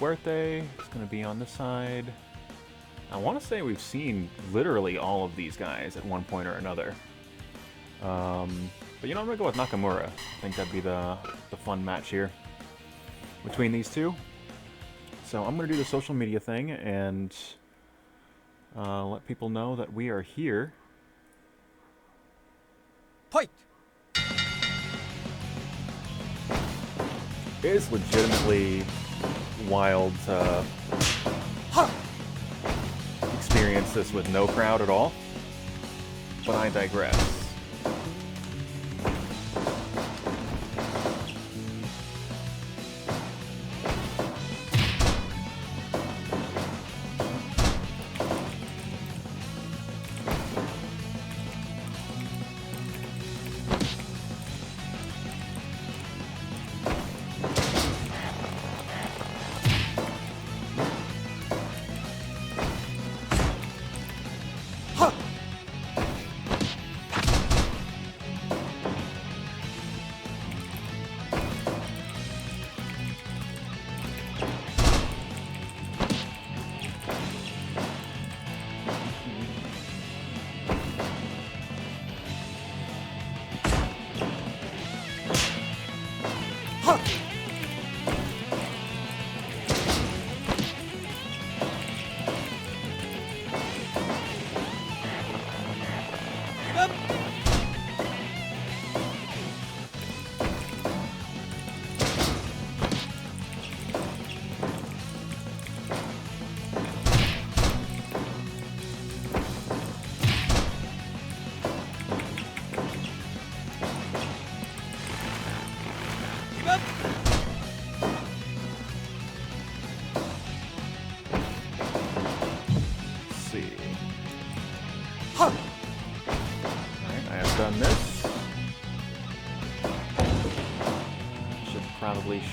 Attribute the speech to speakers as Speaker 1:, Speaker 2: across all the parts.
Speaker 1: Fuerte is going to be on this side. I want to say we've seen literally all of these guys at one point or another. But you know, I'm going to go with Nakamura. I think that'd be the fun match here between these two. So I'm going to do the social media thing and let people know that we are here.
Speaker 2: Fight!
Speaker 1: It is legitimately wild to experience this with no crowd at all, but I digress.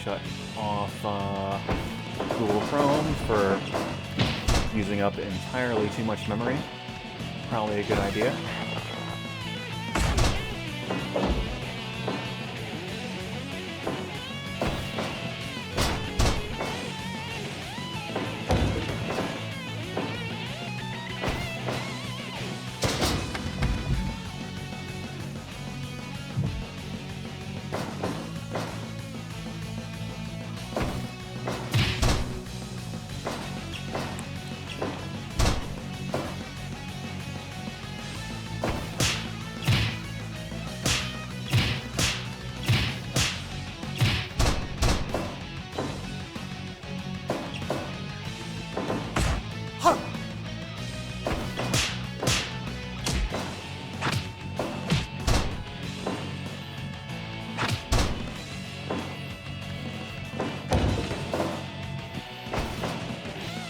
Speaker 1: Shut off Google Chrome for using up entirely too much memory. Probably a good idea.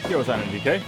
Speaker 1: Yo, what's that in DK?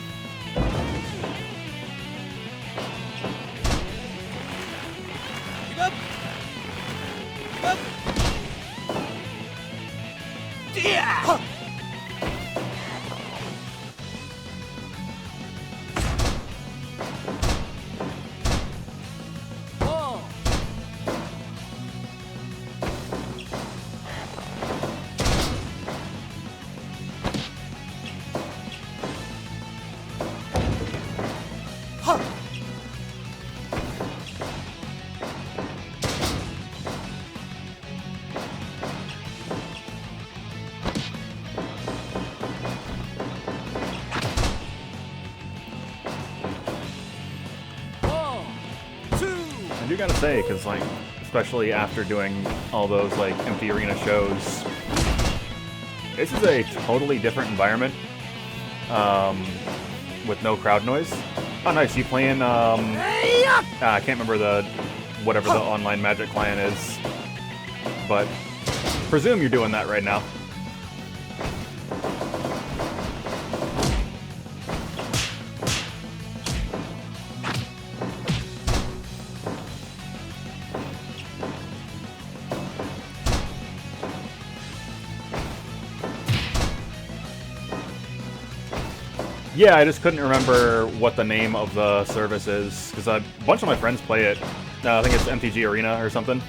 Speaker 1: I gotta say, because like, especially after doing all those like empty arena shows, this is a totally different environment with no crowd noise. Oh, nice! You playing? I can't remember the whatever the online Magic client is, but presume you're doing that right now. Yeah, I just couldn't remember what the name of the service is, because a bunch of my friends play it. I think it's MTG Arena or something.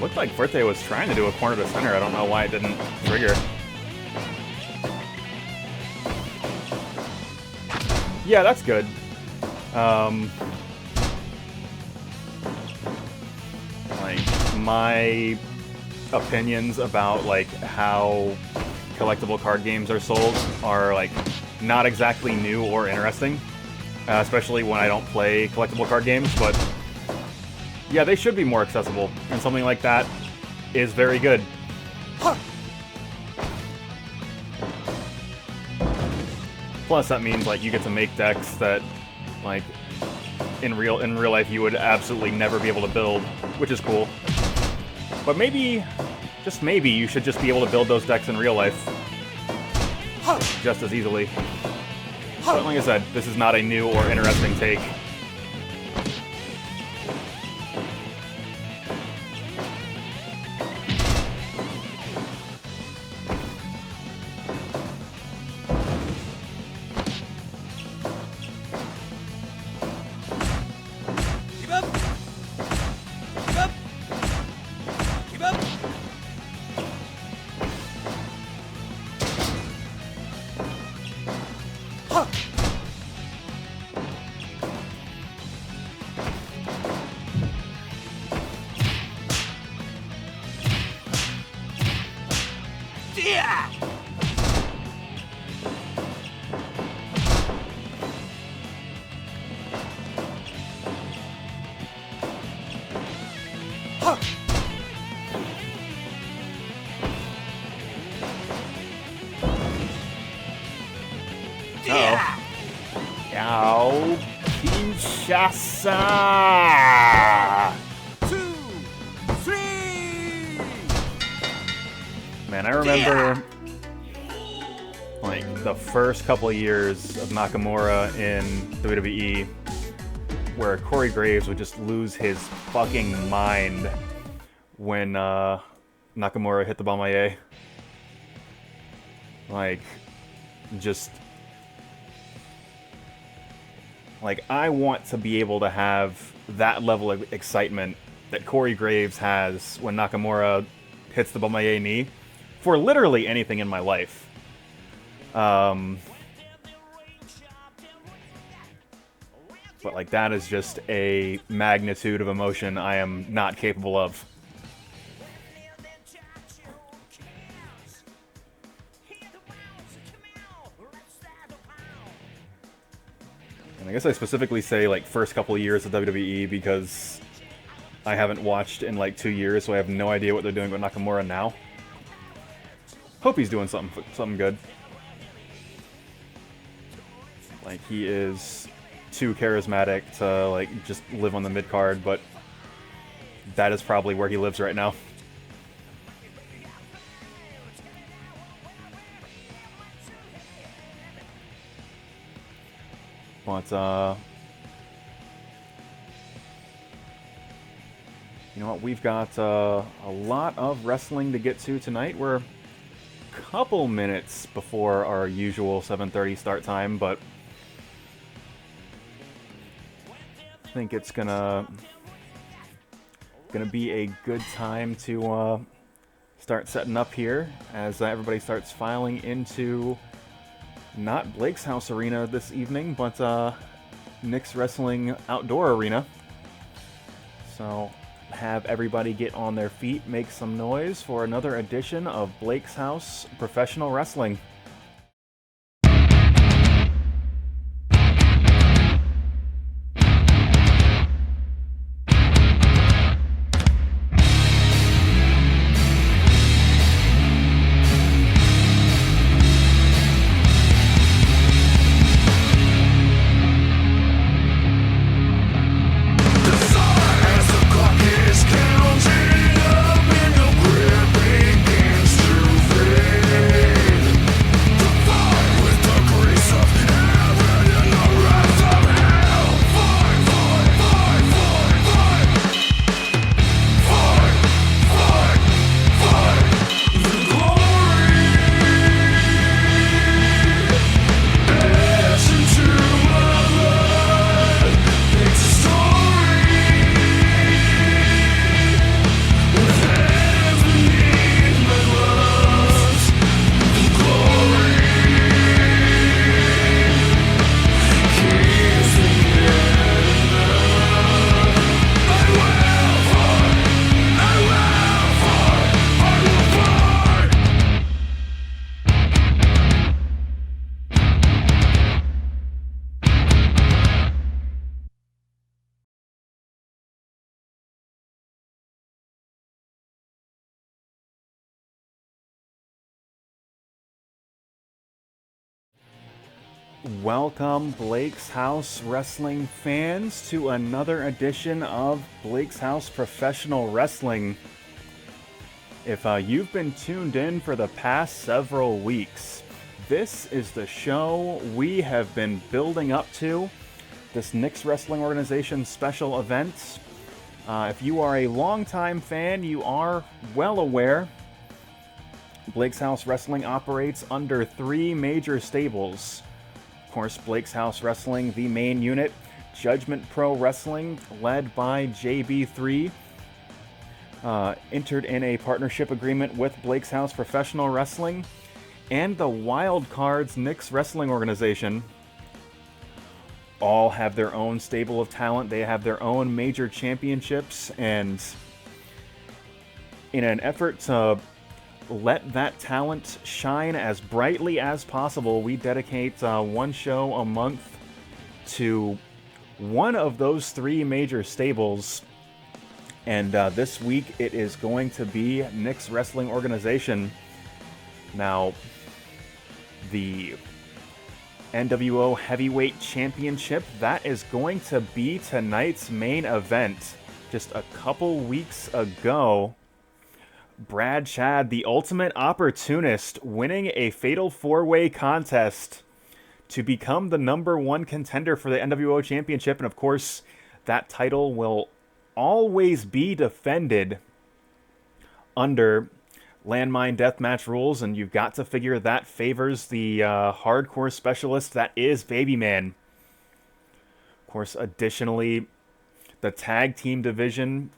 Speaker 1: Looked like Fuerte was trying to do a corner to center. I don't know why it didn't trigger. Yeah, that's good. Like, my opinions about, like, how collectible card games are sold are, like, not exactly new or interesting. Especially when I don't play collectible card games, but yeah, they should be more accessible, and something like that is very good. Huh. Plus, that means like you get to make decks that, like, in real life you would absolutely never be able to build, which is cool. But maybe, just maybe, you should just be able to build those decks in real life just as easily. But like I said, this is not a new or interesting take. Man, I remember like the first couple of years of Nakamura in WWE where Corey Graves would just lose his fucking mind when Nakamura hit the Bomaye. Like, just... like, I want to be able to have that level of excitement that Corey Graves has when Nakamura hits the Bomaye knee for literally anything in my life. But, like, that is just a magnitude of emotion I am not capable of. And I guess I specifically say, like, first couple of years of WWE because I haven't watched in, like, 2 years, so I have no idea what they're doing with Nakamura now. Hope he's doing something good. Like, he is too charismatic to, like, just live on the mid-card, but that is probably where he lives right now. But, you know what, we've got a lot of wrestling to get to tonight. We're a couple minutes before our usual 7:30 start time, but I think it's gonna be a good time to start setting up here as everybody starts filing into not Blake's House Arena this evening, but Nick's Wrestling Outdoor Arena. So have everybody get on their feet, make some noise for another edition of Blake's House Professional Wrestling. Welcome, Blake's House Wrestling fans, to another edition of Blake's House Professional Wrestling. If you've been tuned in for the past several weeks, this is the show we have been building up to, this Knicks Wrestling Organization special event. If you are a longtime fan, you are well aware Blake's House Wrestling operates under three major stables. Of course, Blake's House Wrestling, the main unit, Judgment Pro Wrestling, led by JB3, entered in a partnership agreement with Blake's House Professional Wrestling, and the Wild Cards Knicks Wrestling Organization. All have their own stable of talent. They have their own major championships, and in an effort to let that talent shine as brightly as possible, we dedicate one show a month to one of those three major stables. And this week it is going to be Knicks Wrestling Organization. Now, the NWO Heavyweight Championship, that is going to be tonight's main event. Just a couple weeks ago, Brad Chad, the Ultimate Opportunist, winning a Fatal 4-Way contest to become the #1 contender for the NWO Championship. And of course, that title will always be defended under Landmine Deathmatch rules, and you've got to figure that favors the hardcore specialist that is Babyman. Of course, additionally, the tag team division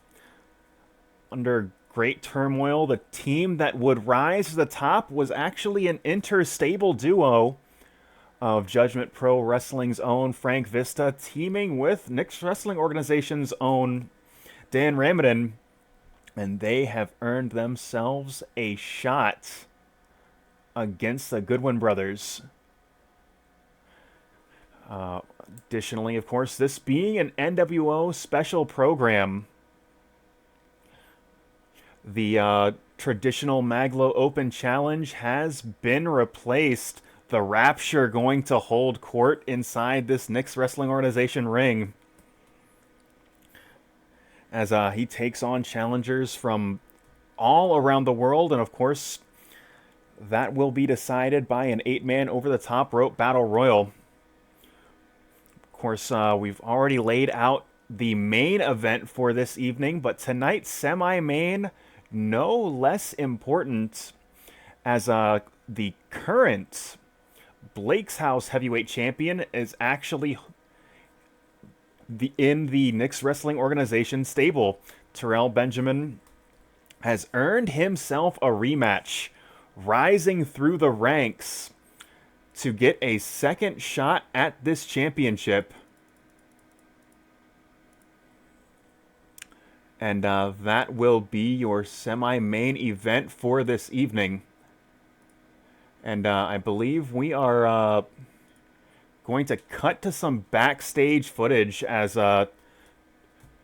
Speaker 1: under great turmoil. The team that would rise to the top was actually an inter-stable duo of Judgment Pro Wrestling's own Frank Vista teaming with Knicks Wrestling Organization's own Dan Ramitin, and they have earned themselves a shot against the Goodwin brothers. Additionally, of course, this being an NWO special program, the traditional Maglo Open Challenge has been replaced. The Rapture going to hold court inside this Knicks Wrestling Organization ring, as he takes on challengers from all around the world. And of course, that will be decided by an 8-man over-the-top rope battle royal. Of course, we've already laid out the main event for this evening, but tonight's semi-main, no less important, as the current Blake's House Heavyweight Champion is actually in the Knicks Wrestling Organization stable. Terrell Benjamin has earned himself a rematch, rising through the ranks to get a second shot at this championship. And that will be your semi-main event for this evening. And I believe we are going to cut to some backstage footage as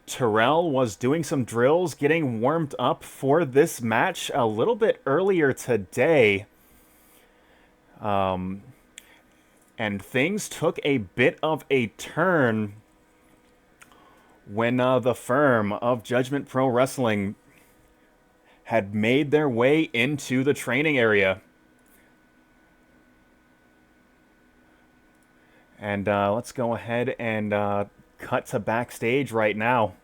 Speaker 1: Terrell was doing some drills, getting warmed up for this match a little bit earlier today. And things took a bit of a turn when the firm of Judgment Pro Wrestling had made their way into the training area. And let's go ahead and cut to backstage right now.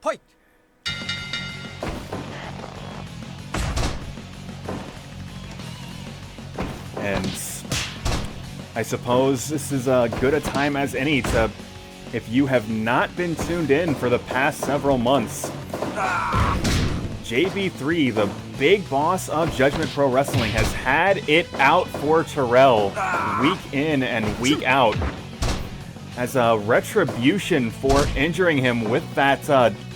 Speaker 2: Fight!
Speaker 1: And I suppose this is as good a time as any to, if you have not been tuned in for the past several months, JB3, the big boss of Judgment Pro Wrestling, has had it out for Terrell week in and week out as a retribution for injuring him with that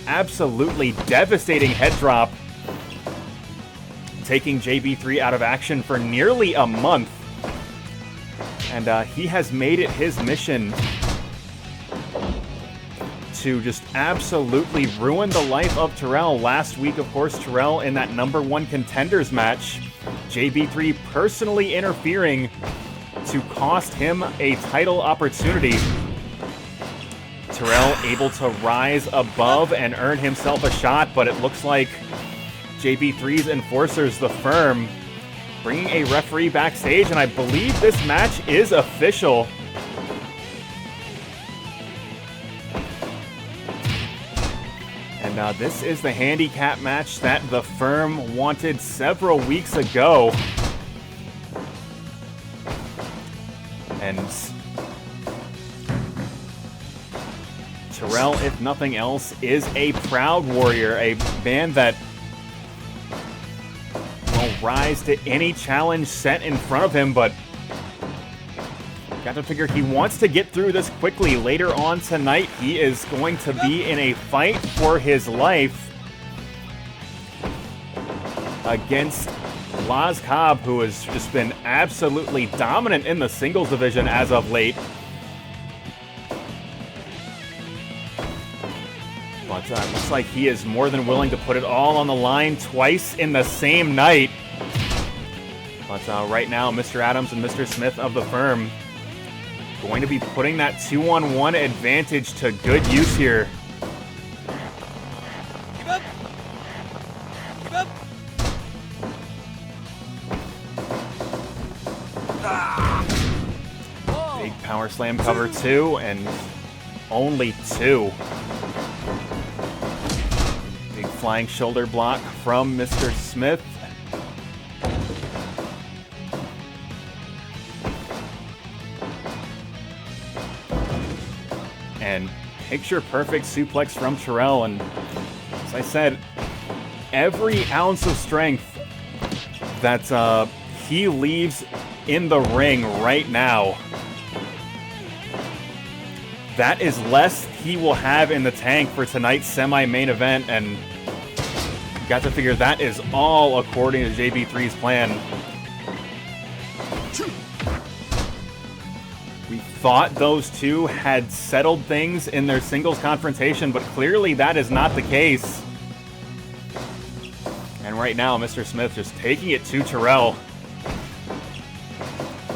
Speaker 1: absolutely devastating head drop, taking JB3 out of action for nearly a month. And he has made it his mission to just absolutely ruin the life of Terrell. Last week, of course, Terrell in that #1 contenders match, JB3 personally interfering to cost him a title opportunity. Terrell able to rise above and earn himself a shot, but it looks like JB3's enforcers, the Firm, bringing a referee backstage, and I believe this match is official. And this is the handicap match that the Firm wanted several weeks ago. And Terrell, if nothing else, is a proud warrior, a man that will rise to any challenge set in front of him, but got to figure he wants to get through this quickly. Later on tonight, he is going to be in a fight for his life against Cobb, who has just been absolutely dominant in the singles division as of late. But looks like he is more than willing to put it all on the line twice in the same night. But right now, Mr. Adams and Mr. Smith of the Firm going to be putting that 2-on-1 advantage to good use here.
Speaker 2: Keep up. Keep up.
Speaker 1: Big power slam cover 2, and only 2. Big flying shoulder block from Mr. Smith. And picture-perfect suplex from Terrell, and as I said, every ounce of strength that he leaves in the ring right now, that is less he will have in the tank for tonight's semi-main event, and you got to figure that is all according to JB3's plan. We thought those two had settled things in their singles confrontation, but clearly that is not the case. And right now, Mr. Smith just taking it to Terrell.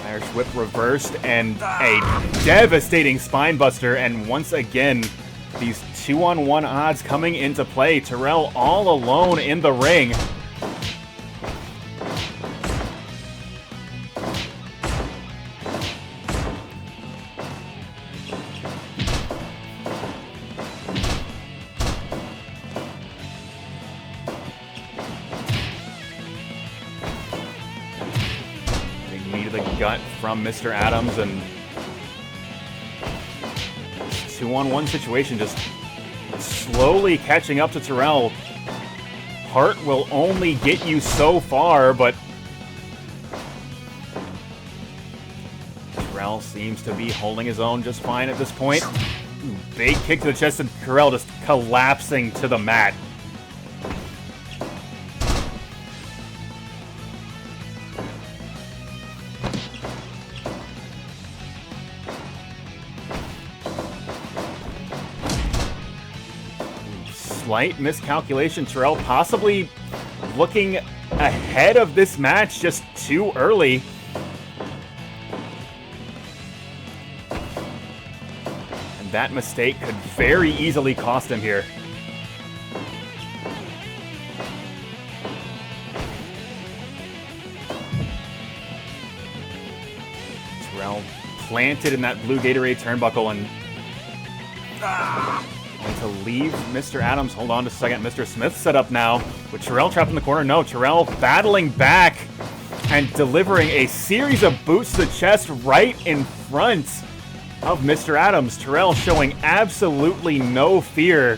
Speaker 1: Irish whip reversed, and a devastating spinebuster, and once again, these 2-on-1 odds coming into play. Terrell all alone in the ring. Gut from Mr. Adams, and 2-on-1 situation just slowly catching up to Terrell. Heart will only get you so far, but Terrell seems to be holding his own just fine at this point. Big kick to the chest, and Terrell just collapsing to the mat. Slight miscalculation. Terrell possibly looking ahead of this match just too early. And that mistake could very easily cost him here. Terrell planted in that blue Gatorade turnbuckle, and to leave Mr. Adams. Hold on just a second. Mr. Smith set up now with Terrell trapped in the corner. No, Terrell battling back and delivering a series of boots to the chest right in front of Mr. Adams. Terrell showing absolutely no fear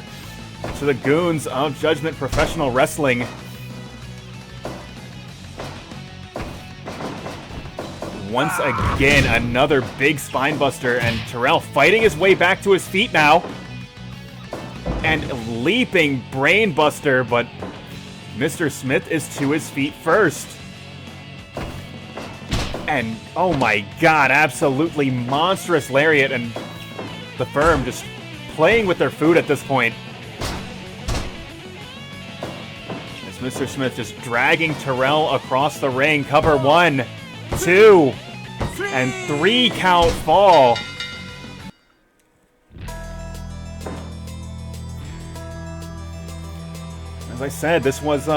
Speaker 1: to the goons of Judgment Professional Wrestling. Once again, another big spinebuster, and Terrell fighting his way back to his feet now. And leaping brainbuster, but Mr. Smith is to his feet first. And oh my god, absolutely monstrous lariat, and the Firm just playing with their food at this point. As Mr. Smith just dragging Terrell across the ring. Cover 1, 2, and 3 count fall. As I said, this was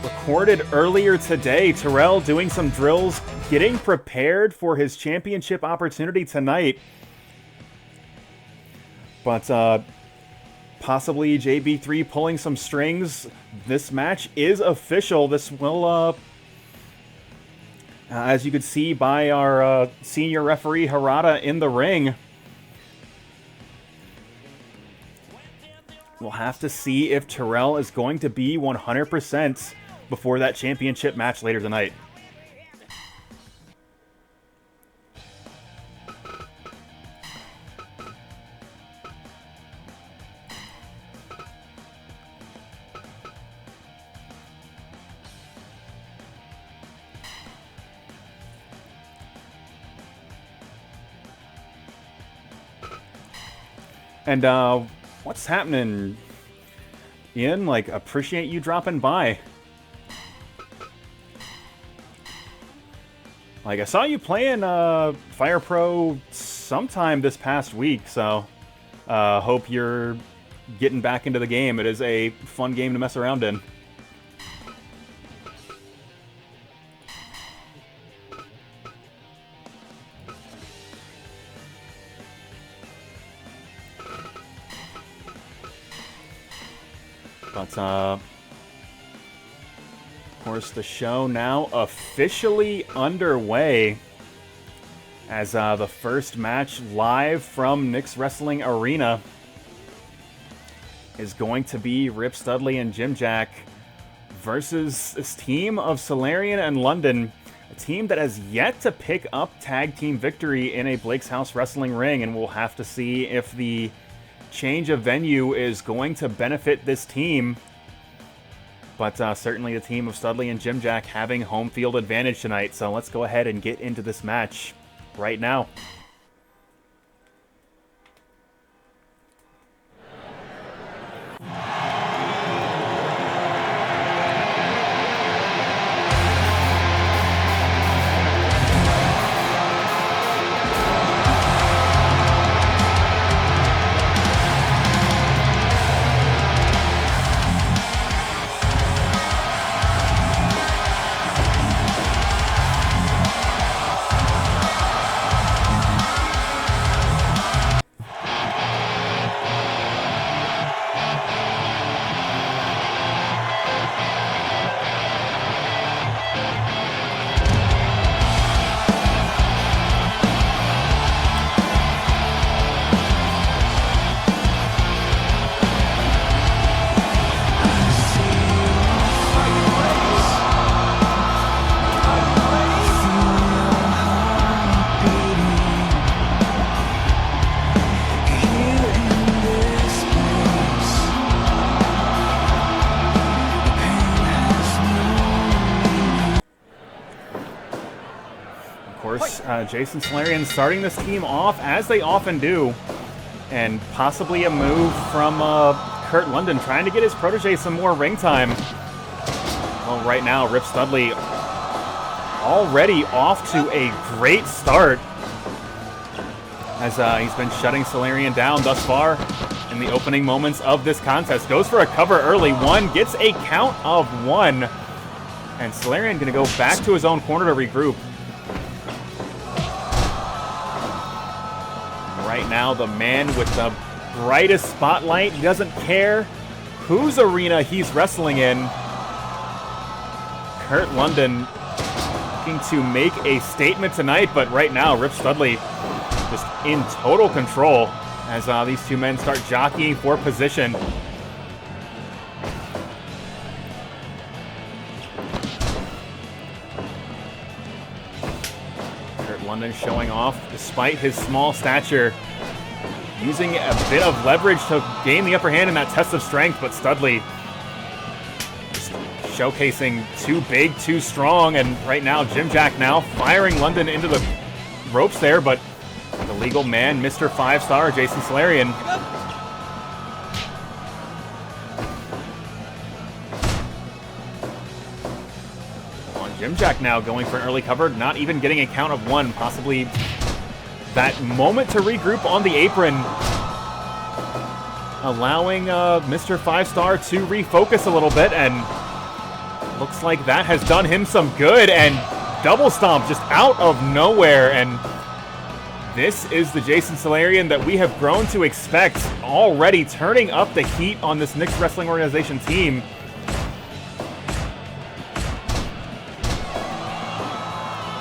Speaker 1: recorded earlier today. Terrell doing some drills, getting prepared for his championship opportunity tonight. But possibly JB3 pulling some strings. This match is official. This will, as you could see by our senior referee Harada in the ring, we'll have to see if Terrell is going to be 100% before that championship match later tonight. And what's happening, Ian? Like, appreciate you dropping by. Like, I saw you playing Fire Pro sometime this past week, so hope you're getting back into the game. It is a fun game to mess around in. But, of course, the show now officially underway as the first match live from Nick's Wrestling Arena is going to be Rip Studley and Jim Jack versus this team of Solarion and London, a team that has yet to pick up tag team victory in a Blake's House Wrestling ring, and we'll have to see if the change of venue is going to benefit this team. But certainly the team of Studley and Jim Jack having home field advantage tonight. So let's go ahead and get into this match right now. Jason Solarion starting this team off, as they often do, and possibly a move from Kurt London, trying to get his protege some more ring time. Well, right now, Rip Studley already off to a great start, as he's been shutting Solarion down thus far in the opening moments of this contest. Goes for a cover early. One, gets a count of 1, and Solarion going to go back to his own corner to regroup. Right now, the man with the brightest spotlight, he doesn't care whose arena he's wrestling in. Kurt London looking to make a statement tonight, but right now, Rip Studley just in total control as these two men start jockeying for position. London showing off, despite his small stature, using a bit of leverage to gain the upper hand in that test of strength, but Studley just showcasing too big, too strong, and right now Jim Jack now firing London into the ropes there, but The legal man, Mr. 5-star, Jason Solarion. On Jim Jack now going for an early cover, not even getting a count of 1, possibly that moment to regroup on the apron, allowing Mr. 5-star to refocus a little bit, and looks like that has done him some good, and double stomp just out of nowhere, and this is the Jason Solarion that we have grown to expect, already turning up the heat on this Knicks Wrestling Organization team.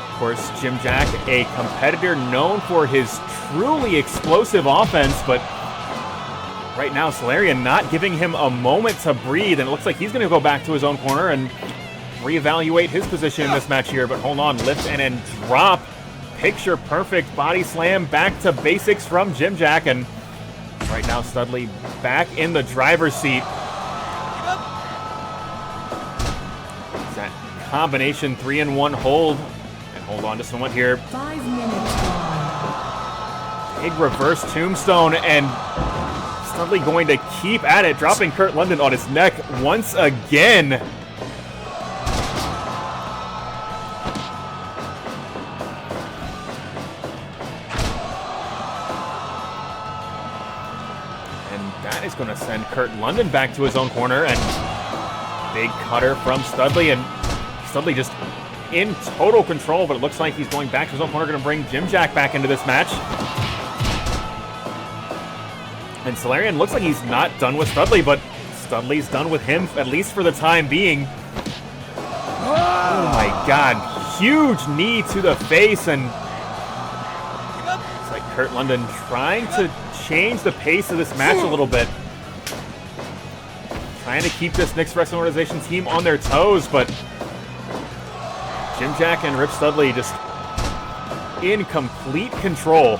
Speaker 1: Of course, Jim Jack, a competitor known for his truly explosive offense, but right now Solarion not giving him a moment to breathe, and it looks like he's going to go back to his own corner and reevaluate his position in this match here, but hold on, lift and then drop. Picture perfect body slam, back to basics from Jim Jack, and right now Studley back in the driver's seat. It's that combination 3-in-1 hold, and hold on just a moment here.
Speaker 3: 5 minutes gone.
Speaker 1: Big reverse tombstone, and Studley going to keep at it, dropping Kurt London on his neck once again. Is going to send Kurt London back to his own corner, and big cutter from Studley, and Studley just in total control, but it looks like he's going back to his own corner, going to bring Jim Jack back into this match. And Solarion looks like he's not done with Studley, but Studley's done with him, at least for the time being. Oh my god, huge knee to the face, and it's like Kurt London trying to change the pace of this match a little bit. Trying to keep this Knicks Wrestling Organization team on their toes, but Jim Jack and Rip Studley just in complete control.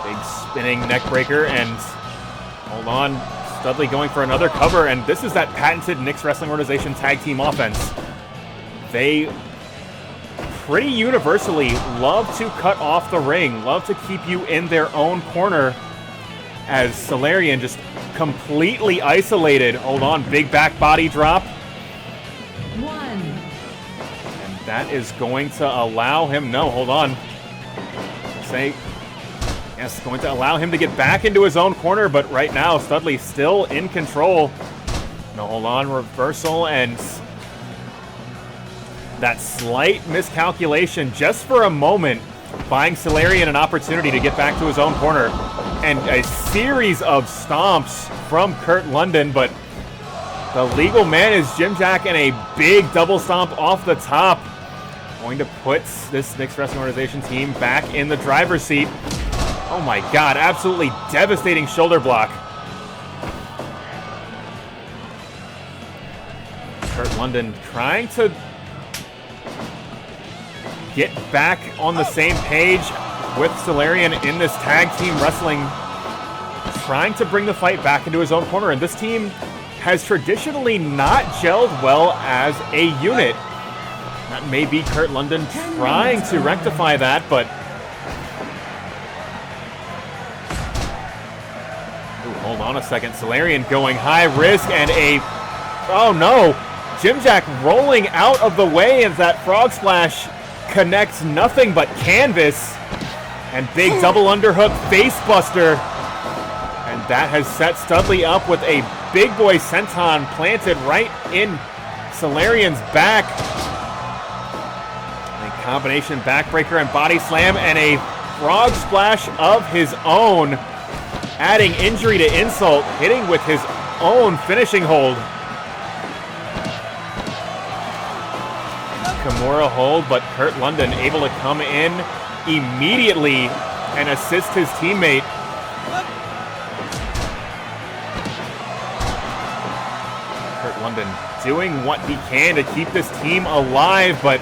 Speaker 1: Big spinning neck breaker, and hold on, Studley going for another cover, and this is that patented Knicks Wrestling Organization tag team offense. They pretty universally love to cut off the ring, love to keep you in their own corner, as Solarion just completely isolated. Hold on, big back body drop.
Speaker 3: 1.
Speaker 1: And that is going to allow him, no, hold on. Yes, going to allow him to get back into his own corner, but right now, Studley still in control. No, hold on, reversal, and that slight miscalculation just for a moment, buying Solarion an opportunity to get back to his own corner. And a series of stomps from Kurt London, but the legal man is Jim Jack, and a big double stomp off the top. Going to put this Knicks Wrestling Organization team back in the driver's seat. Oh my god, absolutely devastating shoulder block. Kurt London trying to get back on the same page with Solarion in this tag team wrestling, trying to bring the fight back into his own corner, and this team has traditionally not gelled well as a unit. That may be Kurt London trying to rectify that, but ooh, hold on a second. Solarion going high risk, and oh no, Jim Jack rolling out of the way as that frog splash connects nothing but canvas, and big double underhook face buster, and that has set Studley up with a big boy senton planted right in Solarion's back. A combination backbreaker and body slam, and a frog splash of his own, adding injury to insult, hitting with his own finishing hold. Nakamura hold, but Kurt London able to come in immediately and assist his teammate. Kurt London doing what he can to keep this team alive, but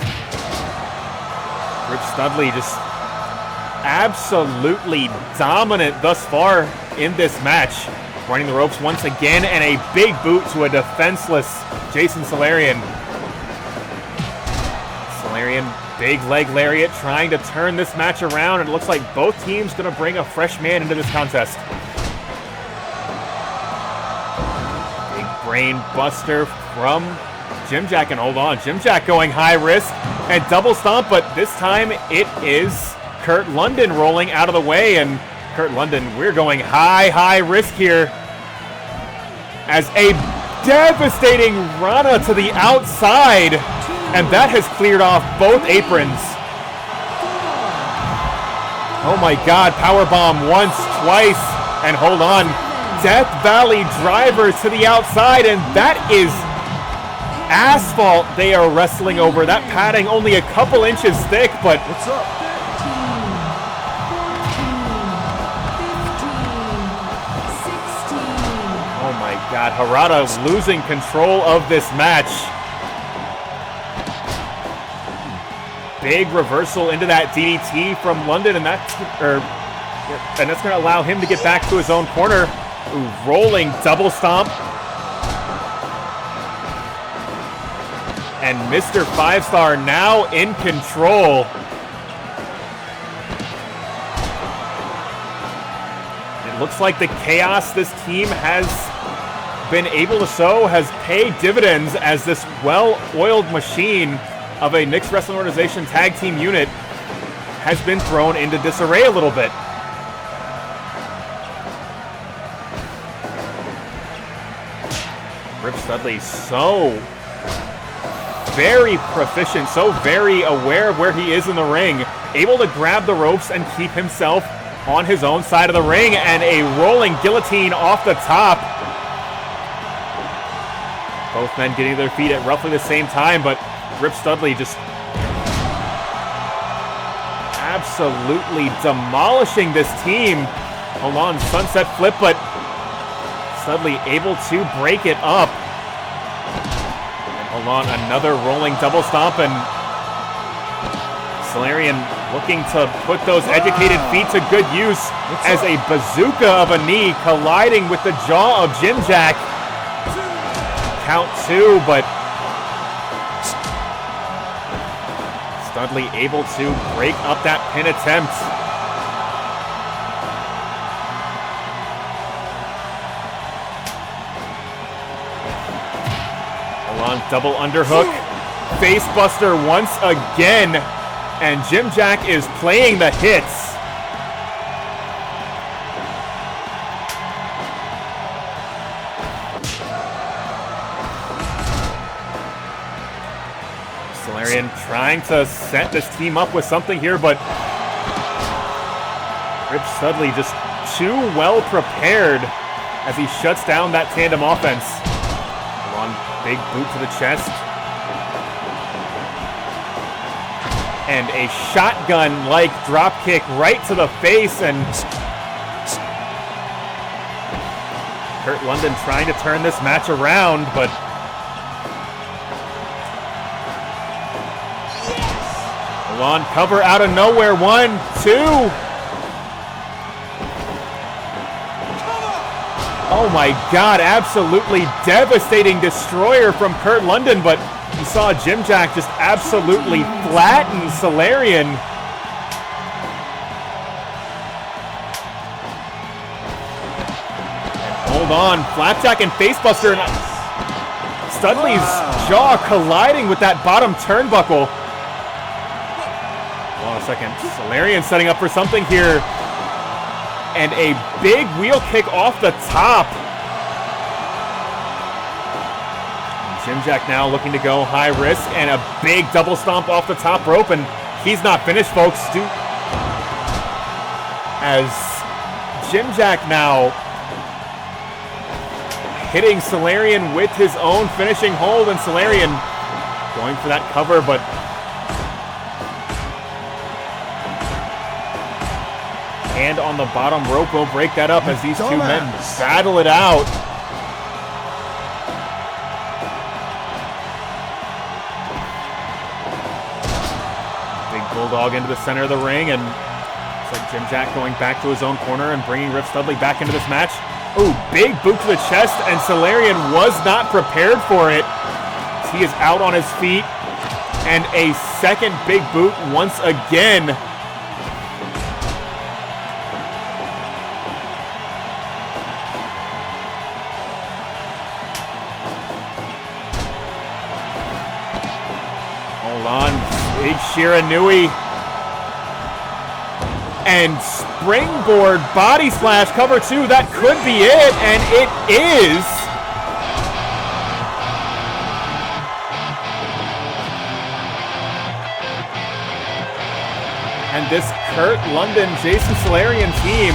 Speaker 1: Rip Studley just absolutely dominant thus far in this match. Running the ropes once again, and a big boot to a defenseless Jason Solarion. Solarion Big leg lariat trying to turn this match around. It looks like both teams going to bring a fresh man into this contest. Big brain buster from Jim Jack, and hold on, Jim Jack going high risk and double stomp, but this time it is Kurt London rolling out of the way, and Kurt London, we're going high risk here as a devastating Rana to the outside, and that has cleared off both aprons. Oh my God, powerbomb once, twice, and hold on, Death Valley driver to the outside, and that is asphalt they are wrestling over. That padding only a couple inches thick, but
Speaker 2: What's up?
Speaker 3: 15, 16.
Speaker 1: oh my God, Harada losing control of this match. Big reversal into that DDT from London, and that's going to allow him to get back to his own corner. Ooh, rolling double stomp. And Mr. 5-Star now in control. It looks like the chaos this team has been able to sow has paid dividends, as this well-oiled machine of a Knicks Wrestling Organization tag team unit has been thrown into disarray a little bit. Rip Studley so very proficient, so very aware of where he is in the ring, able to grab the ropes and keep himself on his own side of the ring, and a rolling guillotine off the top. Both men getting their feet at roughly the same time, but Rip Studley just absolutely demolishing this team. Hold on, sunset flip, but Studley able to break it up. And hold on, another rolling double stomp, and Solarion looking to put those educated feet to good use as a bazooka of a knee colliding with the jaw of Jim Jack. Count two, but Studley able to break up that pin attempt. Hold on, double underhook. Face buster once again. And Jim Jack is playing the hits. Solarion trying to set this team up with something here, but Rip Studley just too well prepared as he shuts down that tandem offense. One big boot to the chest. And a shotgun-like drop kick right to the face, and Kurt London trying to turn this match around, but hold on, cover out of nowhere, 1, 2. Oh my God, absolutely devastating destroyer from Kurt London, but you saw Jim Jack just absolutely flatten Solarion. And hold on, flapjack and facebuster, and Studley's jaw colliding with that bottom turnbuckle. Hold on a second, Solarion setting up for something here. And a big wheel kick off the top. Jim Jack now looking to go high risk, and a big double stomp off the top rope, and he's not finished, folks. As Jim Jack now hitting Solarion with his own finishing hold, and Solarion going for that cover, but hand on the bottom rope will break that up as these two men battle it out. Bulldog into the center of the ring, and it's like Jim Jack going back to his own corner and bringing Rip Studley back into this match. Ooh, big boot to the chest, and Solarion was not prepared for it. He is out on his feet, And a second big boot once again. Hold on. Big Shiranui. And springboard body slash cover 2. That could be it. And it is. And this Kurt London, Jason Solarion team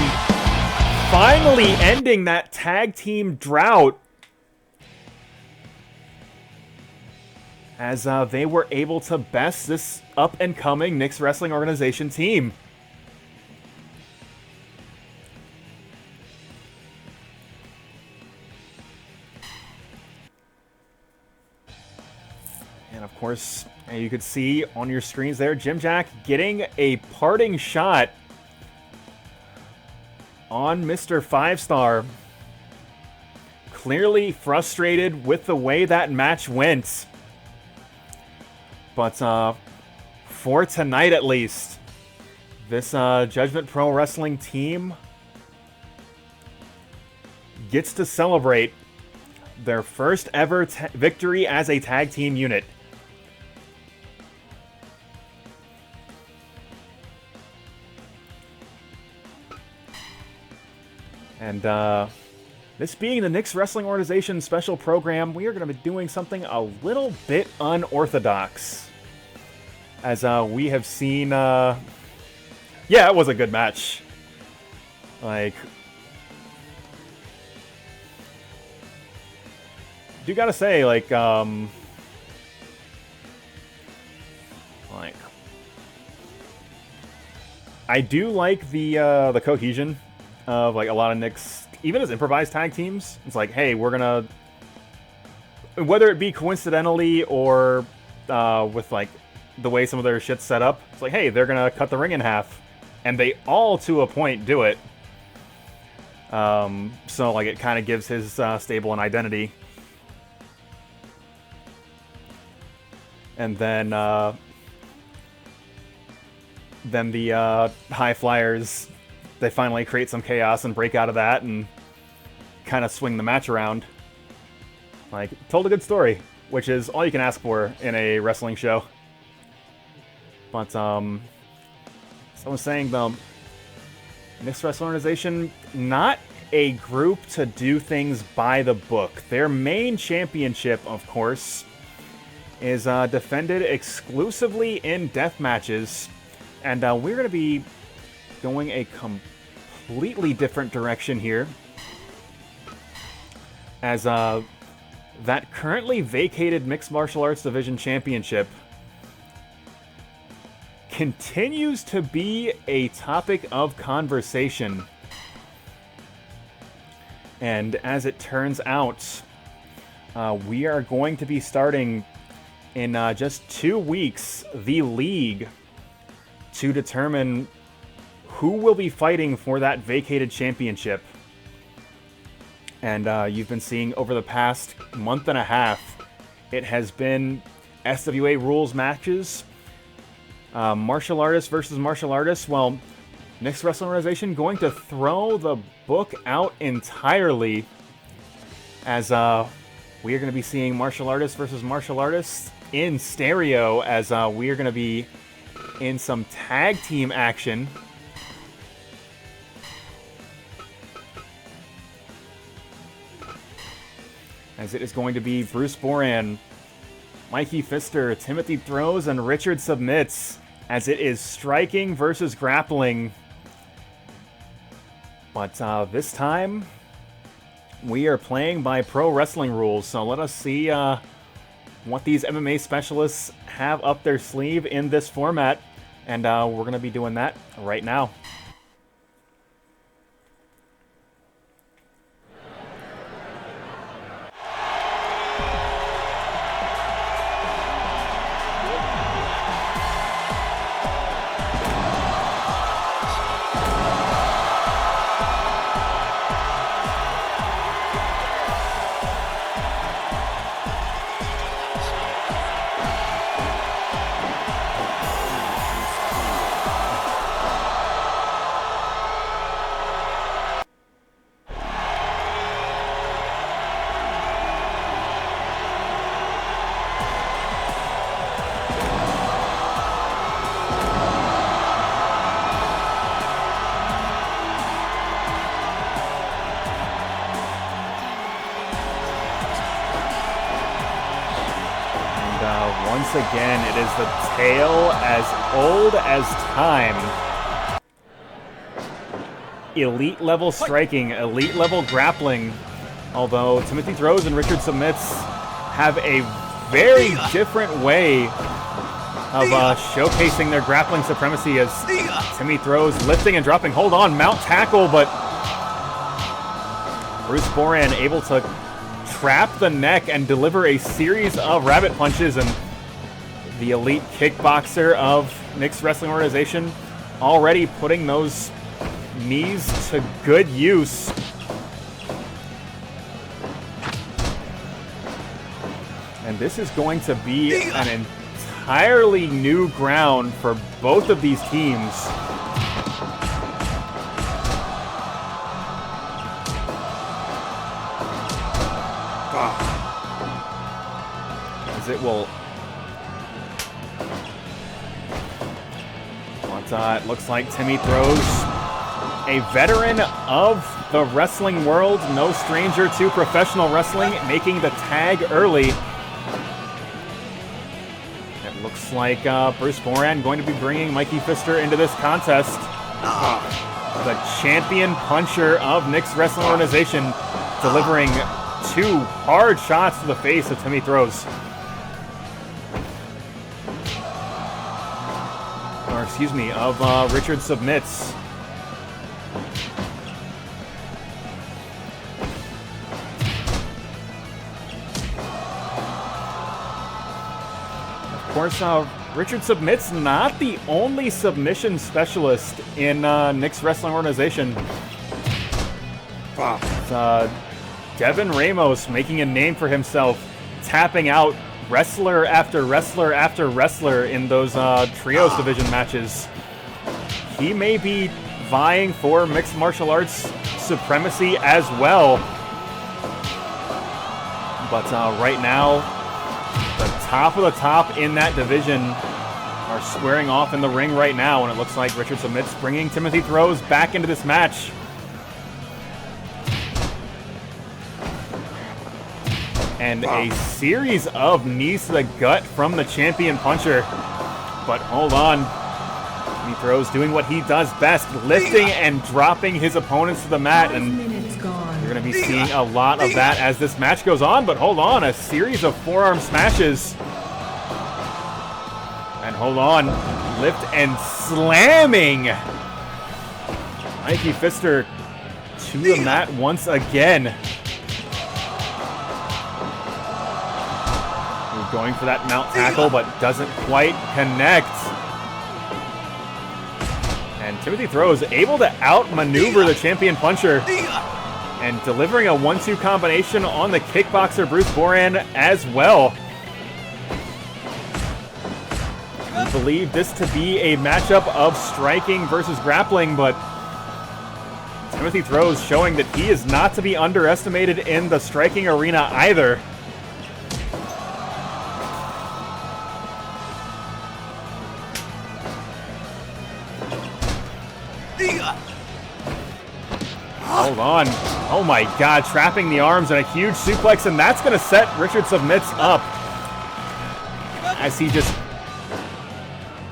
Speaker 1: finally ending that tag team drought as they were able to best this up-and-coming Knicks Wrestling Organization team. And of course, you could see on your screens there, Jim Jack getting a parting shot on Mr. 5-Star. Clearly frustrated with the way that match went. But for tonight at least, this Judgment Pro Wrestling team gets to celebrate their first ever victory as a tag team unit. And this being the Knicks Wrestling Organization special program, we are going to be doing something a little bit unorthodox. As we have seen... yeah, it was a good match. Like... do gotta say, like... I do like the cohesion of like a lot of Knicks, even as improvised tag teams. It's like, hey, we're gonna, whether it be coincidentally or with like the way some of their shit's set up, it's like, hey, they're gonna cut the ring in half, and they all to a point do it. So like it kind of gives his stable an identity. And then the High Flyers, they finally create some chaos and break out of that and kind of swing the match around. Like, told a good story, which is all you can ask for in a wrestling show. But, so I was saying, the Knicks Wrestling Organization, not a group to do things by the book. Their main championship, of course, is defended exclusively in death matches. And we're going to be going a completely different direction here, as that currently vacated Mixed Martial Arts Division Championship continues to be a topic of conversation. And as it turns out, we are going to be starting in just 2 weeks the league to determine who will be fighting for that vacated championship. And you've been seeing over the past month and a half, it has been SWA rules matches, martial artists versus martial artists. Well, Knicks Wrestling Organization going to throw the book out entirely, as we are going to be seeing martial artists versus martial artists in stereo, as we are going to be in some tag team action. As it is going to be Bruce Boran, Mikey Pfister, Timothy Throws, and Richard Submits, as it is striking versus grappling. But this time, we are playing by pro wrestling rules, so let us see what these MMA specialists have up their sleeve in this format, and we're going to be doing that right now. again, it is the tale as old as time. Elite level striking, elite level grappling. Although Timothy Throws and Richard Submits have a very different way of showcasing their grappling supremacy as Timmy Throws lifting and dropping. Hold on, mount tackle, but Bruce Boran able to trap the neck and deliver a series of rabbit punches, and the elite kickboxer of Nick's Wrestling Organization already putting those knees to good use. And this is going to be an entirely new ground for both of these teams. As it will... it looks like Timmy Throws, a veteran of the wrestling world, no stranger to professional wrestling, making the tag early. It looks like Bruce Boran going to be bringing Mikey Pfister into this contest. The champion puncher of Nick's Wrestling Organization, delivering 2 hard shots to the face of Timmy Throws. Or excuse me, of Richard Submits. Of course, Richard Submits not the only submission specialist in Nick's Wrestling Organization. Devin Ramos making a name for himself, tapping out wrestler after wrestler after wrestler in those trios division matches. He may be vying for mixed martial arts supremacy as well. But right now, the top of the top in that division are squaring off in the ring right now, and it looks like Richard Submits bringing Timothy Throws back into this match. And a series of knees to the gut from the champion puncher. But hold on. Timmy Throws doing what he does best, lifting and dropping his opponents to the mat. And you're going to be seeing a lot of that as this match goes on. But hold on, a series of forearm smashes. And hold on, lift and slamming Mikey Pfister to the mat once again. Going for that mount tackle, but doesn't quite connect. And Timothy Throws able to outmaneuver the champion puncher and delivering a 1-2 combination on the kickboxer Bruce Boran as well. We believe this to be a matchup of striking versus grappling, but Timothy Throws showing that he is not to be underestimated in the striking arena either. Hold on. Oh my god, trapping the arms and a huge suplex, and that's going to set Richard Submits up as he just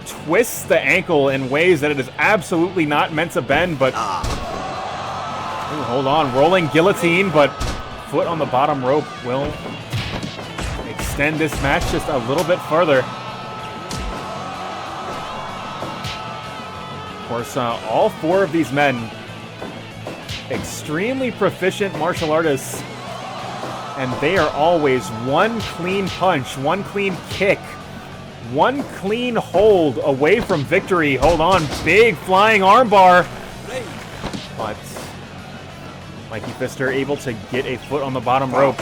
Speaker 1: twists the ankle in ways that it is absolutely not meant to bend, but... Ooh, hold on, rolling guillotine, but foot on the bottom rope will extend this match just a little bit further. Of course, all 4 of these men extremely proficient martial artists, and they are always one clean punch, one clean kick, one clean hold away from victory. Hold on, big flying armbar, but Mikey Pfister able to get a foot on the bottom rope.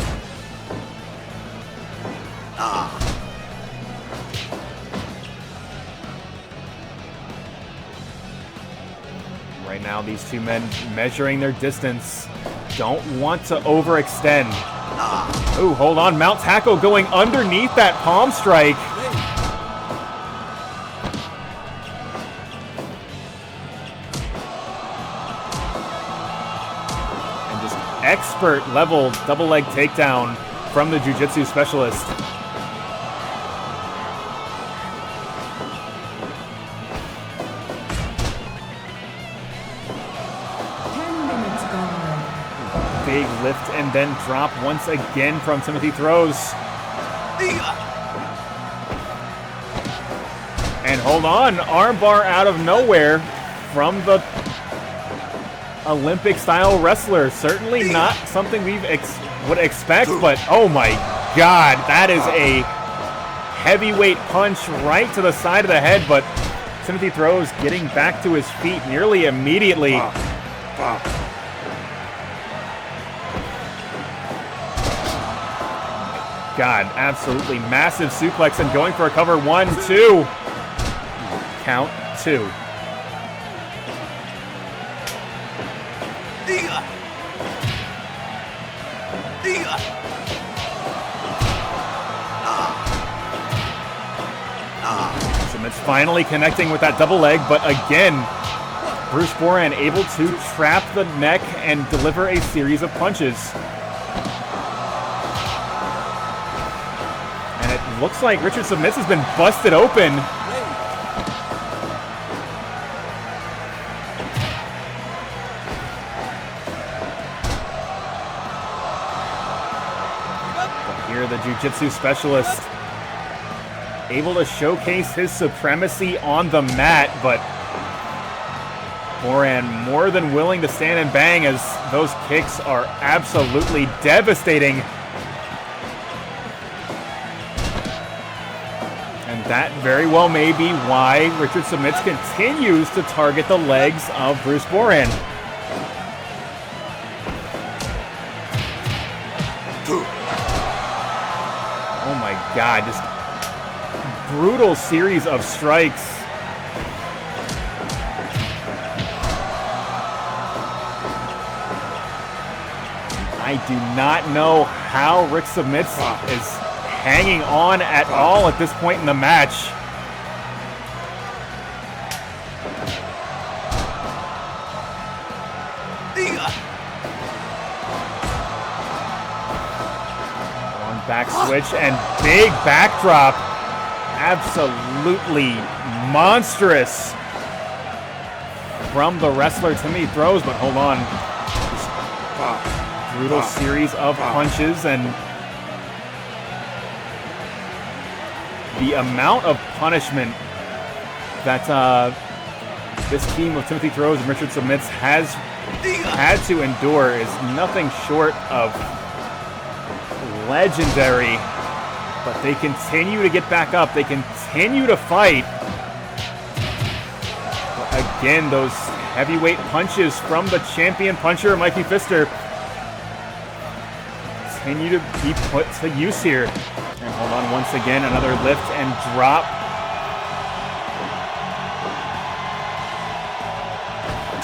Speaker 1: Right now, these 2 men measuring their distance. Don't want to overextend. Ooh, hold on. Mount tackle going underneath that palm strike. And just expert level double leg takedown from the jiu-jitsu specialist. big lift and then drop once again from Timothy Throws. And hold on, armbar out of nowhere from the Olympic-style wrestler. Certainly not something we would expect, but oh my God, that is a heavyweight punch right to the side of the head, but Timothy Throws getting back to his feet nearly immediately. God, absolutely massive suplex and going for a cover. 1, 2. Count 2. It's finally connecting with that double leg, but again, Bruce Boran able to trap the neck and deliver a series of punches. And it looks like Richard Submits has been busted open. But here the jiu-jitsu specialist able to showcase his supremacy on the mat, but Boran more than willing to stand and bang as those kicks are absolutely devastating. And that very well may be why Richard Submits continues to target the legs of Bruce Boran. Oh my God, just brutal series of strikes. I do not know how Rick Submits is hanging on at all at this point in the match. One back switch and big backdrop. Absolutely monstrous from the wrestler Timmy Throws, but hold on. Brutal series of punches, and the amount of punishment that this team of Timothy Throws and Richard Submits has had to endure is nothing short of legendary. But they continue to get back up. They continue to fight. But again, those heavyweight punches from the champion puncher, Mikey Pfister, continue to be put to use here. And hold on, once again, another lift and drop.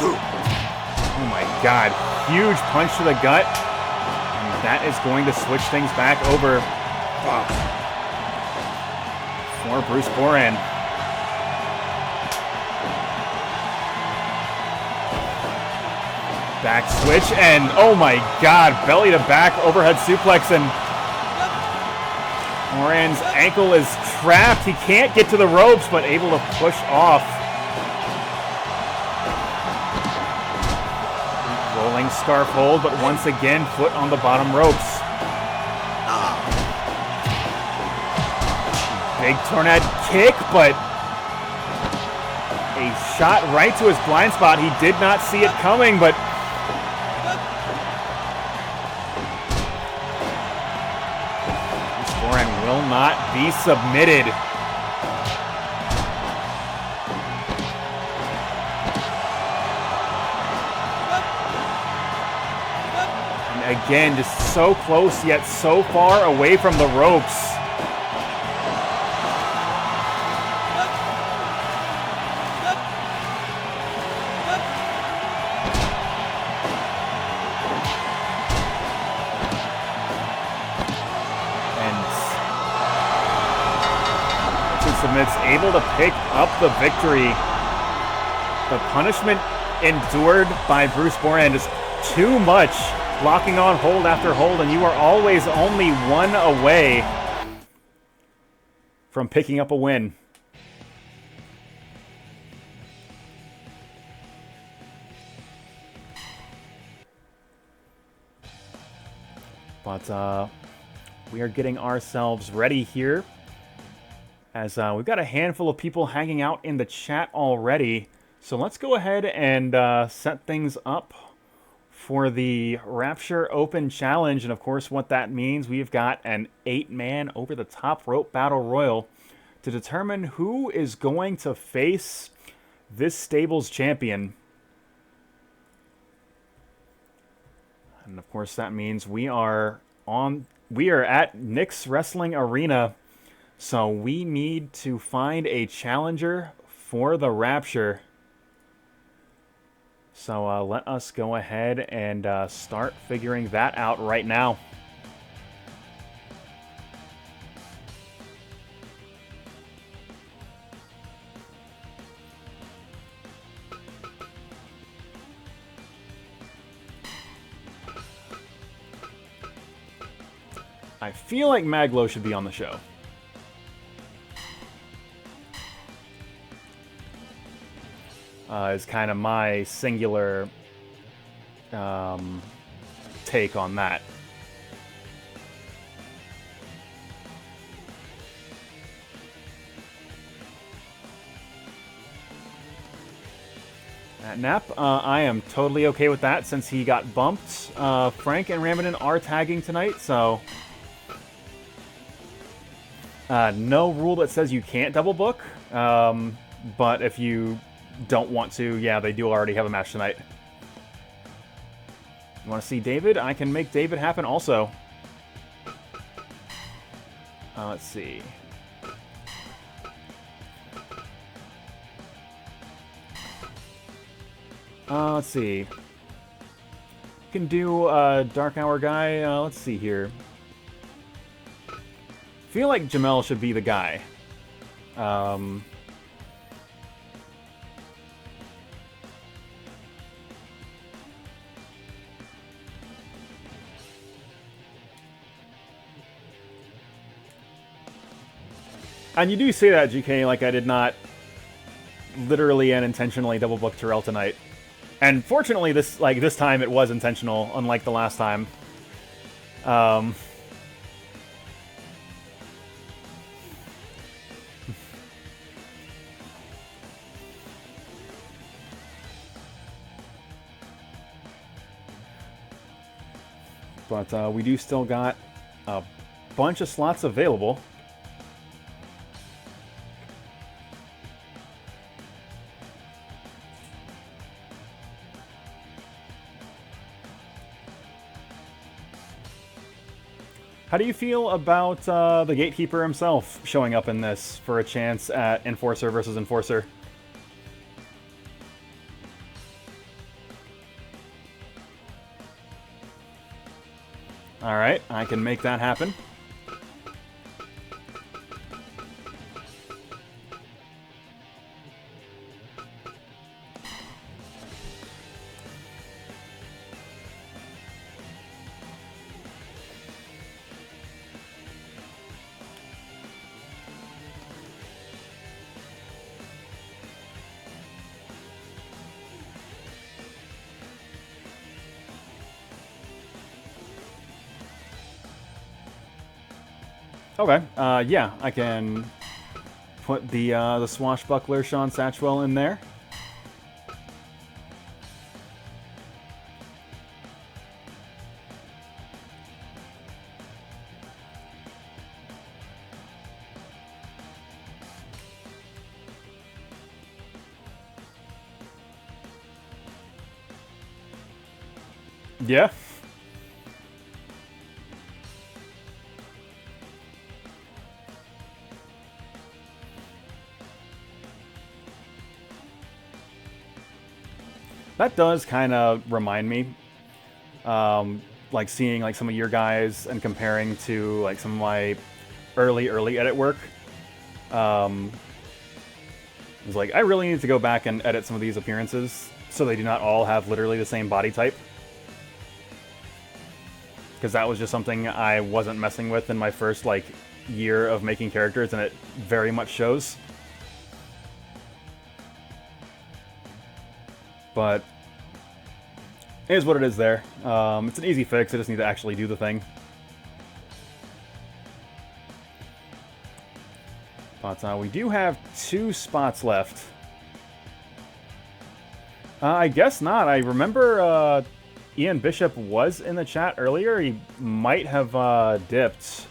Speaker 1: Oh my God, huge punch to the gut. And that is going to switch things back over for Bruce Boran. Back switch and oh my God, belly to back overhead suplex, and Boran's ankle is trapped. He can't get to the ropes, but able to push off. Rolling scarf hold, but once again, foot on the bottom ropes. Big tornado kick, but a shot right to his blind spot. He did not see it coming, but Boran will not be submitted. And again, just so close yet so far away from the ropes. Submits able to pick up the victory. The punishment endured by Bruce Boran, just too much, locking on hold after hold, and you are always only one away from picking up a win. But we are getting ourselves ready here, as we've got a handful of people hanging out in the chat already. So let's go ahead and set things up for the Rapture Open Challenge. And of course, what that means, we've got an 8-man over-the-top rope battle royal to determine who is going to face this stable's champion. And of course, that means we are at Nick's Wrestling Arena. So we need to find a challenger for the Rapture. So let us go ahead and start figuring that out right now. I feel like Maglo should be on the show. Is kind of my singular take on that. At Nap, I am totally okay with that since he got bumped. Frank and Ramitin are tagging tonight, so no rule that says you can't double book, but if you don't want to, yeah, they do already have a match tonight. You want to see David? I can make David happen also. Let's see. Let's see. You can do Dark Hour guy. Let's see here. Feel like Jamel should be the guy. And you do say that, GK, like I did not literally and intentionally double book Terrell tonight. And fortunately, this time it was intentional, unlike the last time. But we do still got a bunch of slots available. How do you feel about the Gatekeeper himself showing up in this for a chance at Enforcer versus Enforcer? Alright, I can make that happen. Okay, yeah, I can put the swashbuckler Shawn Satchwell in there. Yeah. That does kind of remind me, like seeing like some of your guys and comparing to like some of my early edit work. It's like I really need to go back and edit some of these appearances so they do not all have literally the same body type. Because that was just something I wasn't messing with in my first like year of making characters, and it very much shows. But it is what it is there. It's an easy fix, I just need to actually do the thing. But we do have 2 spots left. I guess not. I remember Ian Bishop was in the chat earlier. He might have dipped.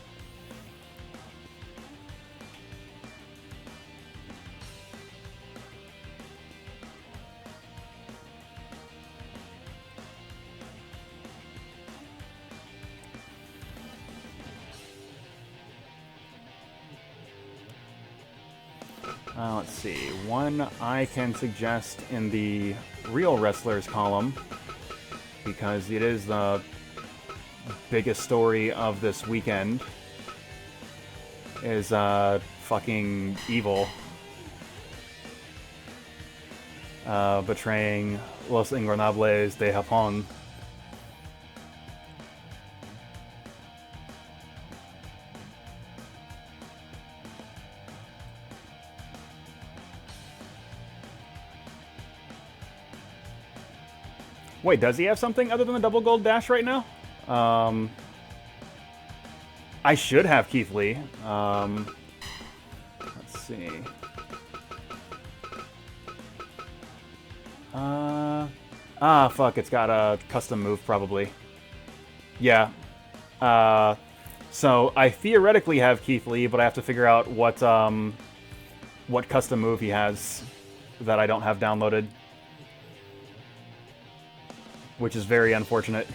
Speaker 1: Let's see. One I can suggest in the Real Wrestlers column, because it is the biggest story of this weekend, is fucking Evil betraying Los Ingobernables de Japón. Wait, does he have something other than the double gold dash right now? I should have Keith Lee. Let's see. Fuck, it's got a custom move, probably. Yeah. So I theoretically have Keith Lee, but I have to figure out what custom move he has that I don't have downloaded. Which is very unfortunate.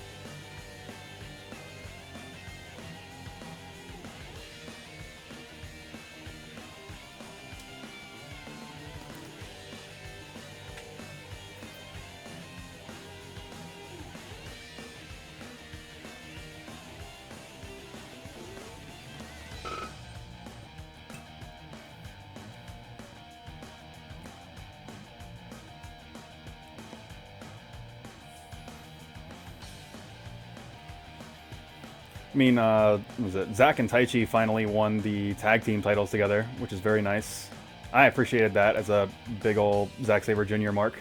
Speaker 1: I mean, was it Zach and Taichi finally won the tag team titles together, which is very nice. I appreciated that as a big ol' Zack Sabre Jr. mark.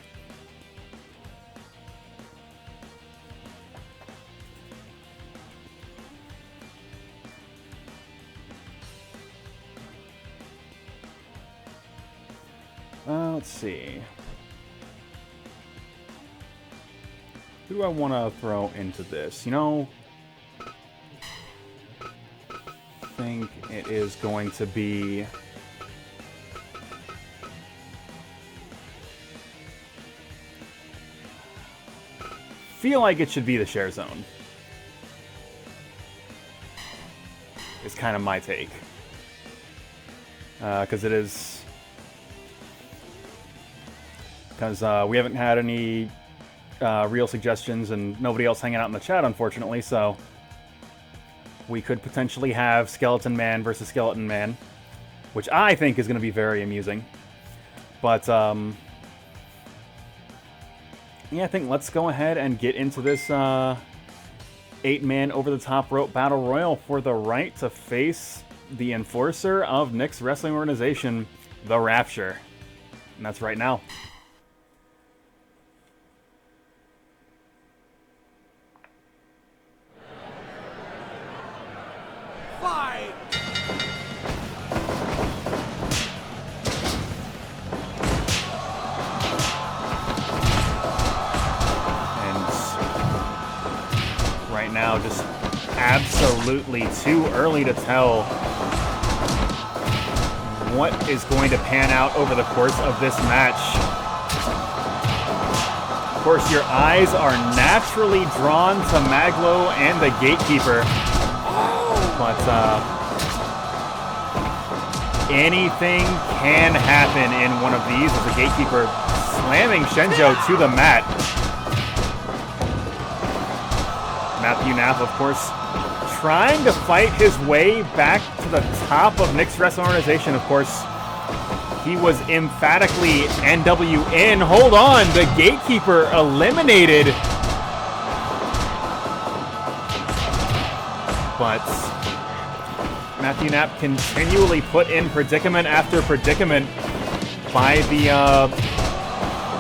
Speaker 1: Let's see. Who do I want to throw into this? You know, I think it is going to be feel like it should be the share zone. It's kind of my take. Because it is... Because we haven't had any real suggestions and nobody else hanging out in the chat, unfortunately, so we could potentially have Skeleton Man versus Skeleton Man, which I think is going to be very amusing. But, yeah, I think let's go ahead and get into this 8-man over-the-top rope battle royal for the right to face the enforcer of Nick's wrestling organization, the Rapture. And that's right now.
Speaker 2: Fight!
Speaker 1: And right now, just absolutely too early to tell what is going to pan out over the course of this match. Of course, your eyes are naturally drawn to Maglo and the Gatekeeper. But anything can happen in one of these as the Gatekeeper slamming Shenjo to the mat. Matthew Knapp, of course, trying to fight his way back to the top of Nick's wrestling organization. Of course, he was emphatically NWN. Hold on, the Gatekeeper eliminated. But Matthew Knapp continually put in predicament after predicament by the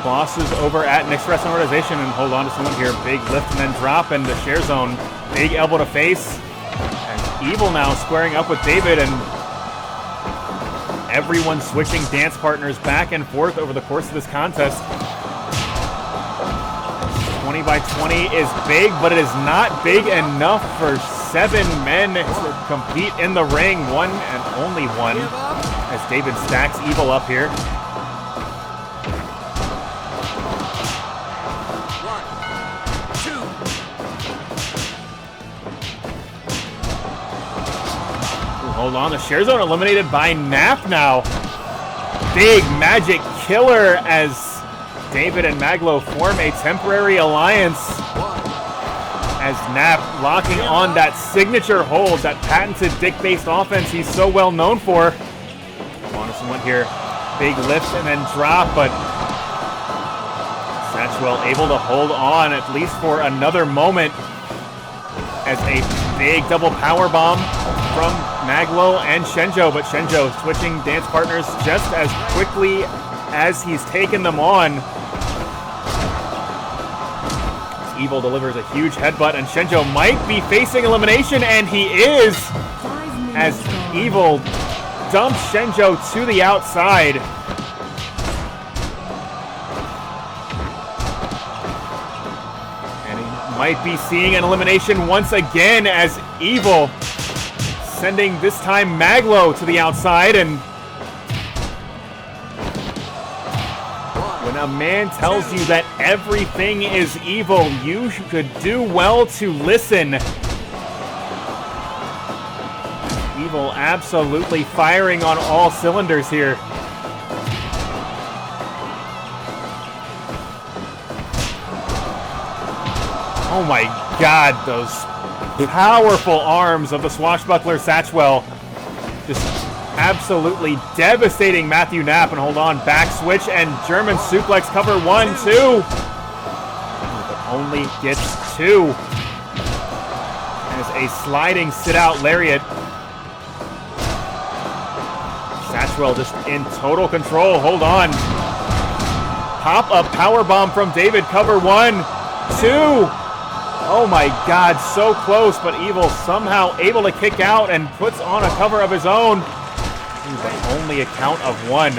Speaker 1: bosses over at Nick's Wrestling Organization. And hold on to someone here. Big lift and then drop in the share zone. Big elbow to face. And Evil now squaring up with David. And Everyone switching dance partners back and forth over the course of this contest. 20 by 20 is big, but it is not big enough for 7 men to compete in the ring. One and only one, as David stacks Evil up here.
Speaker 2: 1, 2.
Speaker 1: Hold on, the share zone eliminated by Nap now. Big magic killer as David and Maglo form a temporary alliance. As Nap locking on that signature hold, that patented dick-based offense he's so well known for. Honestly went here, big lift and then drop, but Satchwell able to hold on at least for another moment as a big double power bomb from Maglo and Shenjo, but Shenjo switching dance partners just as quickly as he's taken them on. Evil delivers a huge headbutt, and Shenjo might be facing elimination, and he is, as Evil dumps Shenjo to the outside. And he might be seeing an elimination once again as Evil sending this time Maglo to the outside. And when a man tells you that everything is evil, you should do well to listen. Evil absolutely firing on all cylinders here. Oh my God, those powerful arms of the swashbuckler Satchwell. Just absolutely devastating Matthew Knapp. And hold on, back switch and German suplex cover 1, 2. But only gets 2. As a sliding sit-out lariat. Satchwell just in total control. Hold on. Pop-up powerbomb from David, cover 1, 2. Oh my God, so close, but Evil somehow able to kick out and puts on a cover of his own. But only a count of 1.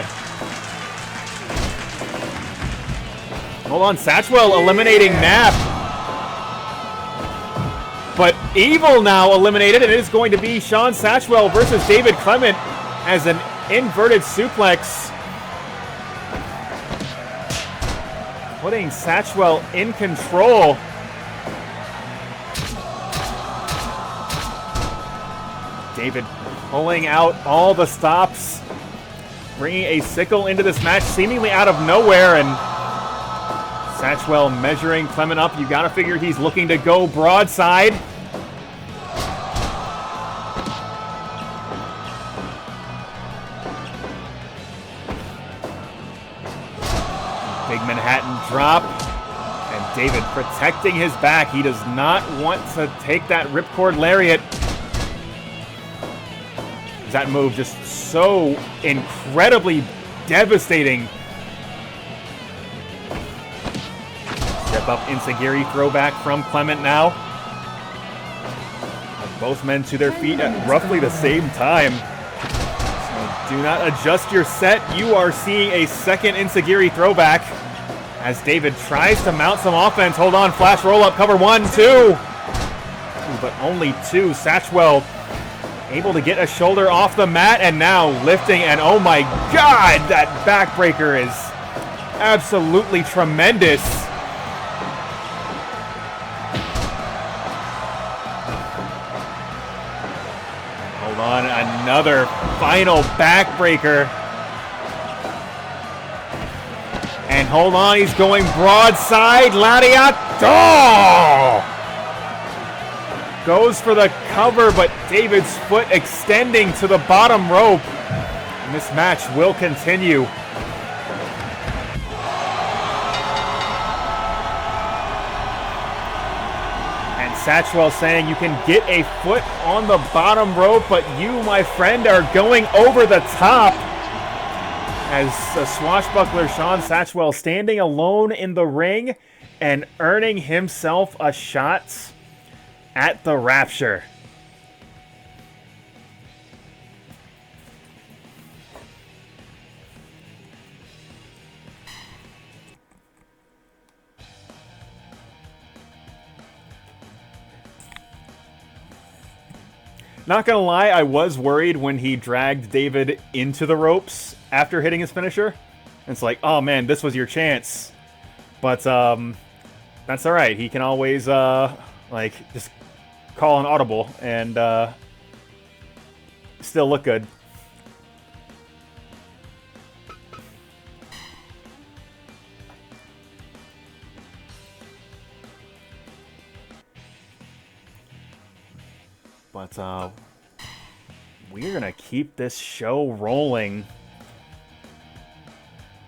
Speaker 1: Hold on, Satchwell eliminating Knapp. But Evil now eliminated, and it is going to be Shawn Satchwell versus David Clement as an inverted suplex. Putting Satchwell in control. David pulling out all the stops, bringing a sickle into this match seemingly out of nowhere, and Satchwell measuring Clement up. You gotta figure he's looking to go broadside. Big Manhattan drop, and David protecting his back. He does not want to take that ripcord lariat. That move just so incredibly devastating. Step up Insagiri throwback from Clement now. Both men to their feet at roughly the same time. So do not adjust your set. You are seeing a second Insagiri throwback as David tries to mount some offense. Hold on, flash roll up, cover 1, 2. But only 2. Satchwell able to get a shoulder off the mat, and now lifting, and oh my God, that backbreaker is absolutely tremendous. Hold on, another final backbreaker. And hold on, he's going broadside, lariat. Oh! Goes for the cover, but David's foot extending to the bottom rope. And this match will continue. And Satchwell saying you can get a foot on the bottom rope, but you, my friend, are going over the top. As the swashbuckler Shawn Satchwell standing alone in the ring and earning himself a shot at the Rapture. Not gonna lie, I was worried when he dragged David into the ropes after hitting his finisher. It's like, oh man, this was your chance. But that's all right. He can always like just call an audible and still look good. But we're gonna keep this show rolling.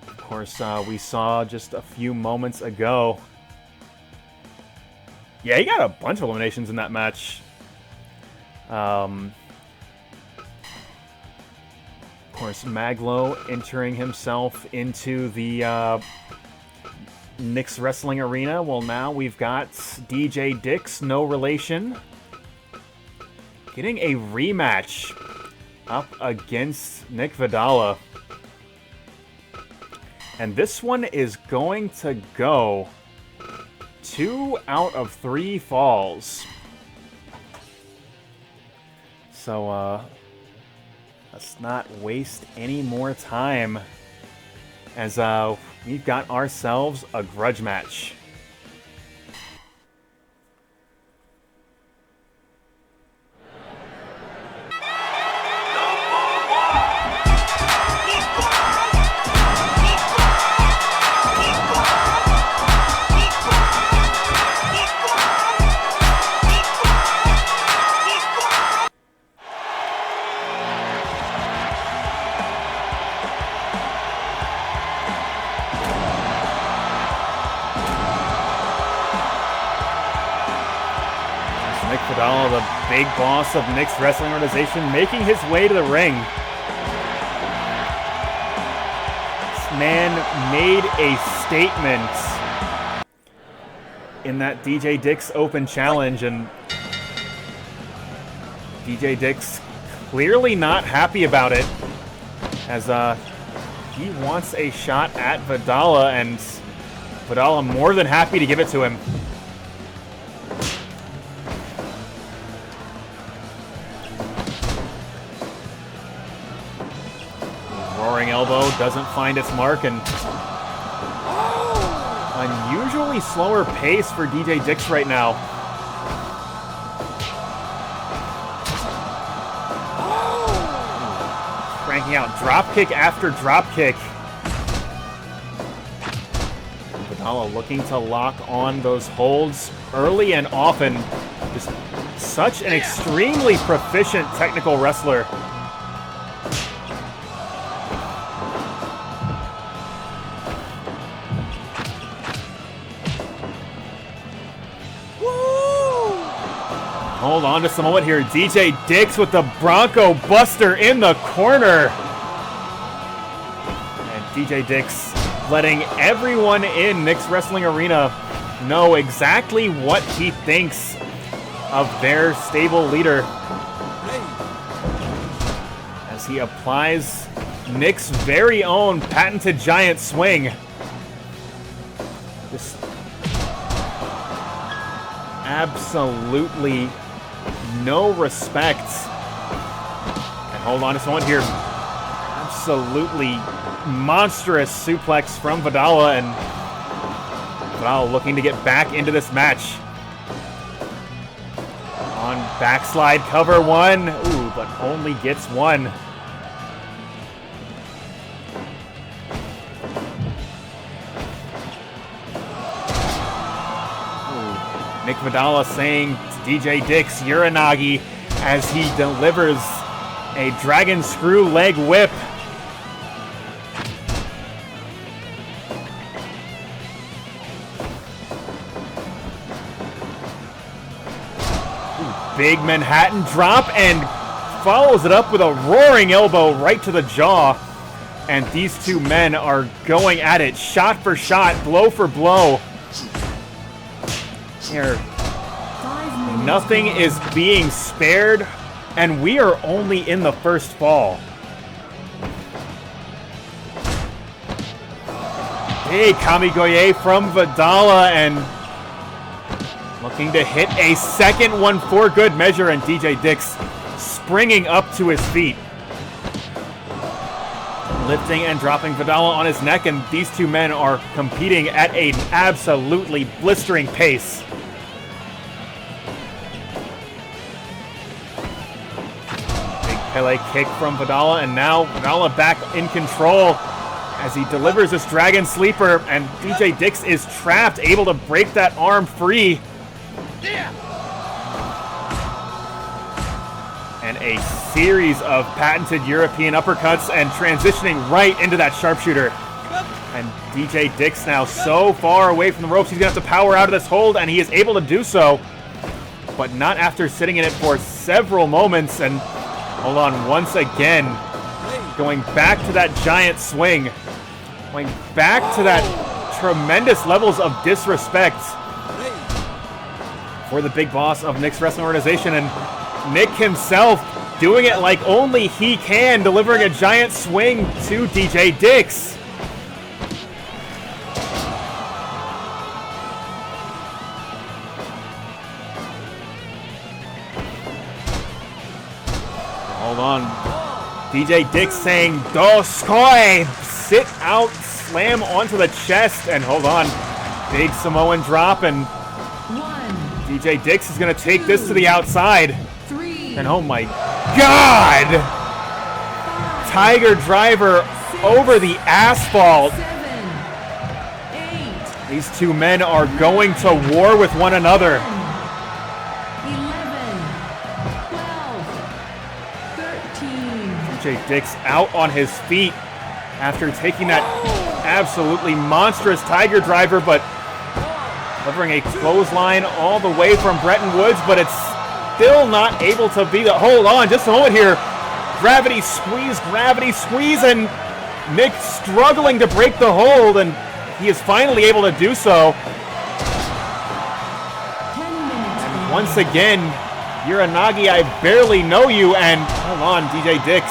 Speaker 1: Of course, we saw just a few moments ago. Yeah, he got a bunch of eliminations in that match. Of course, Maglo entering himself into the Nick's Wrestling Arena. Well, now we've got DJ Dix, no relation, getting a rematch up against Nick Vadala. And this one is going to go 2 out of 3 falls. So, let's not waste any more time as we've got ourselves a grudge match. Vadala, the big boss of Nick's Wrestling Organization, making his way to the ring. This man made a statement in that DJ Dix Open Challenge, and DJ Dix clearly not happy about it, as he wants a shot at Vadala, and Vadala more than happy to give it to him. Roaring elbow doesn't find its mark, and unusually slower pace for DJ Dix right now. Cranking out dropkick after dropkick. Vadala looking to lock on those holds early and often. Just such an extremely proficient technical wrestler. Hold on just a moment here. DJ Dix with the Bronco Buster in the corner. And DJ Dix letting everyone in Nick's Wrestling Arena know exactly what he thinks of their stable leader, as he applies Nick's very own patented giant swing. Just absolutely no respect. And hold on just a moment here. Absolutely monstrous suplex from Vadala, and Vadala looking to get back into this match. On backslide cover one. Ooh, but only gets one. Ooh. Nick Vadala saying DJ Dix, Uranagi, as he delivers a dragon screw leg whip. Ooh, big Manhattan drop, and follows it up with a roaring elbow right to the jaw. And these two men are going at it, shot for shot, blow for blow. Here. Nothing is being spared, and we are only in the first fall. Big Kamigoye from Vadala, and looking to hit a second one for good measure, and DJ Dix springing up to his feet. Lifting and dropping Vadala on his neck, and these two men are competing at an absolutely blistering pace. Big Pele kick from Vadala, and now Vadala back in control as he delivers this Dragon Sleeper, and DJ Dix is trapped, able to break that arm free. And a series of patented European uppercuts and transitioning right into that sharpshooter. And DJ Dix now so far away from the ropes, he's going to have to power out of this hold, and he is able to do so, but not after sitting in it for several moments. And hold on, once again, going back to that giant swing, going back to that tremendous levels of disrespect for the big boss of Nick's wrestling organization, and Nick himself doing it like only he can, delivering a giant swing to DJ Dix. Hold on. DJ Dix saying, Doskoi! Sit out, slam onto the chest, and hold on. Big Samoan drop, and DJ Dix is going to take this to the outside. And oh my God! Tiger driver over the asphalt. These two men are going to war with one another.
Speaker 3: 11, 12, 13.
Speaker 1: DJ Dix out on his feet after taking that absolutely monstrous Tiger driver, but delivering a clothesline all the way from Bretton Woods, but it's still not able to be the... Hold on, just a moment here. Gravity squeeze, and Nick struggling to break the hold, and he is finally able to do so. And once again, Uranagi, I barely know you, and hold on, DJ Dix.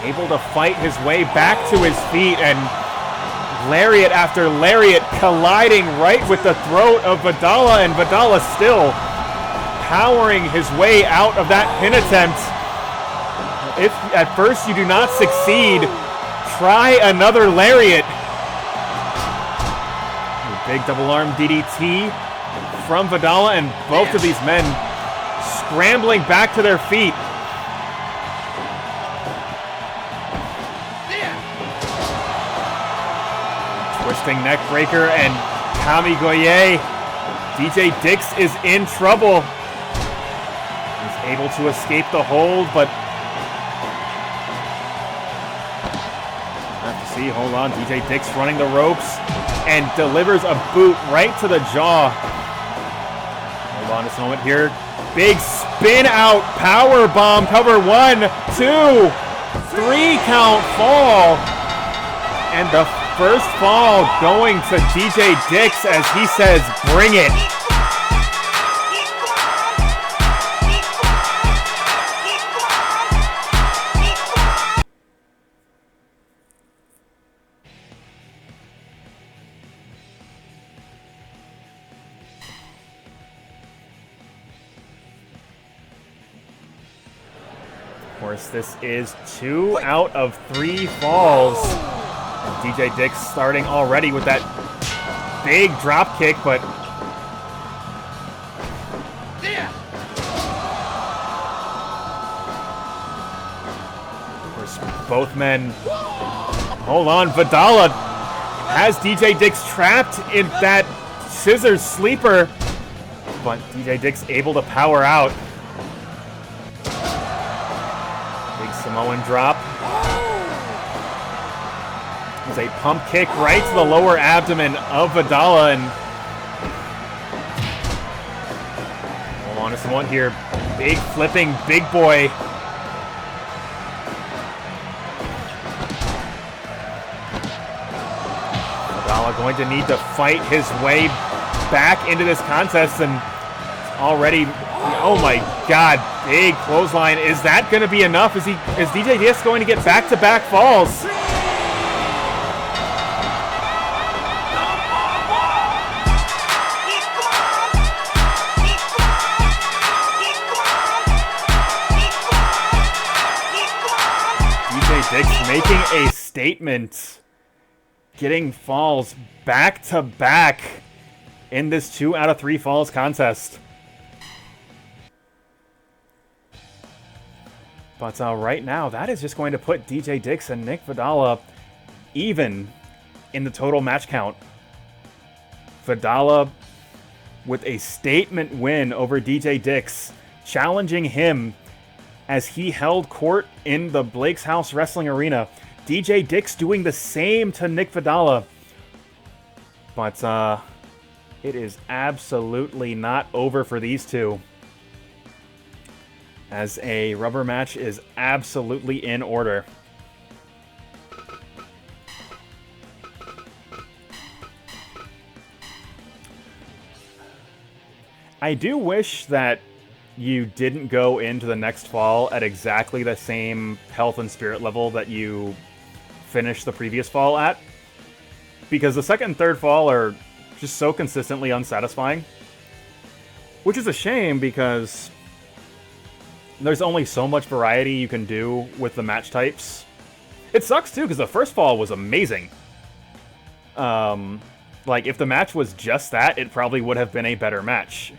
Speaker 1: Able to fight his way back to his feet, and lariat after lariat colliding right with the throat of Vadala, and Vadala still powering his way out of that pin attempt. If at first you do not succeed, try another lariat. A big double arm DDT from Vadala, and both of these men scrambling back to their feet. Twisting neck breaker and Kamigoye. DJ Dix is in trouble. He's able to escape the hold, but have to see. Hold on, DJ Dix running the ropes and delivers a boot right to the jaw. Hold on just a moment here. Big spin out power bomb cover. 1, 2, 3 count fall, and the first fall going to DJ Dix as he says, bring it. Of course, this is 2 out of 3 falls. And DJ Dix starting already with that big drop kick, but of course both men. Hold on, Vadala has DJ Dix trapped in that scissors sleeper, but DJ Dix able to power out. Big Samoan drop. There's a pump kick right to the lower abdomen of Vadala, and hold on just one here. Big flipping big boy. Vadala going to need to fight his way back into this contest, and already, oh my God, big clothesline. Is that going to be enough? Is DJ Dix going to get back-to-back falls? making a statement. Getting falls back-to-back in this 2 out of 3 falls contest. But right now, that is just going to put DJ Dix and Nick Vadala even in the total match count. Vadala with a statement win over DJ Dix, challenging him as he held court in the Blake's House Wrestling Arena. DJ Dix doing the same to Nick Vadala. But it is absolutely not over for these two, as a rubber match is absolutely in order. I do wish that you didn't go into the next fall at exactly the same health and spirit level that you finished the previous fall at, because the second and third fall are just so consistently unsatisfying, which is a shame because there's only so much variety you can do with the match types. It sucks too because the first fall was amazing. Like if the match was just that, it probably would have been a better match.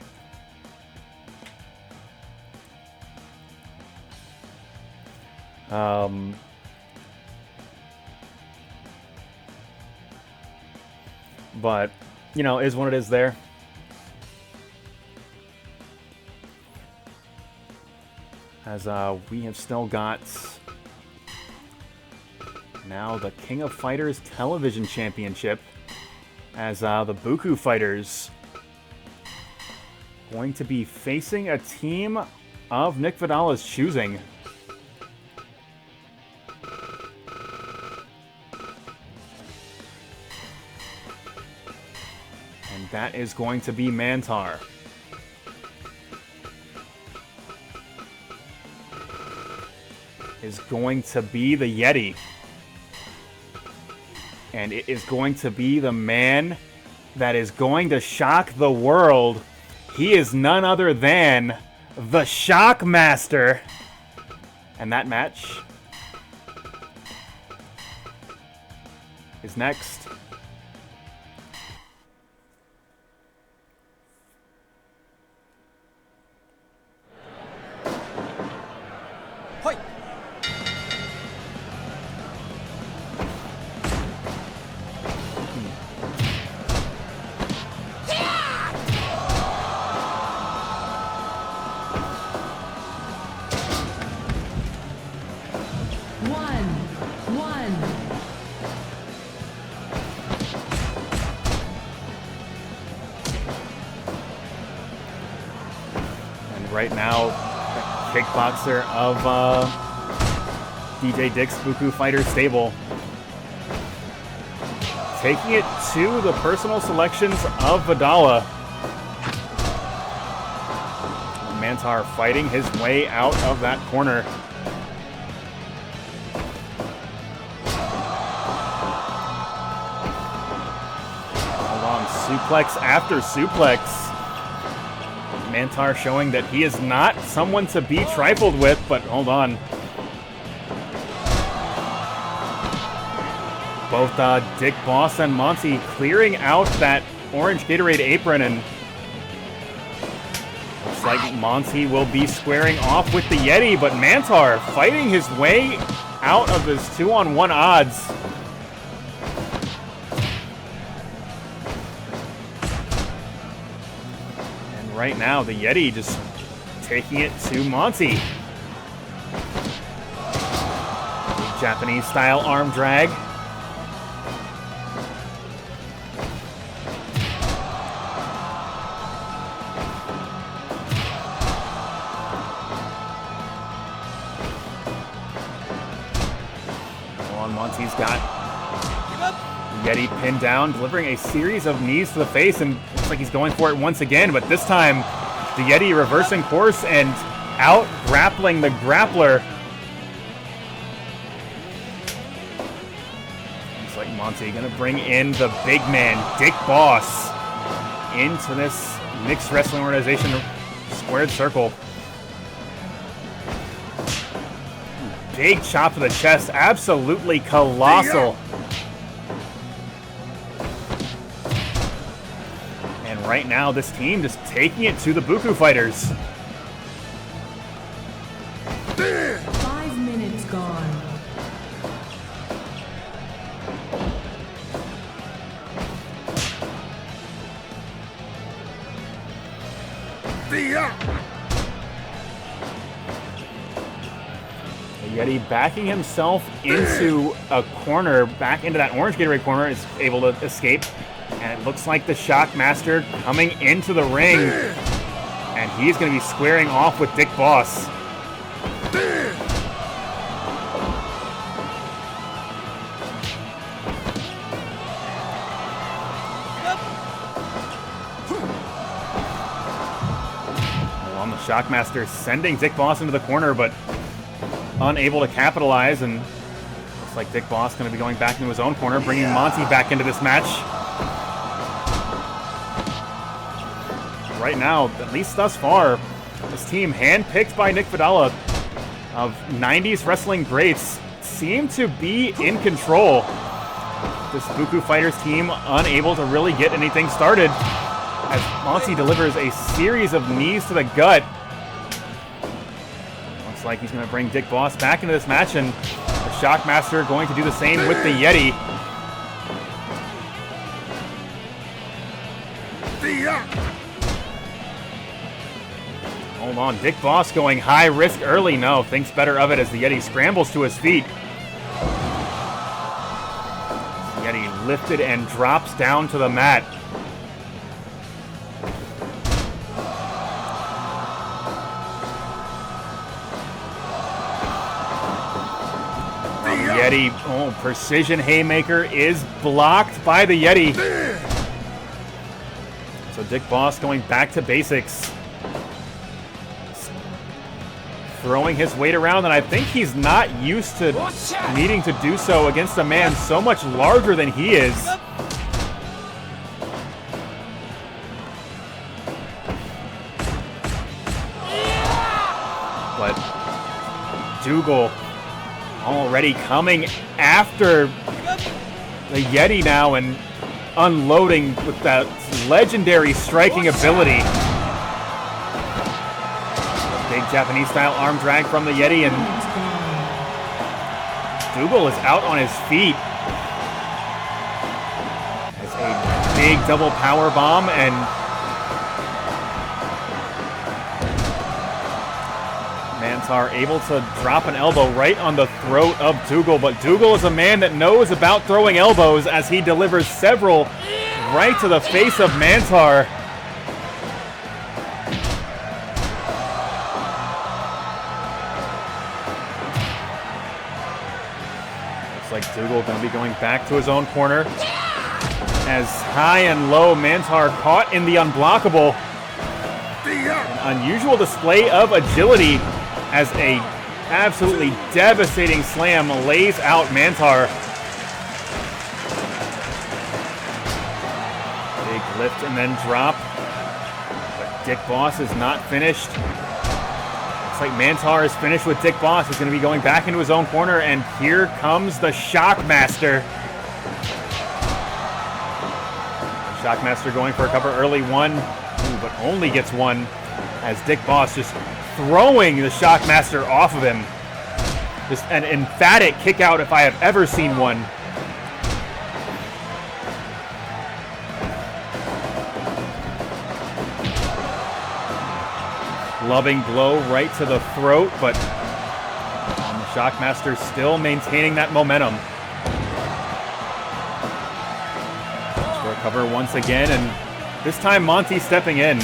Speaker 1: But, you know, is what it is there. As we have still got now the King of Fighters Television Championship, as the Bookoo Fighters going to be facing a team of Nick Vadala's choosing. And that is going to be Mantaur. Is going to be the Yeti. And it is going to be the man that is going to shock the world. He is none other than the Shockmaster. And that match is next.
Speaker 2: Hoi!
Speaker 1: Right now, the kickboxer of DJ Dix Bookoo Fighter stable, taking it to the personal selections of Vadala. Mantaur fighting his way out of that corner. Hold on, suplex after suplex. Mantaur showing that he is not someone to be trifled with, but hold on. Both Dick Boss and Monty clearing out that orange Gatorade apron, and looks like Monty will be squaring off with the Yeti, but Mantaur fighting his way out of his 2-on-1 odds. Right now, the Yeti just taking it to Monty. Japanese-style arm drag. On Monty's got Yeti pinned down, delivering a series of knees to the face, and looks like he's going for it once again, but this time the Yeti reversing course and out grappling the grappler. Looks like Monty gonna bring in the big man, Dick Boss, into this mixed wrestling organization squared circle. big chop to the chest. Absolutely colossal. And right now, this team just taking it to the Bookoo fighters.
Speaker 3: 5 minutes gone.
Speaker 1: Yeti backing himself into a corner, back into that orange Gatorade corner, is able to escape. And it looks like the Shockmaster coming into the ring. And he's going to be squaring off with Dick Boss. Well, the Shockmaster sending Dick Boss into the corner, but unable to capitalize, and looks like Dick Boss going to be going back into his own corner, bringing Monty back into this match. Right now, at least thus far, this team, handpicked by Nick Vadala of 90s wrestling greats, seem to be in control. This Bookoo Fighters team unable to really get anything started as Monty delivers a series of knees to the gut. Looks like he's going to bring Dick Boss back into this match, and the Shockmaster going to do the same with the Yeti. Hold on, Dick Boss going high risk early. No, thinks better of it as the Yeti scrambles to his feet. The Yeti lifted and drops down to the mat. Yeti, precision haymaker is blocked by the Yeti. So Dick Boss going back to basics. Throwing his weight around, and I think he's not used to needing to do so against a man so much larger than he is. But Dougal already coming after the Yeti now and unloading with that legendary striking ability. Big Japanese-style arm drag from the Yeti, and Dougal is out on his feet. It's a big double power bomb, and Mantaur able to drop an elbow right on the throat of Dougal, but Dougal is a man that knows about throwing elbows as he delivers several right to the face of Mantaur. Looks like Dougal going to be going back to his own corner. As high and low, Mantaur caught in the unblockable. An unusual display of agility as a absolutely devastating slam lays out Mantaur. Big lift and then drop. But Dick Boss is not finished. Looks like Mantaur is finished with Dick Boss. He's going to be going back into his own corner, and here comes the Shockmaster. Shockmaster going for a cover early, one, but only gets one, as Dick Boss just throwing the Shockmaster off of him. Just an emphatic kick out if I have ever seen one. Loving blow right to the throat, but the Shockmaster still maintaining that momentum. For a cover once again, and this time Monty stepping in.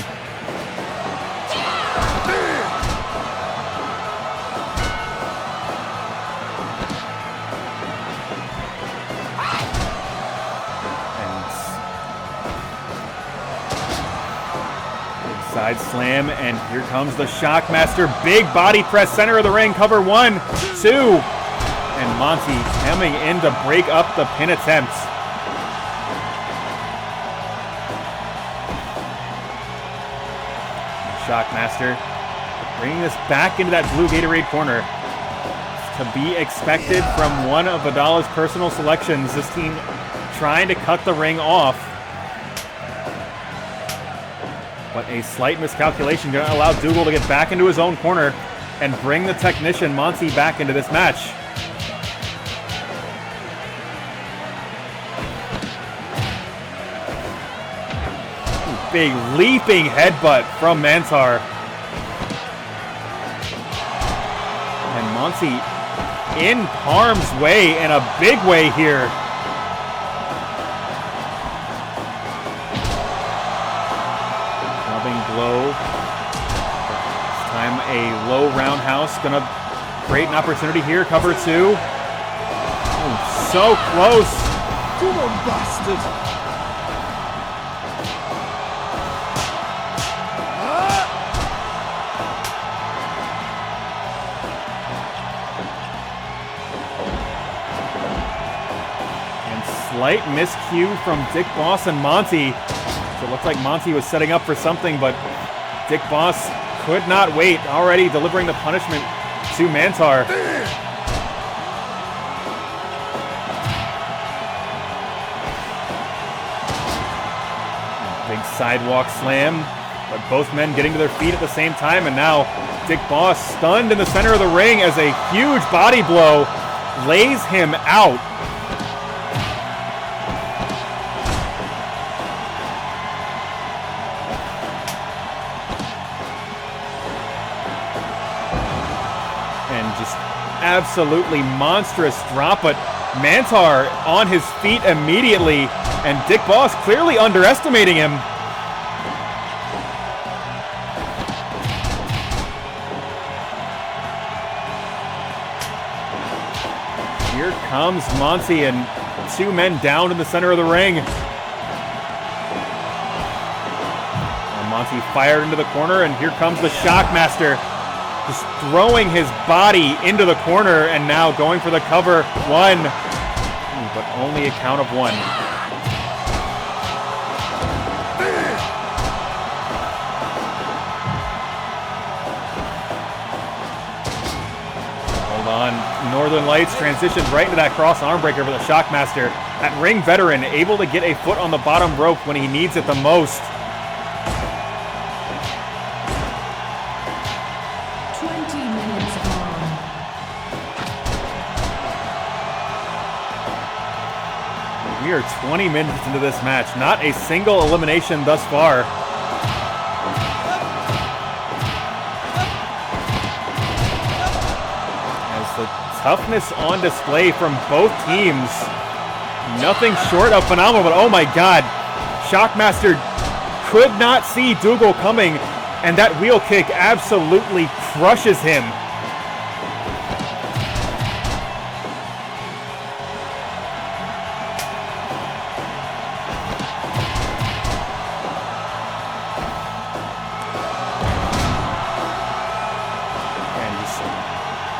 Speaker 1: Side slam, and here comes the Shockmaster. Big body press, center of the ring, cover 1, 2. And Monty coming in to break up the pin attempts. Shockmaster bringing this back into that blue Gatorade corner. To be expected from one of Vadala's personal selections. This team trying to cut the ring off. But a slight miscalculation going to allow Dougal to get back into his own corner and bring the technician Monty back into this match. Big leaping headbutt from Mantaur. And Monty in harm's way, in a big way here. Clubbing blow. This time a low roundhouse. Gonna create an opportunity here. Cover 2. Oh, so close.
Speaker 2: Come on, bastard.
Speaker 1: Slight miscue from Dick Boss and Monty. So it looked like Monty was setting up for something, but Dick Boss could not wait. Already delivering the punishment to Mantaur. Big sidewalk slam, but both men getting to their feet at the same time, and now Dick Boss stunned in the center of the ring as a huge body blow lays him out. Absolutely monstrous drop, but Mantaur on his feet immediately, and Dick Boss clearly underestimating him. Here comes Monty, and 2 men down in the center of the ring. And Monty fired into the corner, and here comes the Shockmaster. Just throwing his body into the corner, and now going for the cover. 1, but only a count of 1. Hold on. Northern Lights transitions right into that cross arm breaker for the Shockmaster. That ring veteran able to get a foot on the bottom rope when he needs it the most. We are 20 minutes into this match. Not a single elimination thus far. As the toughness on display from both teams. Nothing short of phenomenal, but oh my god. Shockmaster could not see Dougal coming, and that wheel kick absolutely crushes him.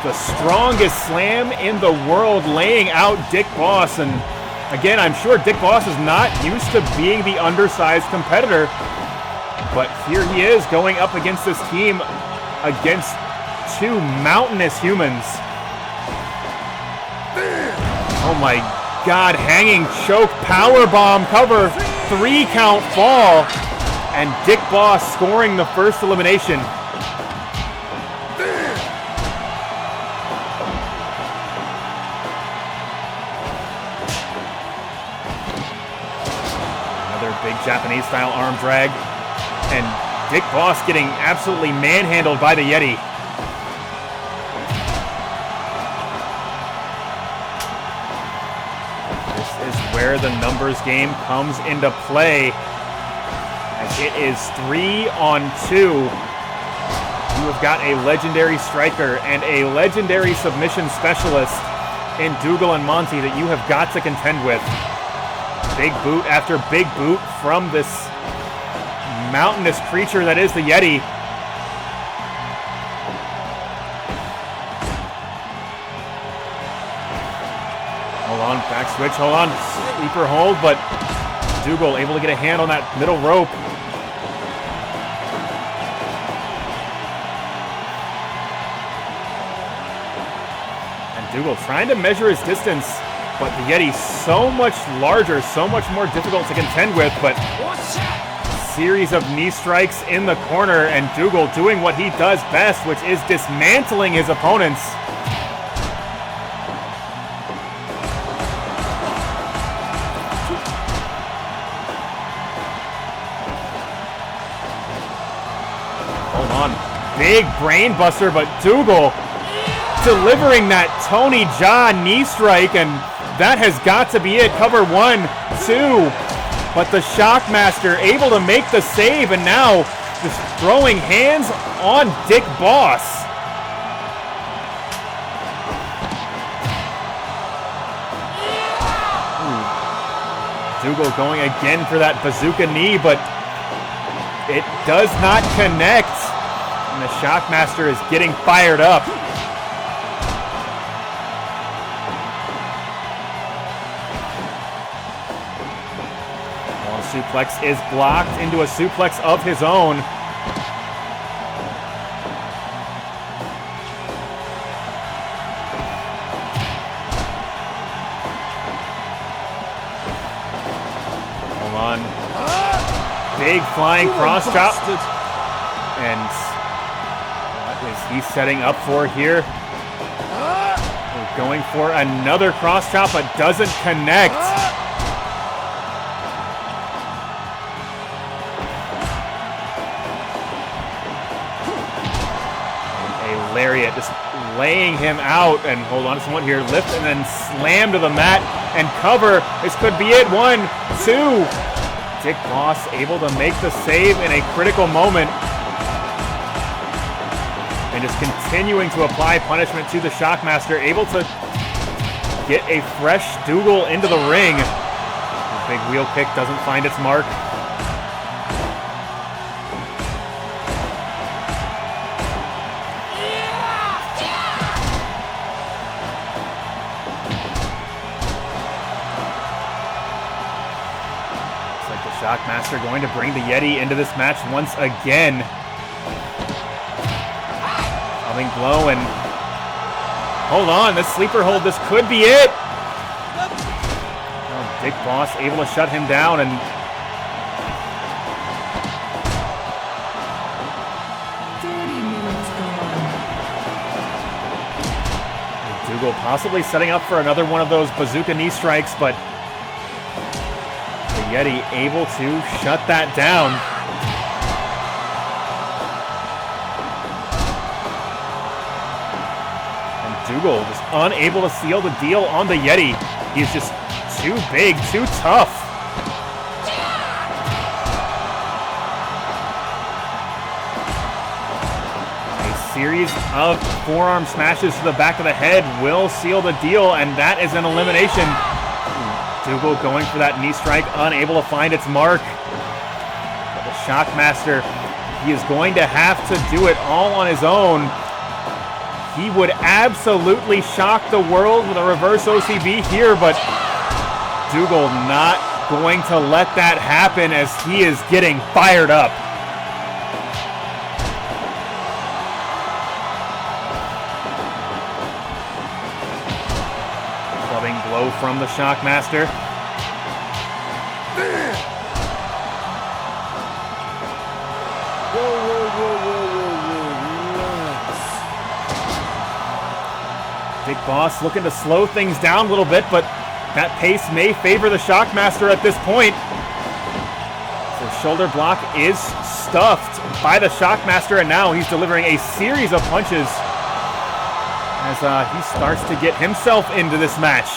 Speaker 1: The strongest slam in the world, laying out Dick Boss. And again, I'm sure Dick Boss is not used to being the undersized competitor, but here he is going up against this team, against 2 mountainous humans. Oh my god, hanging choke, powerbomb cover, 3 count fall, and Dick Boss scoring the first elimination. Big Japanese-style arm drag. And Dick Boss getting absolutely manhandled by the Yeti. This is where the numbers game comes into play. As it is 3 on 2. You have got a legendary striker and a legendary submission specialist in Dougal and Monty that you have got to contend with. Big boot after big boot from this mountainous creature that is the Yeti. Hold on, back switch, hold on. Sleeper hold, but Dougal able to get a hand on that middle rope. Dougal trying to measure his distance, but the Yeti's so much larger, so much more difficult to contend with, but series of knee strikes in the corner, and Dougal doing what he does best, which is dismantling his opponents. Hold on. Big brain buster, but Dougal delivering that Tony Jaa knee strike, and that has got to be it. Cover 1, 2. But the Shockmaster able to make the save, and now just throwing hands on Dick Boss. Dougal going again for that bazooka knee, but it does not connect. And the Shockmaster is getting fired up. Suplex is blocked into a suplex of his own. Hold on. Big flying cross chop. And what is he setting up for here? We're going for another cross chop, but doesn't connect. Lariat just laying him out, and hold on to someone here, lift and then slam to the mat and cover. This could be it. 1, 2. Dick Boss able to make the save in a critical moment, and just continuing to apply punishment to the Shockmaster, able to get a fresh Dougal into the ring. The big wheel kick doesn't find its mark. Shockmaster going to bring the Yeti into this match once again. Coming blow, and hold on, this sleeper hold, this could be it. Oh, Dick Boss able to shut him down, and Dougal possibly setting up for another one of those bazooka knee strikes, but Yeti able to shut that down. And Dougal just unable to seal the deal on the Yeti. He's just too big, too tough. A series of forearm smashes to the back of the head will seal the deal, and that is an elimination. Dougal going for that knee strike, unable to find its mark. But the Shockmaster, he is going to have to do it all on his own. He would absolutely shock the world with a reverse OCB here, but Dougal not going to let that happen as he is getting fired up. Blow from the Shockmaster. Big Boss looking to slow things down a little bit, but that pace may favor the Shockmaster at this point. So shoulder block is stuffed by the Shockmaster, and now he's delivering a series of punches as he starts to get himself into this match.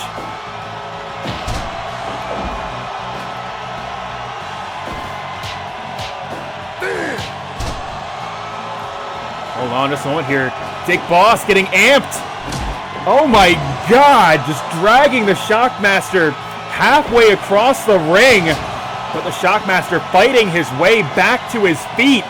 Speaker 1: Hold on just a moment here. Dick Boss getting amped. Oh my God, just dragging the Shockmaster halfway across the ring. But the Shockmaster fighting his way back to his feet.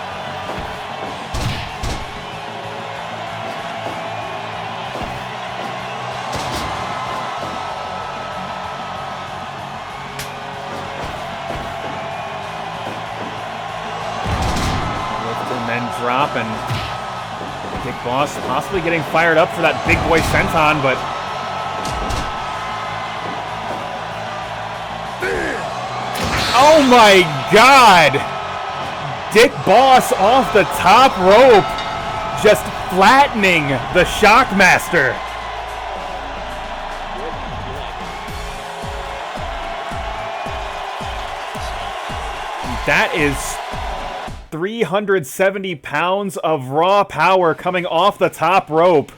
Speaker 1: Drop, and Dick Boss possibly getting fired up for that big boy senton, but Oh my God! Dick Boss off the top rope, just flattening the Shockmaster. That is 370 pounds of raw power coming off the top rope.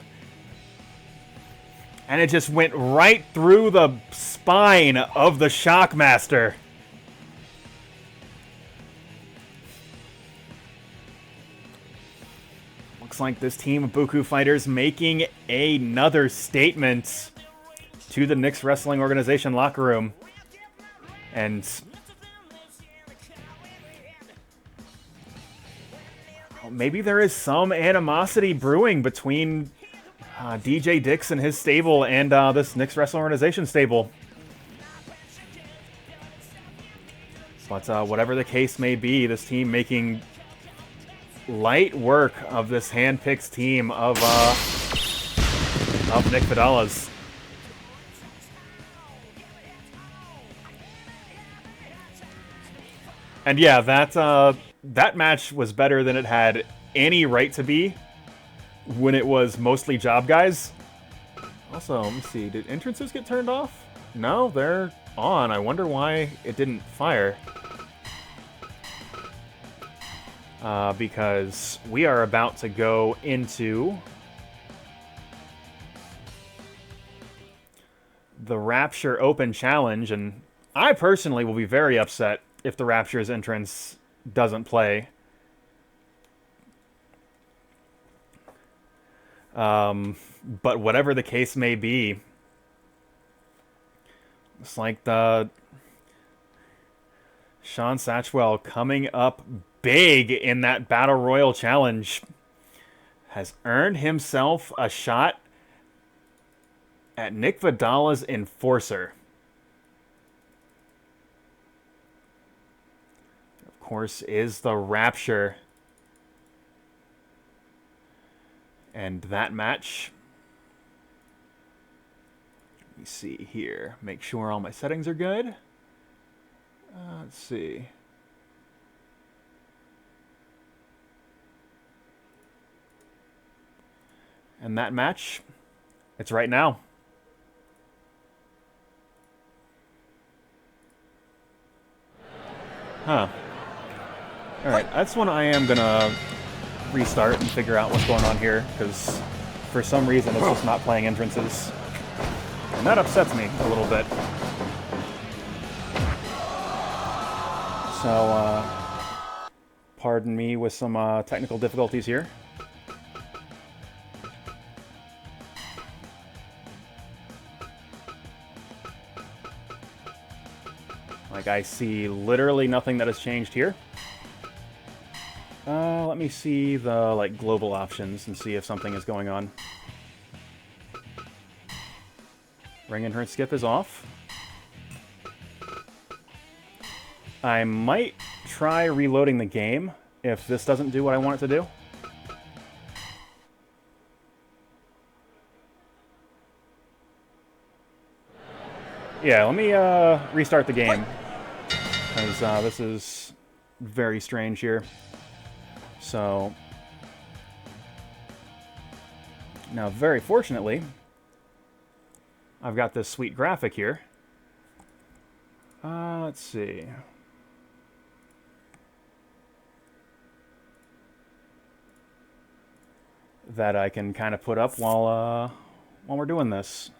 Speaker 1: And it just went right through the spine of the Shockmaster. Looks like this team of Bookoo fighters making another statement to the Knicks Wrestling Organization locker room. And maybe there is some animosity brewing between DJ Dix and his stable and this Knicks Wrestling Organization stable. But whatever the case may be, this team making light work of this hand-picked team of Nick Vadala's. And yeah, that match was better than it had any right to be when it was mostly job guys. Also, let me see, did entrances get turned off? No, they're on. I wonder why it didn't fire. Because we are about to go into the Rapture Open Challenge, and I personally will be very upset if the Rapture's entrance doesn't play. But whatever the case may be, it's like the Shawn Satchwell coming up big in that Battle Royal Challenge has earned himself a shot at Nick Vadala's Enforcer. Of course, is the Rapture. And that match, let me see here, make sure all my settings are good. Let's see. And that match, it's right now. Huh. Alright, that's when I am gonna restart and figure out what's going on here, because for some reason it's just not playing entrances. And that upsets me a little bit. So, pardon me with some technical difficulties here. Like, I see literally nothing that has changed here. Let me see the, like, global options and see if something is going on. Ring entrance skip is off. I might try reloading the game if this doesn't do what I want it to do. Yeah, let me restart the game, because this is very strange here. So, now very fortunately, I've got this sweet graphic here. Let's see. That I can kind of put up while we're doing this.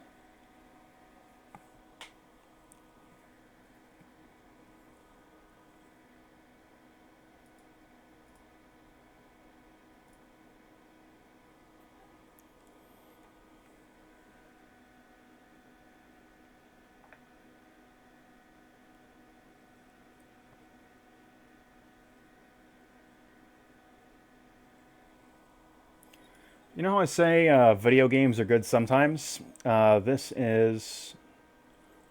Speaker 1: You know how I say video games are good sometimes? This is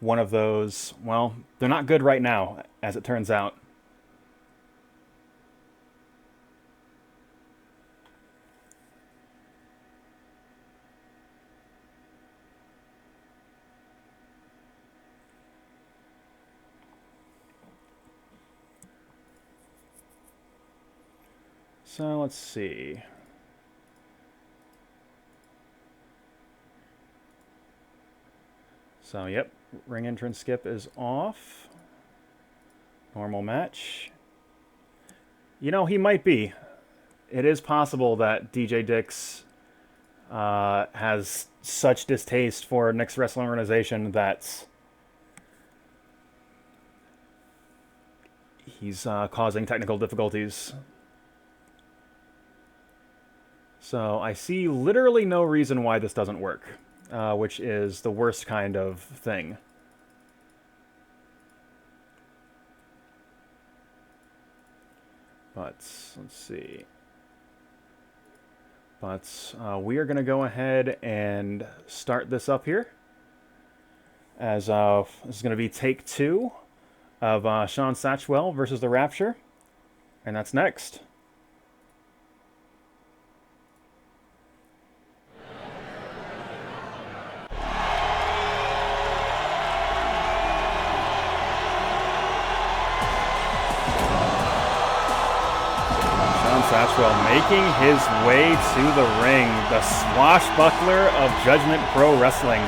Speaker 1: one of those, well, they're not good right now, as it turns out. So let's see. So, yep, ring entrance skip is off. Normal match. You know, he might be. It is possible that DJ Dix has such distaste for Nick's wrestling organization that he's causing technical difficulties. So I see literally no reason why this doesn't work, which is the worst kind of thing. But let's see. But we are going to go ahead and start this up here. As this is going to be take 2 of Shawn Satchwell versus the Rapture. And that's next. Satchwell making his way to the ring, the swashbuckler of Judgment Pro Wrestling.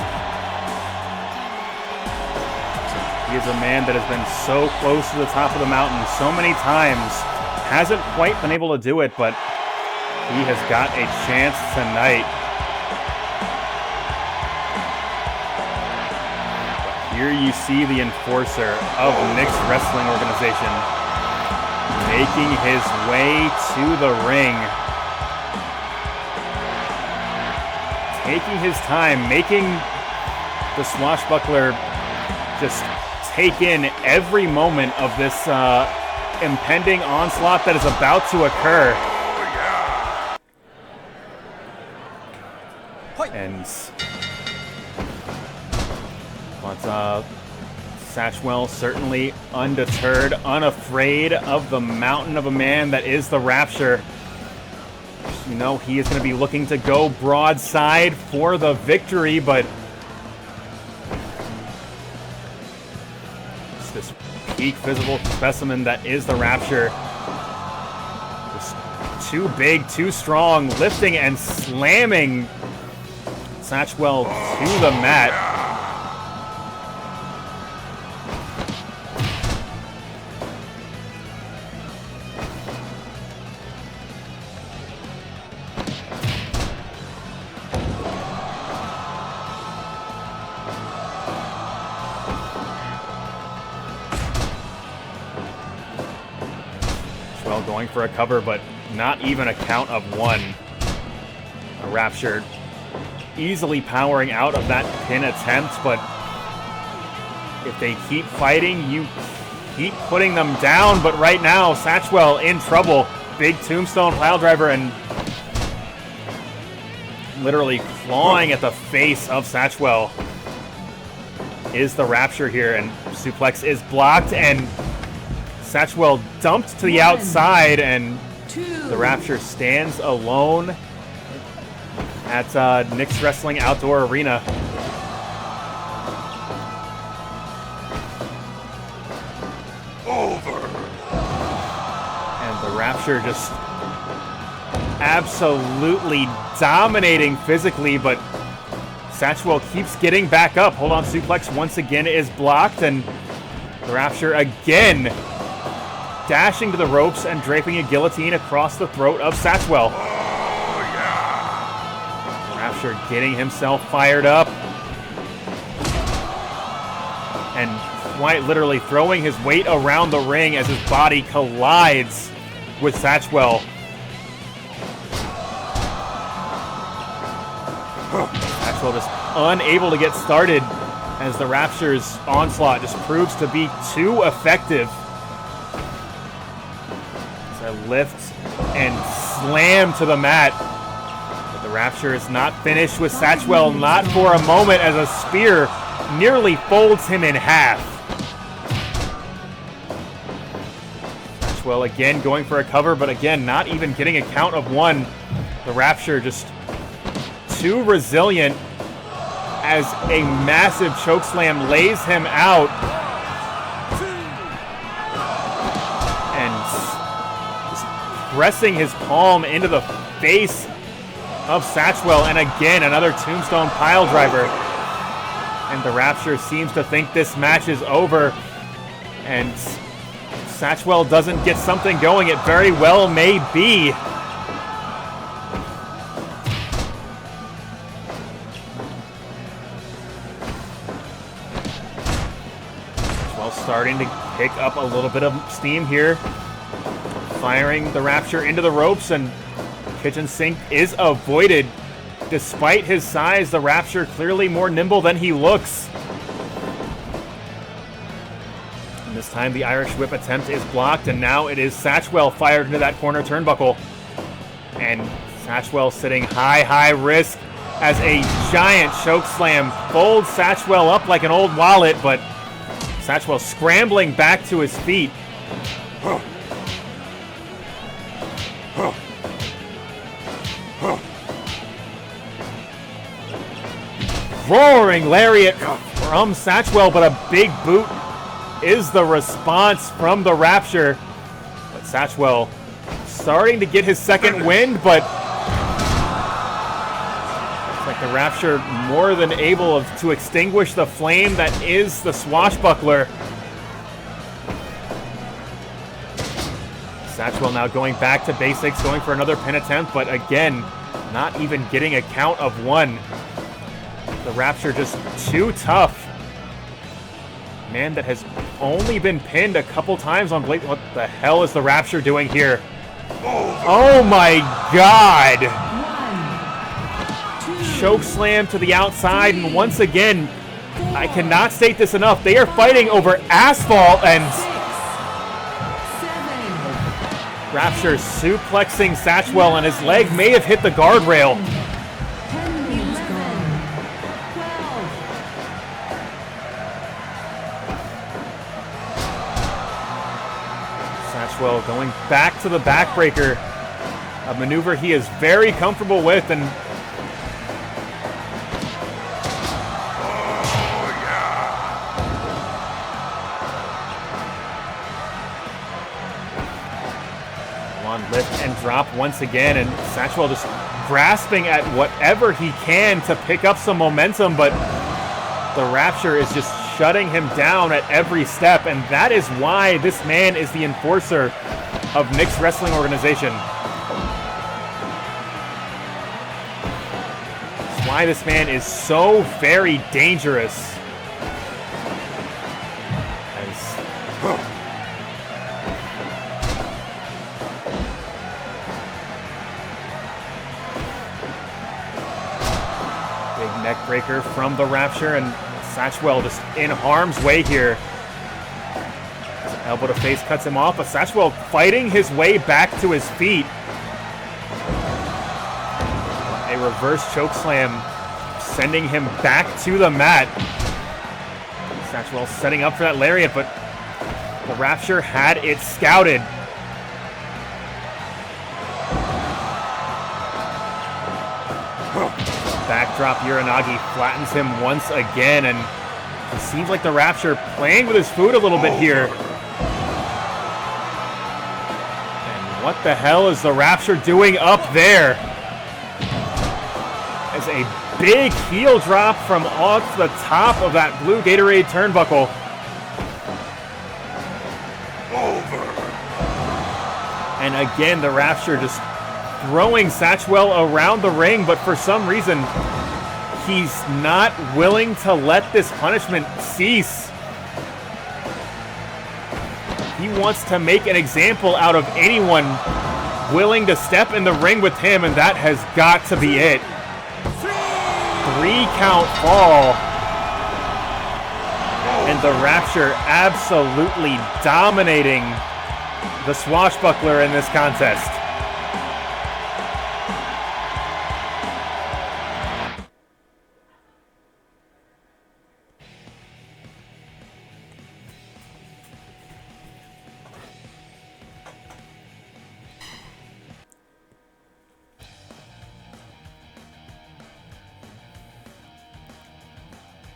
Speaker 1: He is a man that has been so close to the top of the mountain so many times, hasn't quite been able to do it, but he has got a chance tonight. Here you see the enforcer of Nick's wrestling organization, making his way to the ring. Taking his time, making the swashbuckler just take in every moment of this impending onslaught that is about to occur. And but Satchwell certainly undeterred, unafraid of the mountain of a man that is the Rapture. You know, he is going to be looking to go broadside for the victory, but it's this peak physical specimen that is the Rapture. Just too big, too strong, lifting and slamming Satchwell to the mat. Going for a cover, but not even a count of one. A Rapture easily powering out of that pin attempt, but if they keep fighting, you keep putting them down. But right now, Satchwell in trouble. Big tombstone piledriver and literally clawing at the face of Satchwell is the Rapture here, and suplex is blocked, and Satchwell dumped to the outside, and the Rapture stands alone at Nick's Wrestling Outdoor Arena.
Speaker 2: Over.
Speaker 1: And the Rapture just absolutely dominating physically, but Satchwell keeps getting back up. Hold on, suplex once again is blocked, and the Rapture again dashing to the ropes and draping a guillotine across the throat of Satchwell.
Speaker 2: Oh, yeah.
Speaker 1: Rapture getting himself fired up and quite literally throwing his weight around the ring as his body collides with Satchwell. Satchwell just unable to get started as the Rapture's onslaught just proves to be too effective. Lift and slam to the mat. But the Rapture is not finished with Satchwell, not for a moment, as a spear nearly folds him in half. Satchwell again going for a cover, but again not even getting a count of one. The Rapture just too resilient as a massive chokeslam lays him out. pressing his palm into the face of Satchwell, and again, another tombstone pile driver. And the Rapture seems to think this match is over, and Satchwell doesn't get something going. It very well may be. Satchwell starting to pick up a little bit of steam here, firing the Rapture into the ropes, and kitchen sink is avoided. Despite his size, the Rapture clearly more nimble than he looks. And this time the Irish whip attempt is blocked, and now it is Satchwell fired into that corner turnbuckle. And Satchwell sitting high risk as a giant choke slam folds Satchwell up like an old wallet, but Satchwell scrambling back to his feet. Roaring lariat from Satchwell, but a big boot is the response from the Rapture. But Satchwell starting to get his second wind, but it's like the Rapture more than able to extinguish the flame that is the swashbuckler. Satchwell now going back to basics, going for another pin attempt, but again, not even getting a count of one. The Rapture just too tough. Man that has only been pinned a couple times on Blade. What the hell is the Rapture doing here? Oh my god! Choke slam to the outside, and once again, I cannot state this enough, they are fighting over asphalt, and Rapture suplexing Satchwell, and his leg may have hit the guardrail. Satchwell going back to the backbreaker, a maneuver he is very comfortable with, and one lift and drop once again, and Satchwell just grasping at whatever he can to pick up some momentum, but the Rapture is just shutting him down at every step, and that is why this man is the enforcer of Nick's wrestling organization. That's why this man is so very dangerous. Big neck breaker from the Rapture, and Satchwell just in harm's way here. Elbow to face cuts him off, but Satchwell fighting his way back to his feet. A reverse choke slam sending him back to the mat. Satchwell setting up for that lariat, but the Rapture had it scouted. Backdrop Uranagi flattens him once again, and it seems like the Rapture playing with his food a little bit here. And what the hell is the Rapture doing up there? As a big heel drop from off the top of that blue Gatorade turnbuckle.
Speaker 2: Over.
Speaker 1: And again, the Rapture just throwing Satchwell around the ring, but for some reason, he's not willing to let this punishment cease. He wants to make an example out of anyone willing to step in the ring with him, and that has got to be it. 3-count fall. And the Rapture absolutely dominating the swashbuckler in this contest.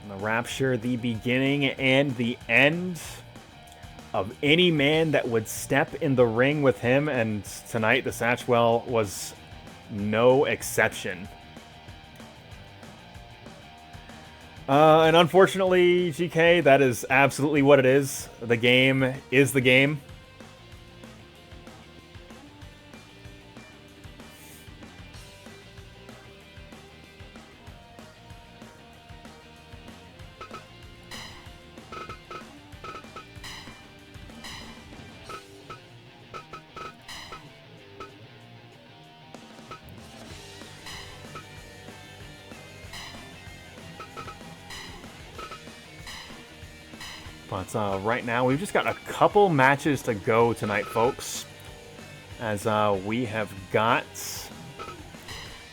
Speaker 1: The Rapture, the beginning and the end of any man that would step in the ring with him, and tonight the Satchwell was no exception. And unfortunately, GK, that is absolutely what it is. The game is the game. But right now, we've just got a couple matches to go tonight, folks. As we have got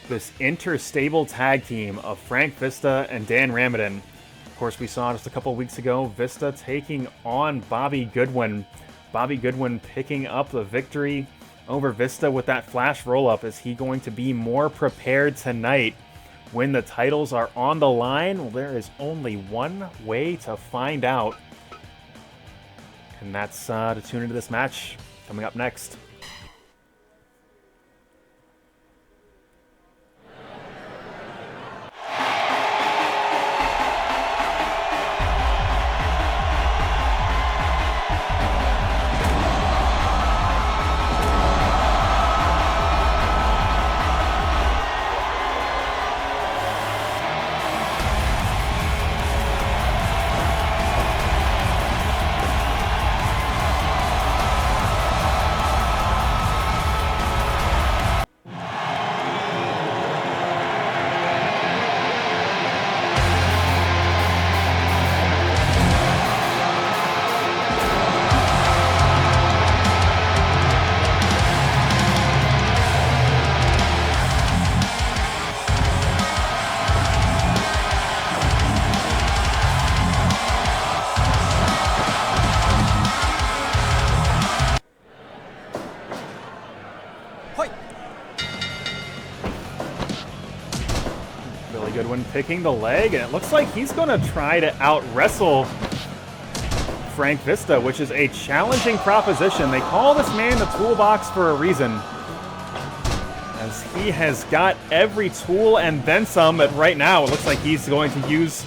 Speaker 1: this inter-stable tag team of Frank Vista and Dan Ramitin. Of course, we saw just a couple weeks ago, Vista taking on Bobby Goodwin. Bobby Goodwin picking up the victory over Vista with that flash roll-up. Is he going to be more prepared tonight when the titles are on the line? Well, there is only one way to find out. And that's to tune into this match coming up next. Picking the leg, and it looks like he's going to try to out-wrestle Frank Vista, which is a challenging proposition. They call this man the toolbox for a reason, as he has got every tool and then some, but right now it looks like he's going to use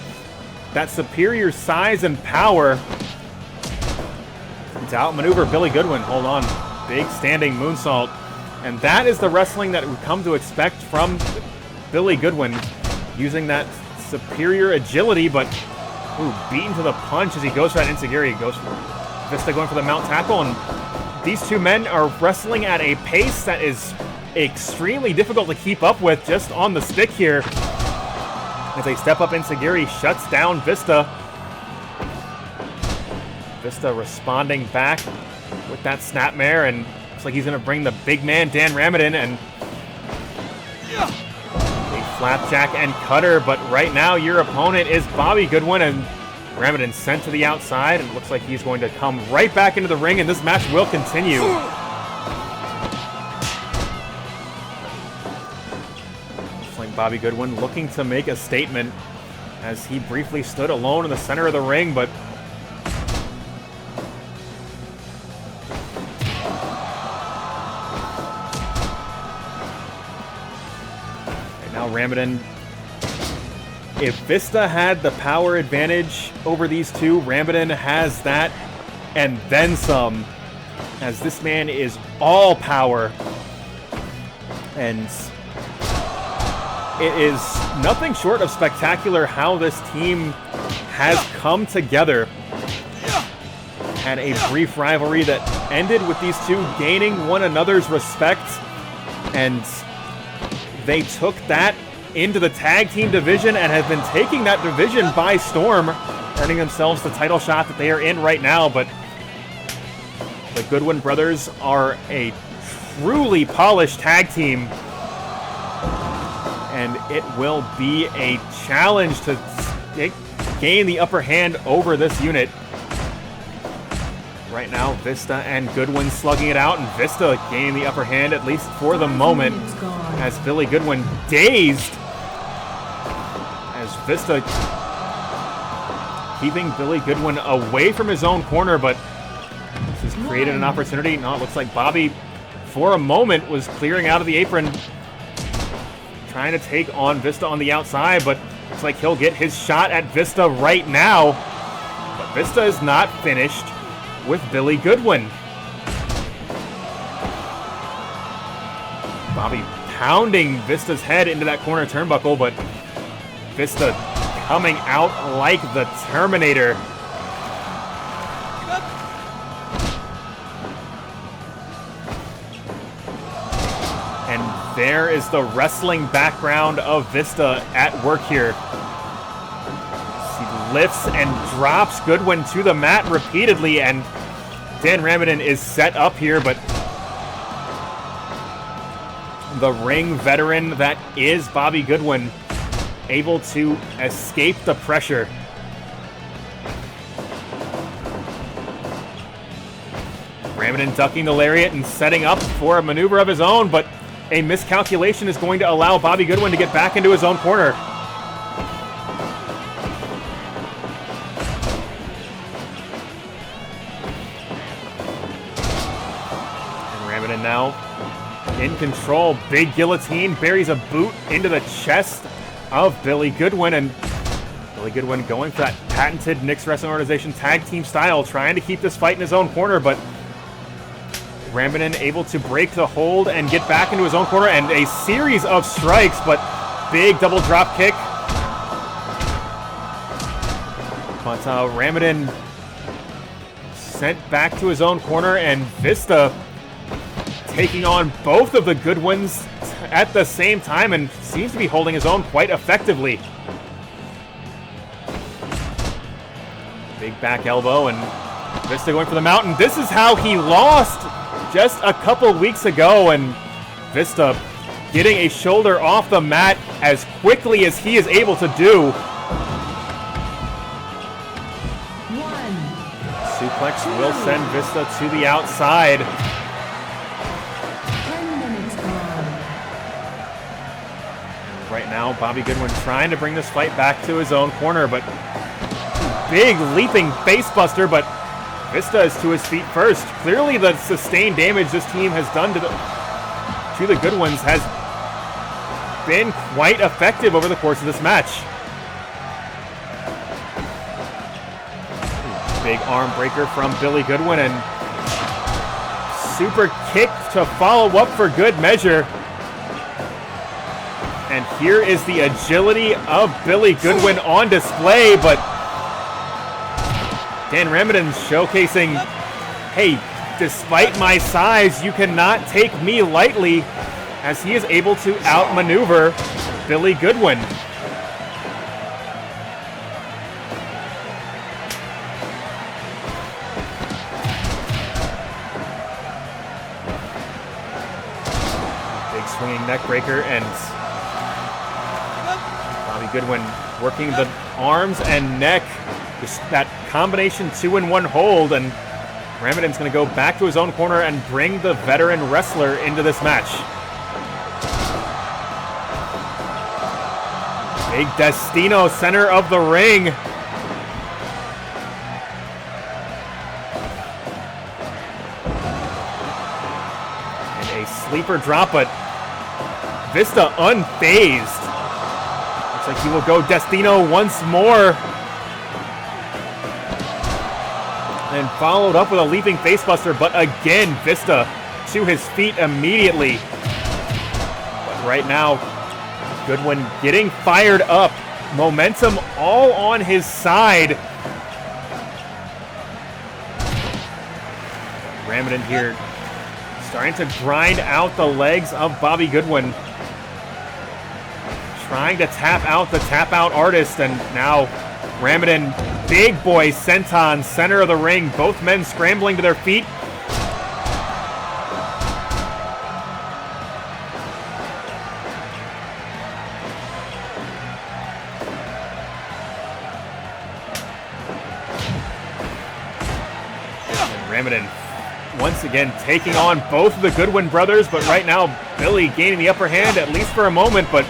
Speaker 1: that superior size and power to outmaneuver Billy Goodwin. Hold on. Big standing moonsault. And that is the wrestling that we've come to expect from Billy Goodwin, using that superior agility, but beaten to the punch as he goes for that enziguri. Goes for Vista going for the mount tackle, and these two men are wrestling at a pace that is extremely difficult to keep up with just on the stick here. As a step-up enziguri shuts down Vista. Vista responding back with that snapmare, and looks like he's going to bring the big man Dan Ramitin, and flapjack and cutter, but right now your opponent is Bobby Goodwin, and Ramitin sent to the outside, and it looks like he's going to come right back into the ring, and this match will continue. Looks like Bobby Goodwin looking to make a statement as he briefly stood alone in the center of the ring, but Ramitin, if Vista had the power advantage over these two, Ramitin has that and then some, as this man is all power, and it is nothing short of spectacular how this team has come together. Had a brief rivalry that ended with these two gaining one another's respect, and they took that into the tag team division and have been taking that division by storm, earning themselves the title shot that they are in right now. But the Goodwin brothers are a truly polished tag team, and it will be a challenge to gain the upper hand over this unit. Right now, Vista and Goodwin slugging it out, and Vista gaining the upper hand, at least for the moment, as Billy Goodwin dazed, as Vista keeping Billy Goodwin away from his own corner, but This has created an opportunity. No, it looks like Bobby, for a moment, was clearing out of the apron, trying to take on Vista on the outside, but looks like he'll get his shot at Vista right now. But Vista is not finished with Billy Goodwin. Bobby pounding Vista's head into that corner turnbuckle, but Vista coming out like the Terminator. And there is the wrestling background of Vista at work here. He lifts and drops Goodwin to the mat repeatedly, and Dan Ramitin is set up here, but the ring veteran that is Bobby Goodwin able to escape the pressure. Ramitin ducking the lariat and setting up for a maneuver of his own, but a miscalculation is going to allow Bobby Goodwin to get back into his own corner. And Ramitin now in control. Big guillotine, buries a boot into the chest of Billy Goodwin, and Billy Goodwin going for that patented Knicks Wrestling Organization tag team style, trying to keep this fight in his own corner, but Ramitin able to break the hold and get back into his own corner, and a series of strikes, but big double drop kick. But Ramitin sent back to his own corner, and Vista taking on both of the Goodwins at the same time, and seems to be holding his own quite effectively. Big back elbow, and Vista going for the mountain. This is how he lost just a couple weeks ago, and Vista getting a shoulder off the mat as quickly as he is able to do. Suplex will send Vista to the outside.
Speaker 3: 10 minutes gone.
Speaker 1: Right now, Bobby Goodwin trying to bring this fight back to his own corner, but big leaping facebuster, but Vista is to his feet first. Clearly the sustained damage this team has done to the Goodwins has been quite effective over the course of this match. Big arm breaker from Billy Goodwin, and super kick to follow up for good measure. And here is the agility of Billy Goodwin on display, but Dan Ramitin showcasing, hey, despite my size, you cannot take me lightly, as he is able to outmaneuver Billy Goodwin. Big swinging neck breaker, and Bobby Goodwin working the arms and neck. Just that combination 2-in-1 hold, and Ramitin's going to go back to his own corner and bring the veteran wrestler into this match. Big Destino, center of the ring. And a sleeper drop, but Vista unfazed. Looks like he will go Destino once more. And followed up with a leaping facebuster, but again, Vista to his feet immediately. But right now, Goodwin getting fired up. Momentum all on his side. Ramitin here starting to grind out the legs of Bobby Goodwin. Trying to tap out the tap out artist, and now Ramitin, big boy senton, center of the ring. Both men scrambling to their feet. And Ramitin once again taking on both of the Goodwin brothers, but right now Billy gaining the upper hand, at least for a moment, but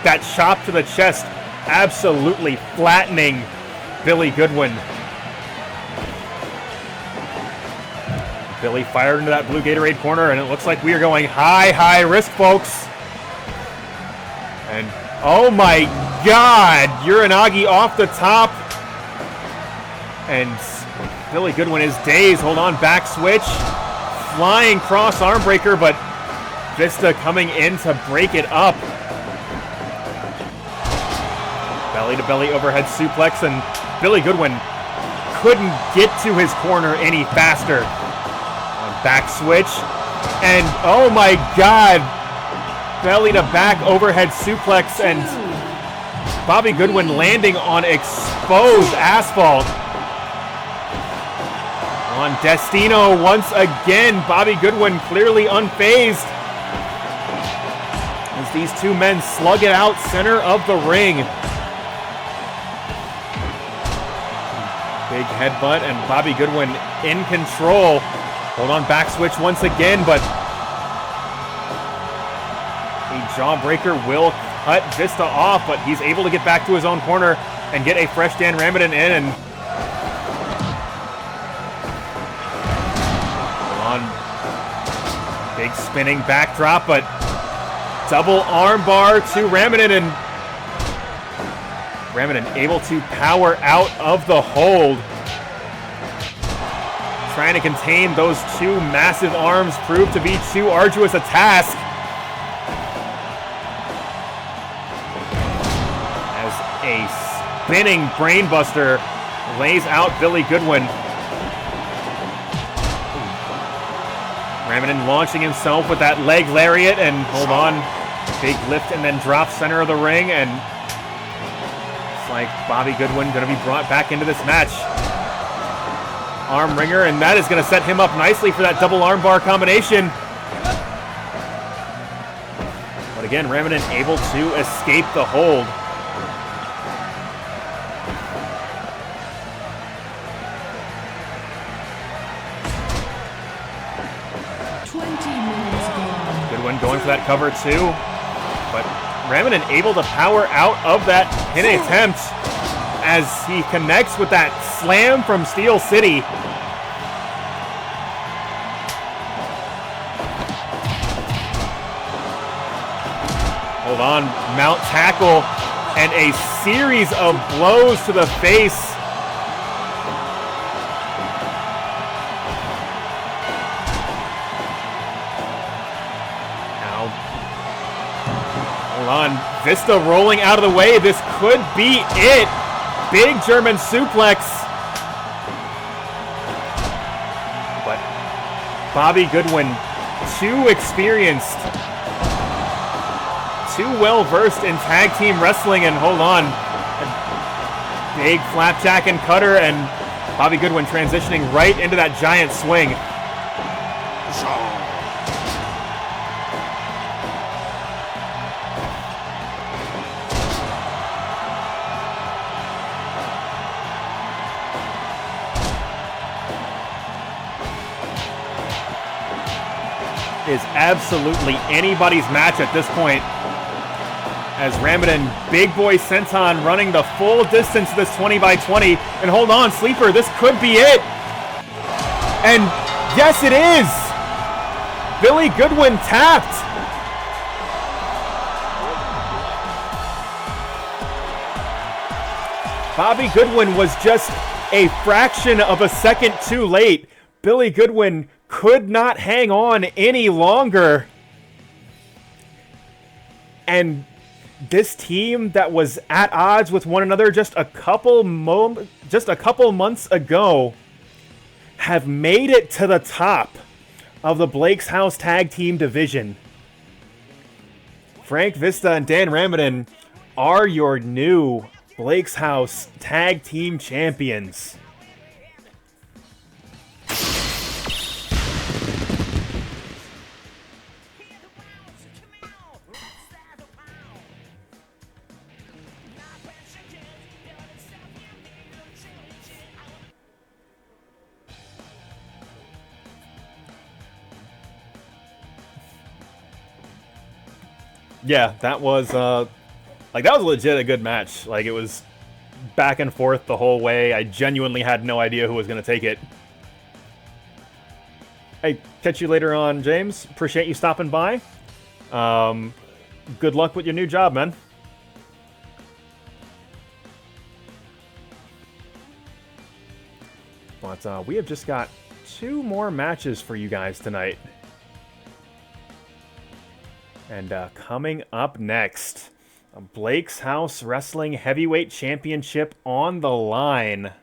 Speaker 1: that chop to the chest absolutely flattening Billy Goodwin. Billy fired into that blue Gatorade corner, and it looks like we are going high risk, folks. And oh my God, Uranagi off the top. And Billy Goodwin is dazed. Hold on, back switch. Flying cross arm breaker, but Vista coming in to break it up. Belly to belly overhead suplex, and Billy Goodwin couldn't get to his corner any faster. On back switch, and oh my God, belly to back overhead suplex, and Bobby Goodwin landing on exposed asphalt. On Destino once again, Bobby Goodwin clearly unfazed as these two men slug it out center of the ring. Big headbutt, and Bobby Goodwin in control. Hold on, back switch once again, but a jawbreaker will cut Vista off, but he's able to get back to his own corner and get a fresh Dan Ramitin in. And on big spinning backdrop, but double armbar to Ramitin, and Ramitin able to power out of the hold. Trying to contain those two massive arms proved to be too arduous a task. As a spinning brainbuster lays out Billy Goodwin. Ramitin launching himself with that leg lariat, and hold on, big lift and then drop center of the ring, and it's like Bobby Goodwin going to be brought back into this match. Arm ringer, and that is going to set him up nicely for that double armbar combination. But again, Ramitin able to escape the hold. Goodwin going for that cover too, but Ramitin able to power out of that pin attempt as he connects with that slam from Steel City. Hold on, mount tackle, and a series of blows to the face. Now, hold on, Vista rolling out of the way. This could be it. Big German suplex. But Bobby Goodwin, too experienced, too well-versed in tag team wrestling, and hold on. A big flapjack and cutter, and Bobby Goodwin transitioning right into that giant swing. Is absolutely anybody's match at this point. As Ramitin, big boy senton running the full distance of this 20 by 20. And hold on, sleeper, this could be it. And yes, it is. Billy Goodwin tapped. Bobby Goodwin was just a fraction of a second too late. Billy Goodwin could not hang on any longer. And this team that was at odds with one another just a couple months ago have made it to the top of the Blake's House Tag Team division. Frank Vista and Dan Ramitin are your new Blake's House Tag Team Champions. Yeah, that was legit a good match. Like, it was back and forth the whole way. I genuinely had no idea who was going to take it. Hey, catch you later on, James. Appreciate you stopping by. Good luck with your new job, man. But we have just got 2 more matches for you guys tonight. And coming up next, Blake's House Wrestling Heavyweight Championship on the line.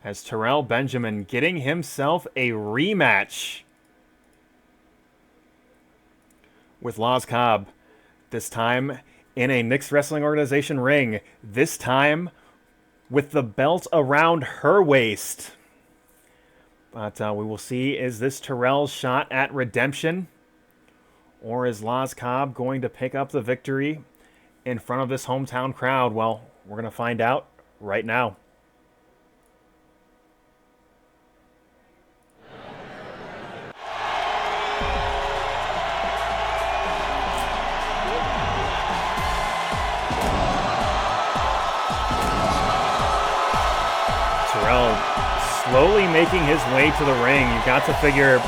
Speaker 1: As Terrell Benjamin getting himself a rematch with Laz Cobb. This time in a mixed wrestling organization ring. This time with the belt around her waist. But we will see, is this Terrell's shot at redemption? Or is Laz Cobb going to pick up the victory in front of this hometown crowd? Well, we're going to find out right now. Terrell slowly making his way to the ring. You've got to figure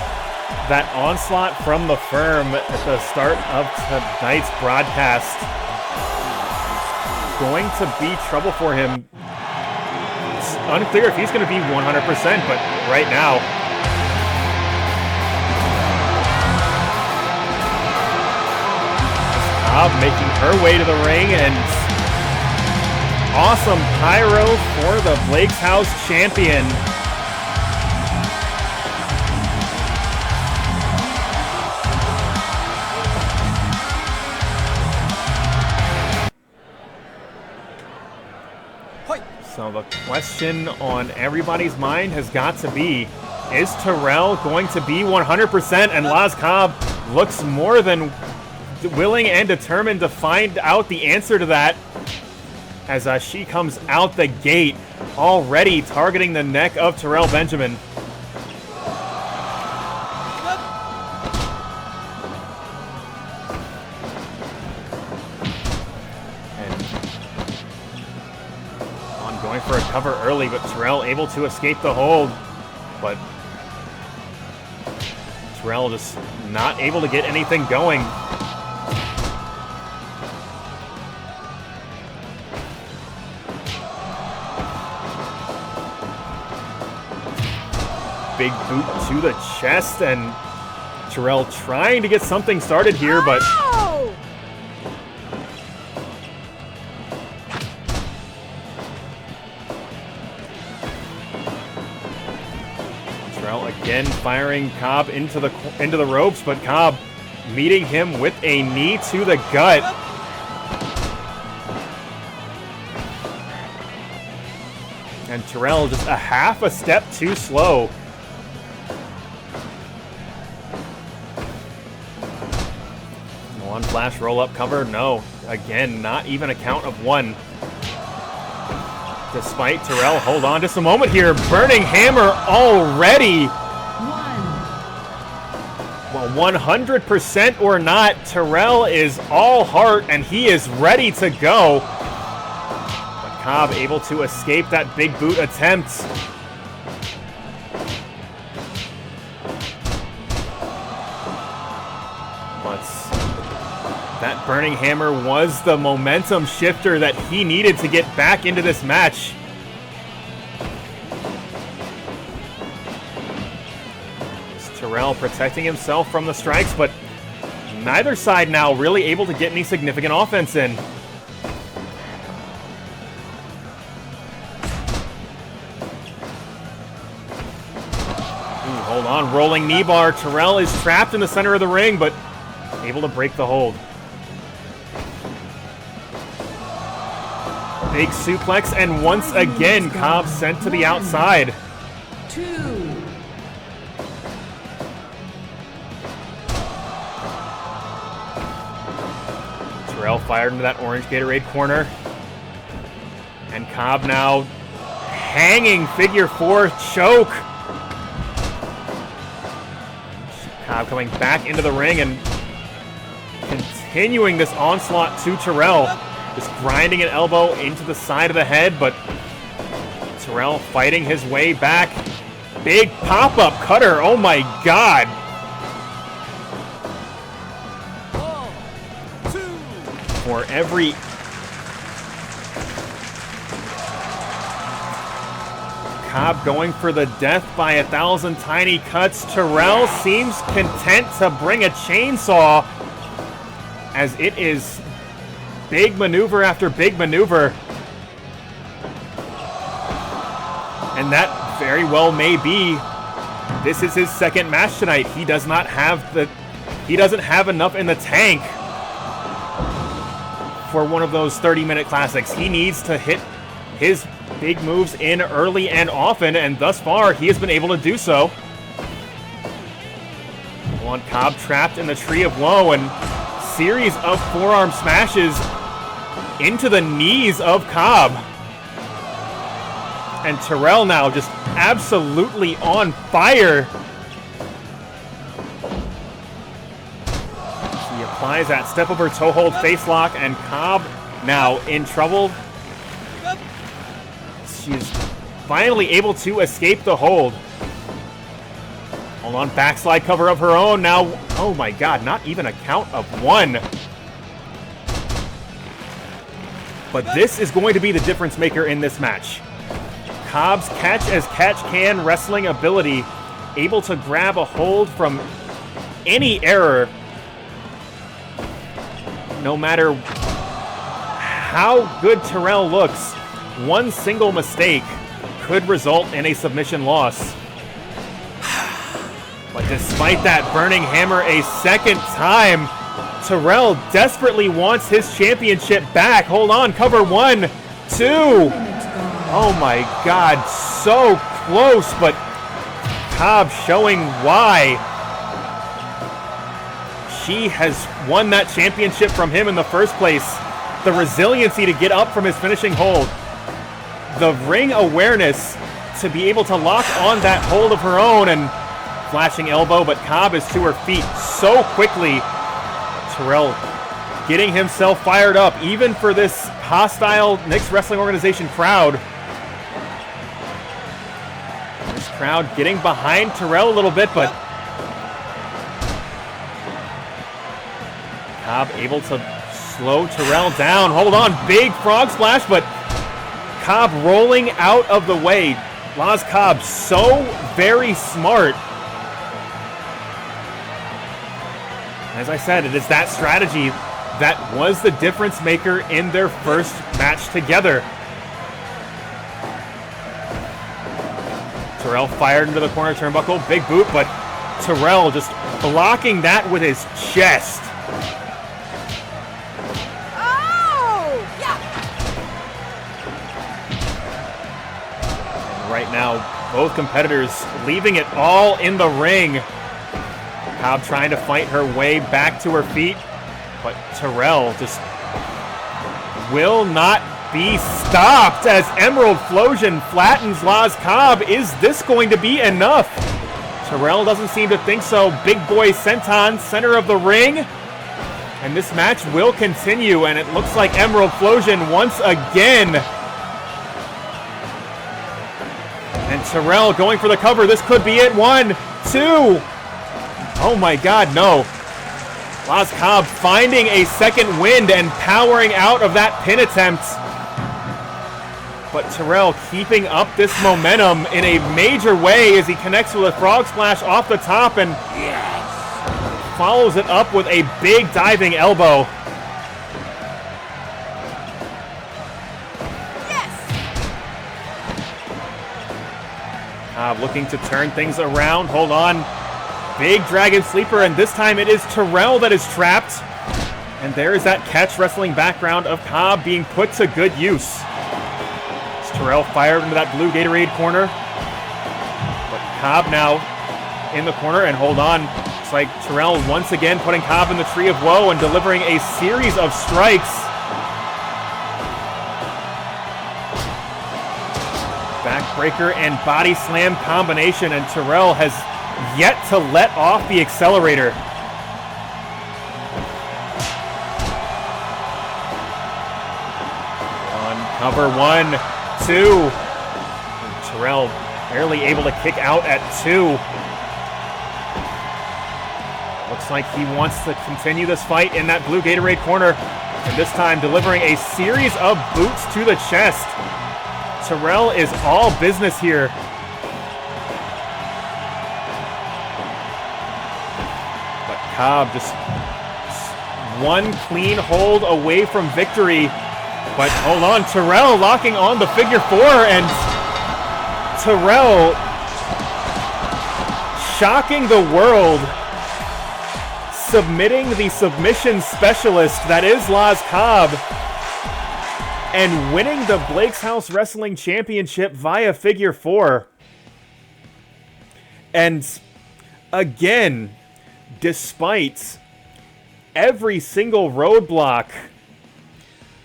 Speaker 1: that onslaught from the firm at the start of tonight's broadcast going to be trouble for him. It's unclear if he's going to be 100%, but right now, Cobb making her way to the ring, and awesome pyro for the Blake's House champion. So the question on everybody's mind has got to be, is Terrell going to be 100%? And Laz Cobb looks more than willing and determined to find out the answer to that, as she comes out the gate already targeting the neck of Terrell Benjamin. Going for a cover early, but Terrell able to escape the hold. But Terrell just not able to get anything going. Big boot to the chest, and Terrell trying to get something started here, but again firing Cobb into the ropes, but Cobb meeting him with a knee to the gut. And Terrell just a half a step too slow. One flash roll-up cover, no. Again, not even a count of 1. Despite Terrell, hold on just a moment here. Burning hammer already.
Speaker 3: 1.
Speaker 1: Well, 100% or not, Terrell is all heart and he is ready to go. But Cobb able to escape that big boot attempt. But that burning hammer was the momentum shifter that he needed to get back into this match. Terrell protecting himself from the strikes, but neither side now really able to get any significant offense in. Ooh, hold on, rolling knee bar. Terrell is trapped in the center of the ring, but able to break the hold. Big suplex, and once again, Cobb sent to the outside.
Speaker 3: 2.
Speaker 1: Terrell fired into that orange Gatorade corner. And Cobb now hanging figure 4 choke. Cobb coming back into the ring and continuing this onslaught to Terrell. Just grinding an elbow into the side of the head, but Terrell fighting his way back. Big pop-up cutter. Oh my god.
Speaker 2: 1, 2.
Speaker 1: For every Cobb going for the death by 1,000 tiny cuts. Terrell seems content to bring a chainsaw as it is big maneuver after big maneuver. And that very well may be. This is his second match tonight. He doesn't have enough in the tank for one of those 30-minute classics. He needs to hit his big moves in early and often, and thus far he has been able to do so. One Cobb trapped in the Tree of Woe, and series of forearm smashes into the knees of Cobb. And Terrell now just absolutely on fire. He applies that step over toe hold face lock, and Cobb now in trouble. She is finally able to escape the hold. Hold on, backslide cover of her own. Now, oh my god, not even a count of one. But this is going to be the difference maker in this match. Cobb's catch as catch can wrestling ability, able to grab a hold from any error, no matter how good Terrell looks. One single mistake could result in a submission loss. But despite that burning hammer a second time, Terrell desperately wants his championship back. Hold on, cover 1, 2. Oh my god, so close, but Cobb showing why she has won that championship from him in the first place. The resiliency to get up from his finishing hold. The ring awareness to be able to lock on that hold of her own, and flashing elbow, but Cobb is to her feet so quickly. Terrell getting himself fired up, even for this hostile Knicks Wrestling Organization crowd. This crowd getting behind Terrell a little bit, but Cobb able to slow Terrell down. Hold on, big frog splash, but Cobb rolling out of the way. Laz Cobb so very smart. As I said, it is that strategy that was the difference maker in their first match together. Terrell fired into the corner turnbuckle, big boot, but Terrell just blocking that with his chest. Right now, both competitors leaving it all in the ring. Cobb trying to fight her way back to her feet, but Terrell just will not be stopped as Emerald Flosion flattens Laz Cobb. Is this going to be enough? Terrell doesn't seem to think so. Big boy senton, center of the ring. And this match will continue, and it looks like Emerald Flosion once again. And Terrell going for the cover. This could be it. 1, 2. Oh my god, no. Laz Cobb finding a second wind and powering out of that pin attempt. But Terrell keeping up this momentum in a major way as he connects with a frog splash off the top and follows it up with a big diving elbow. Cobb looking to turn things around. Hold on. Big dragon sleeper, and this time it is Terrell that is trapped. And there is that catch wrestling background of Cobb being put to good use. As Terrell fired into that blue Gatorade corner. But Cobb now in the corner, and hold on. It's like Terrell once again putting Cobb in the Tree of Woe and delivering a series of strikes. Backbreaker and body slam combination, and Terrell has yet to let off the accelerator. On cover 1, 2. Terrell barely able to kick out at 2. Looks like he wants to continue this fight in that blue Gatorade corner. And this time delivering a series of boots to the chest. Terrell is all business here. But Cobb just one clean hold away from victory. But hold on, Terrell locking on the figure 4, and Terrell shocking the world, submitting the submission specialist that is Laz Cobb, and winning the Blake's House Wrestling Championship via figure 4. And again, despite every single roadblock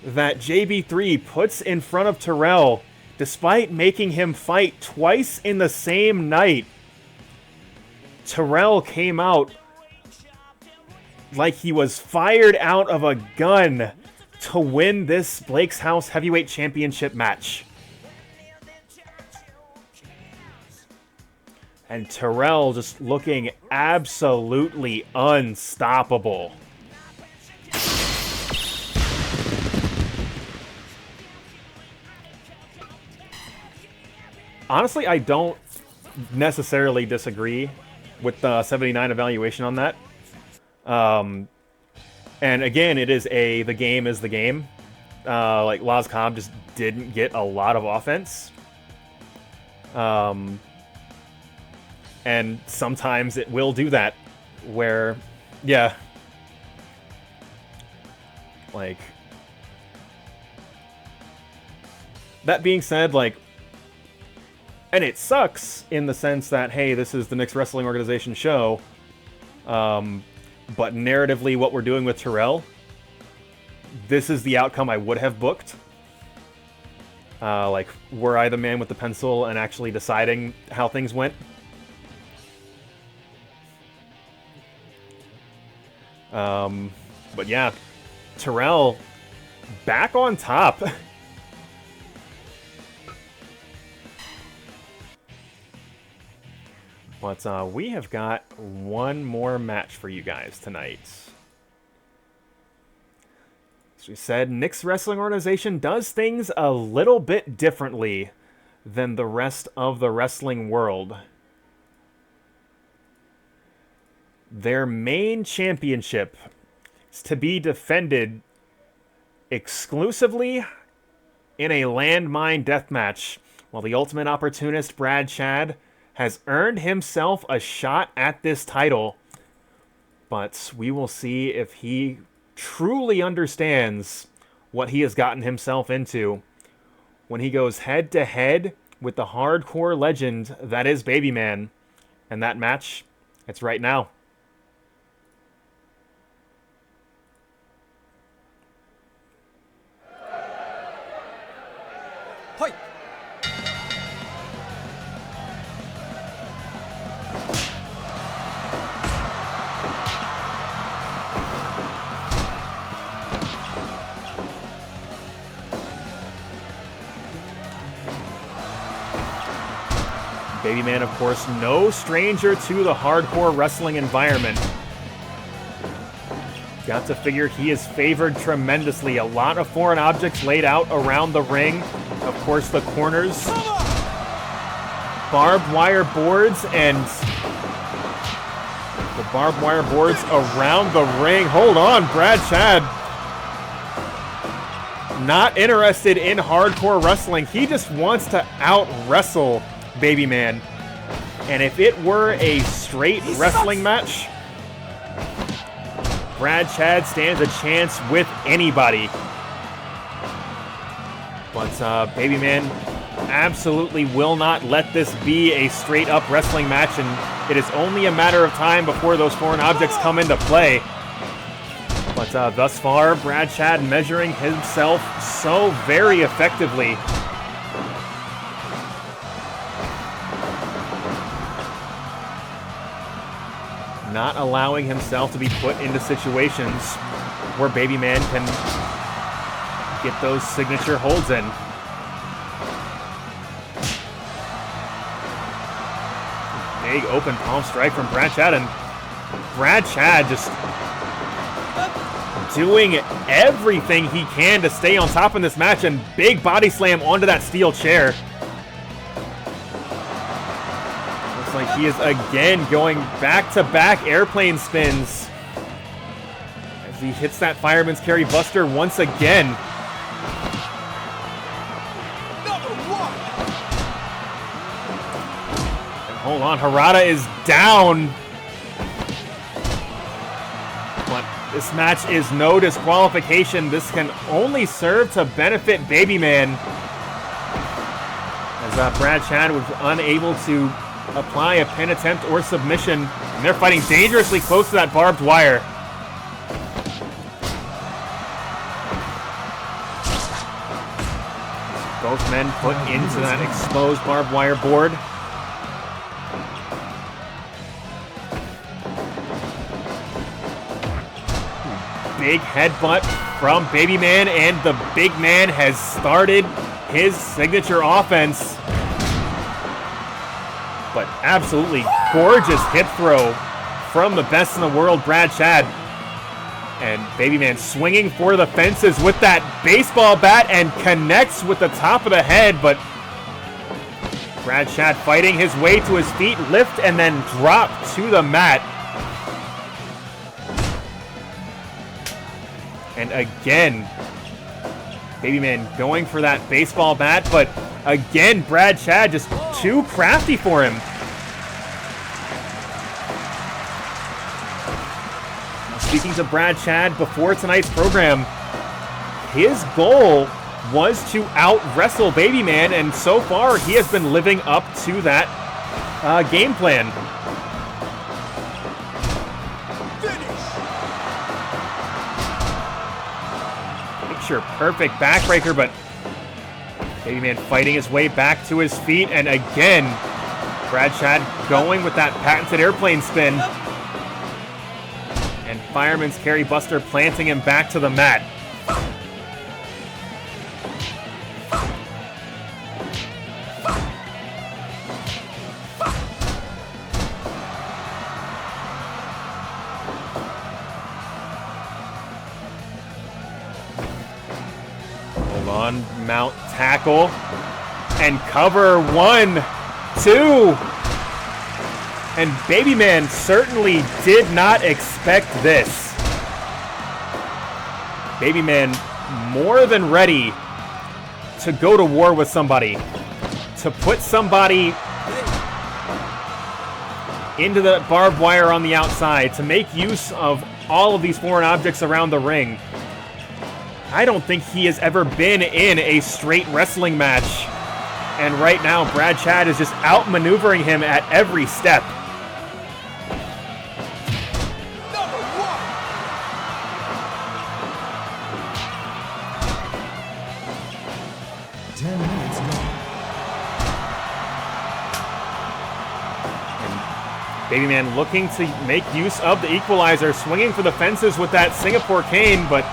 Speaker 1: that JB3 puts in front of Terrell, despite making him fight twice in the same night, Terrell came out like he was fired out of a gun to win this Blake's House Heavyweight Championship match. And Terrell just looking absolutely unstoppable. Honestly, I don't necessarily disagree with the 79 evaluation on that. And again, it is the game is the game. Like, Laz Cobb just didn't get a lot of offense. And sometimes it will do that, where, yeah. Like, that being said, like, and it sucks in the sense that, hey, this is the Knicks Wrestling Organization show, but narratively what we're doing with Terrell, this is the outcome I would have booked. Like, were I the man with the pencil and actually deciding how things went? But yeah, Terrell back on top. But we have got one more match for you guys tonight. As we said, Knicks Wrestling Organization does things a little bit differently than the rest of the wrestling world. Their main championship is to be defended exclusively in a Landmine deathmatch, while the Ultimate Opportunist Brad Chad has earned himself a shot at this title. But we will see if he truly understands what he has gotten himself into when he goes head-to-head with the hardcore legend that is Babyman. And that match, it's right now.
Speaker 4: Hi.
Speaker 1: Babyman, of course, no stranger to the hardcore wrestling environment. Got to figure he is favored tremendously. A lot of foreign objects laid out around the ring. Of course, the corners. Barbed wire boards and the barbed wire boards around the ring. Hold on, Brad Chad. Not interested in hardcore wrestling. He just wants to out-wrestle Babyman. And if it were a straight wrestling match, Brad Chad stands a chance with anybody. But Babyman absolutely will not let this be a straight-up wrestling match, and it is only a matter of time before those foreign objects come into play. But thus far, Brad Chad measuring himself so very effectively. Not allowing himself to be put into situations where Babyman can get those signature holds in. Big open palm strike from Brad Chad, and Brad Chad just doing everything he can to stay on top in this match, and big body slam onto that steel chair. Looks like he is again going back-to-back airplane spins as he hits that fireman's carry buster once again. And hold on, Harada is down. But this match is no disqualification. This can only serve to benefit Babyman, as Brad Chad was unable to apply a pin attempt or submission, and they're fighting dangerously close to that barbed wire. Both men put into that exposed barbed wire board. Big headbutt from Babyman, and the big man has started his signature offense. But absolutely gorgeous hip throw from the best in the world, Brad Chad. And Babyman swinging for the fences with that baseball bat and connects with the top of the head, but Brad Chad fighting his way to his feet, lift and then drop to the mat. And again, Babyman going for that baseball bat, but again, Brad Chad just too crafty for him. Speaking to Brad Chad before tonight's program, his goal was to out-wrestle Babyman, and so far he has been living up to that game plan. Perfect backbreaker, but Babyman fighting his way back to his feet, and again, Brad Chad going with that patented airplane spin, and Fireman's Carry Buster planting him back to the mat. Mount tackle and cover 1, 2, and Babyman certainly did not expect this. Babyman more than ready to go to war with somebody, to put somebody into the barbed wire on the outside, to make use of all of these foreign objects around the ring. I don't think he has ever been in a straight wrestling match. And right now, Brad Chad is just outmaneuvering him at every step. And Babyman looking to make use of the equalizer, swinging for the fences with that Singapore cane, but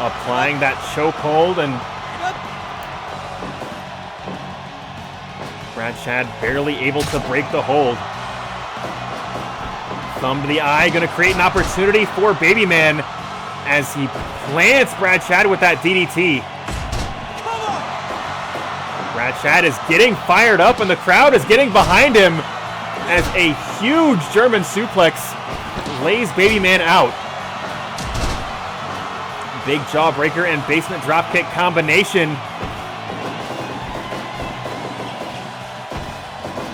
Speaker 1: applying that chokehold, and Brad Chad barely able to break the hold. Thumb to the eye, going to create an opportunity for Babyman as he plants Brad Chad with that DDT. Brad Chad is getting fired up, and the crowd is getting behind him as a huge German suplex lays Babyman out. Big jawbreaker and basement dropkick combination.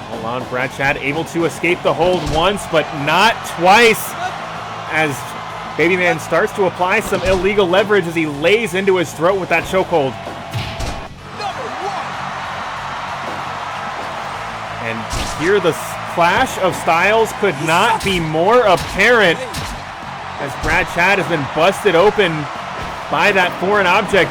Speaker 1: Hold on, Brad Chad able to escape the hold once, but not twice, as Babyman starts to apply some illegal leverage as he lays into his throat with that chokehold. And here the clash of styles could not be more apparent, as Brad Chad has been busted open by that foreign object.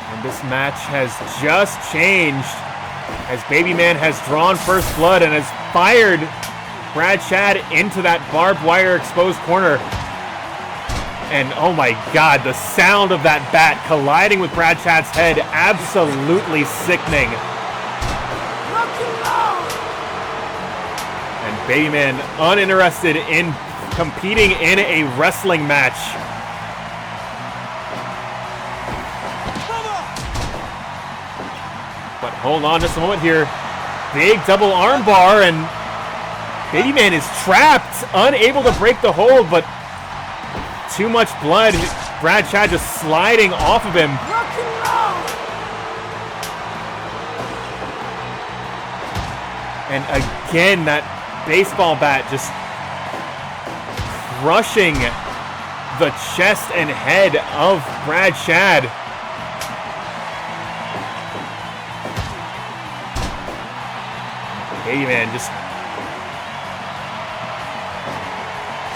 Speaker 1: And this match has just changed. as Baby Man has drawn first blood and has fired Brad Chad into that barbed wire exposed corner. And oh my god, the sound of that bat colliding with Brad Chad's head, absolutely sickening. And Baby Man uninterested in competing in a wrestling match. But hold on just a moment here. Big double arm bar, and Baby Man is trapped, unable to break the hold, but too much blood. Brad Chad just sliding off of him. And again, that baseball bat just crushing the chest and head of Brad Chad. Baby Man just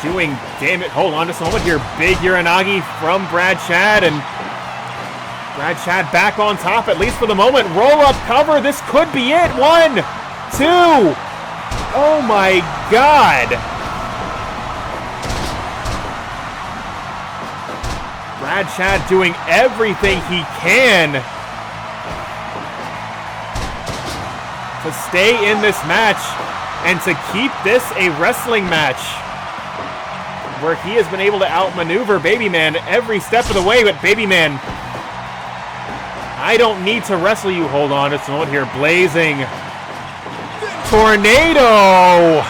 Speaker 1: doing damn it. Hold on just a moment here. Big Uranagi from Brad Chad, and Brad Chad back on top, at least for the moment. Roll up cover. This could be it. 1, 2. Oh my god. Brad Chad doing everything he can to stay in this match and to keep this a wrestling match where he has been able to outmaneuver Baby Man every step of the way. But Baby Man, I don't need to wrestle you. Hold on, it's a moment here. Blazing tornado.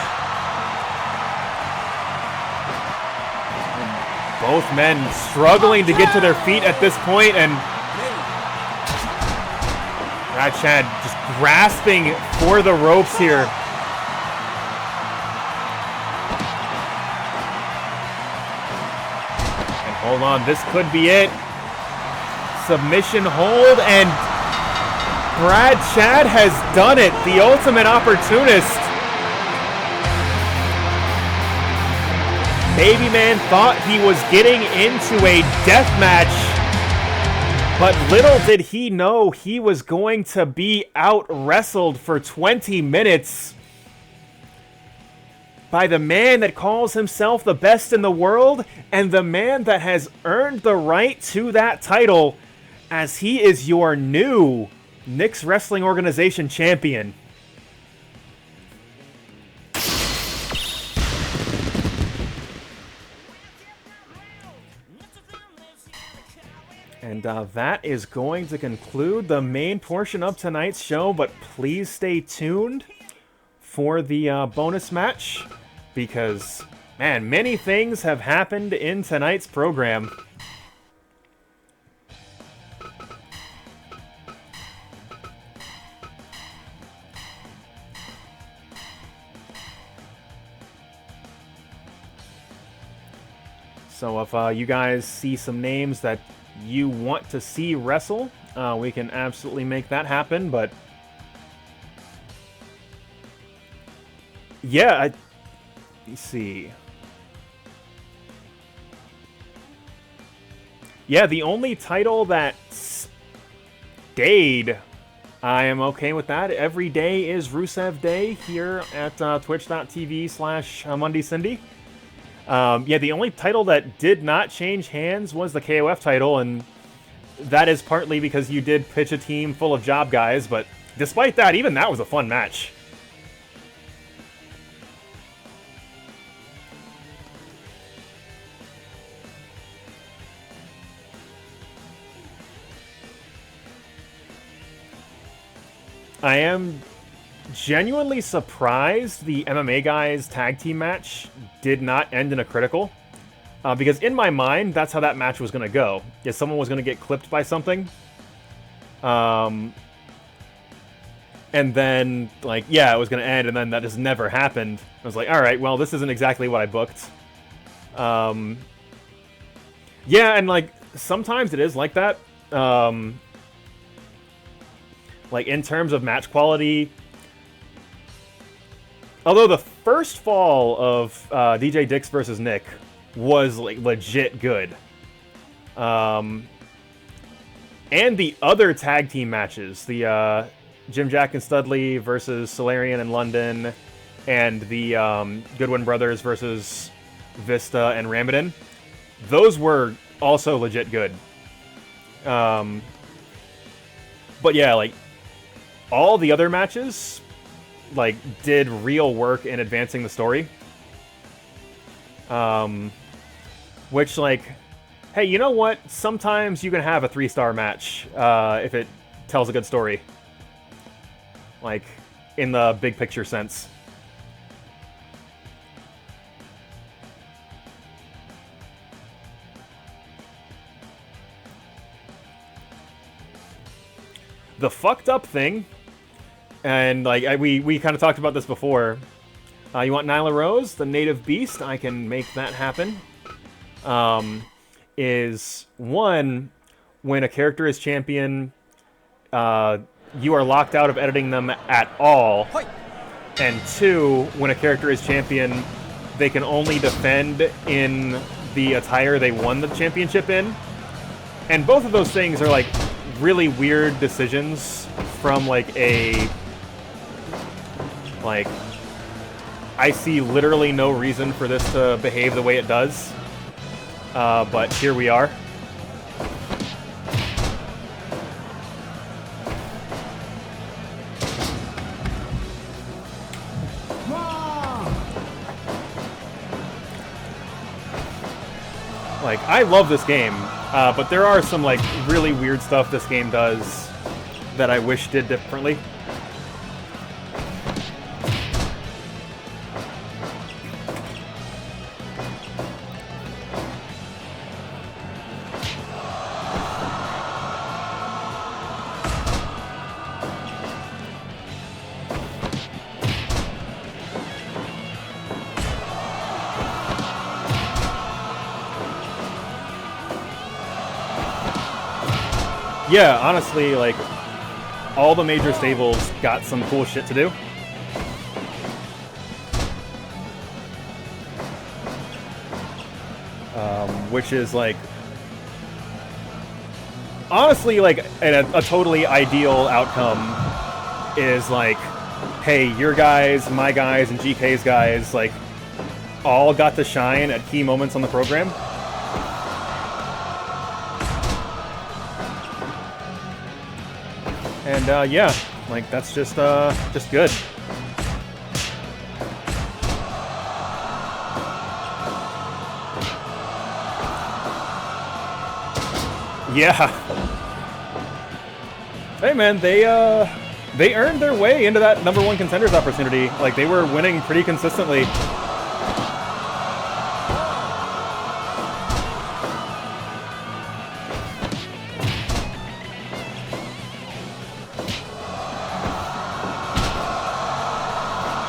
Speaker 1: And both men struggling to get to their feet at this point, and Brad Chad just grasping for the ropes here. And hold on, this could be it. Submission hold, and Brad Chad has done it. The ultimate opportunist. Baby Man thought he was getting into a death match, but little did he know he was going to be out-wrestled for 20 minutes by the man that calls himself the best in the world, and the man that has earned the right to that title, as he is your new Knicks Wrestling Organization champion. And that is going to conclude the main portion of tonight's show, but please stay tuned for the bonus match, because, man, many things have happened in tonight's program. So if you guys see some names that you want to see wrestle, we can absolutely make that happen. But yeah, let's see. Yeah, the only title that stayed, I am okay with that. Every day is Rusev Day here at twitch.tv/MondyCindy. Yeah, the only title that did not change hands was the KOF title, and that is partly because you did pitch a team full of job guys, but despite that, even that was a fun match. I am genuinely surprised the MMA guys tag team match did not end in a critical, because in my mind that's how that match was going to go. If someone was going to get clipped by something, and then like, yeah, it was going to end, and then that just never happened. I was like, all right, well, this isn't exactly what I booked. Yeah, and like sometimes it is like that, like in terms of match quality. Although the first fall of DJ Dix versus Nick was like legit good, and the other tag team matches, the Jim Jack and Studley versus Solarion and London, and the Goodwin brothers versus Vista and Ramitin. Those were also legit good. But yeah, like, all the other matches, like, did real work in advancing the story. Which, like, hey, you know what? Sometimes you can have a 3-star match if it tells a good story. Like, in the big picture sense. The fucked up thing, and like we kind of talked about this before. You want Nyla Rose, the native beast? I can make that happen. Is one, when a character is champion, you are locked out of editing them at all. And two, when a character is champion, they can only defend in the attire they won the championship in. And both of those things are like really weird decisions from like a, like, I see literally no reason for this to behave the way it does, but here we are. Like, I love this game, but there are some, like, really weird stuff this game does that I wish did differently. Yeah, honestly, like, all the major stables got some cool shit to do. Which is, like, honestly, like, a totally ideal outcome is, like, hey, your guys, my guys, and GK's guys, like, all got to shine at key moments on the program. And, yeah, like, that's just good. Yeah. Hey, man, they earned their way into that #1 contenders opportunity. Like, they were winning pretty consistently.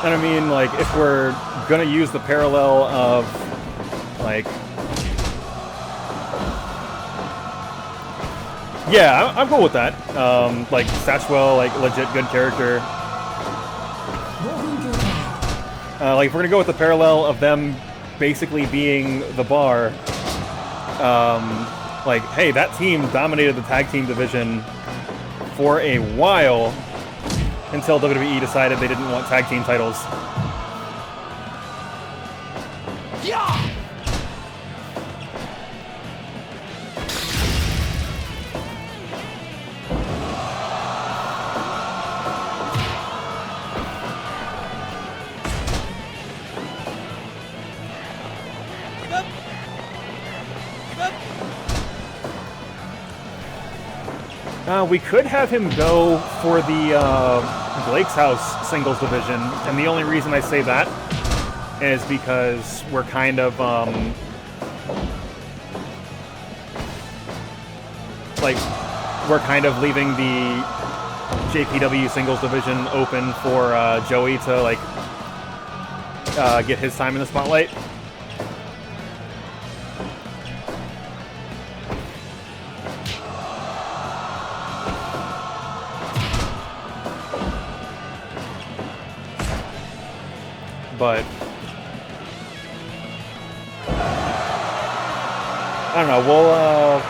Speaker 1: And I mean, like, if we're gonna use the parallel of, like, yeah, I'm cool with that. Like, Satchwell, like, legit good character. Like, if we're gonna go with the parallel of them basically being the bar, like, hey, that team dominated the tag team division for a while until WWE decided they didn't want tag team titles. Yeah! We could have him go for the Blake's House singles division, and the only reason I say that is because we're kind of, like, we're kind of leaving the JPW singles division open for Joey to, like, get his time in the spotlight. But I don't know.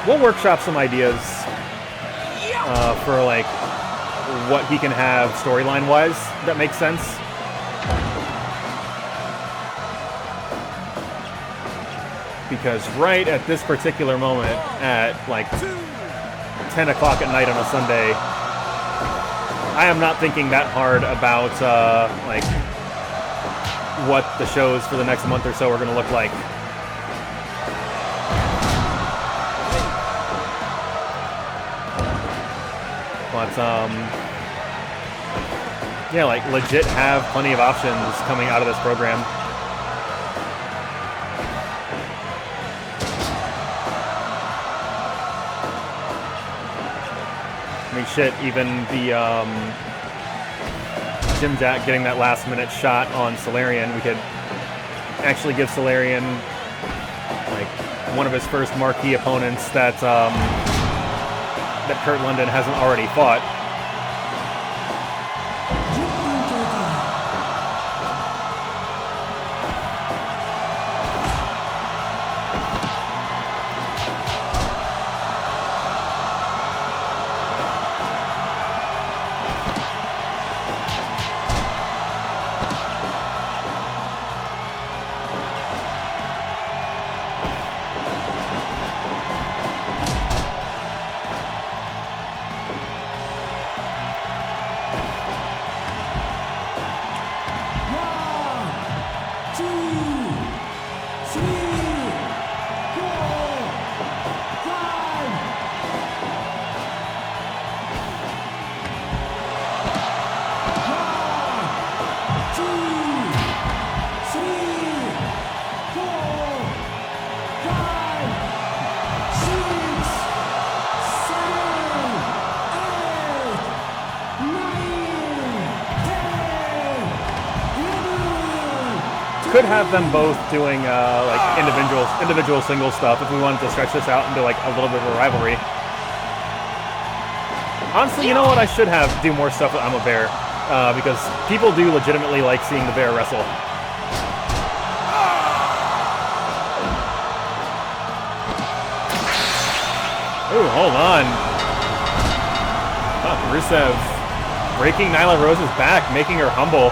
Speaker 1: We'll workshop some ideas for, like, what he can have storyline-wise that makes sense. Because right at this particular moment, at like 10 o'clock at night on a Sunday, I am not thinking that hard about like what the shows for the next month or so are going to look like. But yeah, like legit have plenty of options coming out of this program. I mean, shit, even the Jim Jack getting that last-minute shot on Solarion, we could actually give Solarion like one of his first marquee opponents that that Kurt London hasn't already fought. Could have them both doing like individual single stuff if we wanted to stretch this out into like a little bit of a rivalry. Honestly, you know what? I should do more stuff with I'm a Bear because people do legitimately like seeing the bear wrestle. Ooh, hold on. Rusev breaking Nyla Rose's back, making her humble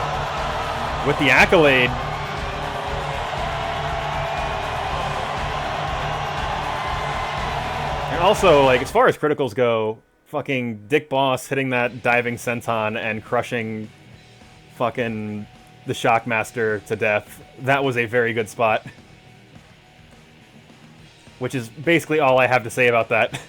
Speaker 1: with the accolade. Also, like, as far as criticals go, fucking Dick Boss hitting that diving senton and crushing fucking the Shockmaster to death, that was a very good spot. Which is basically all I have to say about that.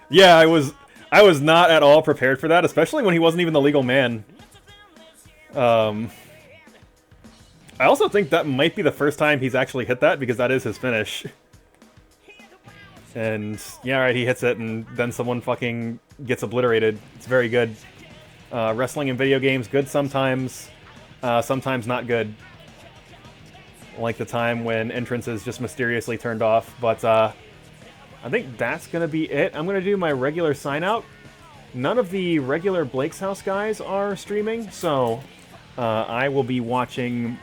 Speaker 1: Yeah, I was not at all prepared for that, especially when he wasn't even the legal man. I also think that might be the first time he's actually hit that, because that is his finish. And, yeah, right, he hits it, and then someone fucking gets obliterated. It's very good. Wrestling in video games, good sometimes, sometimes not good. Like the time when entrances just mysteriously turned off, but I think that's going to be it. I'm going to do my regular sign-out. None of the regular Blake's House guys are streaming, so I will be watching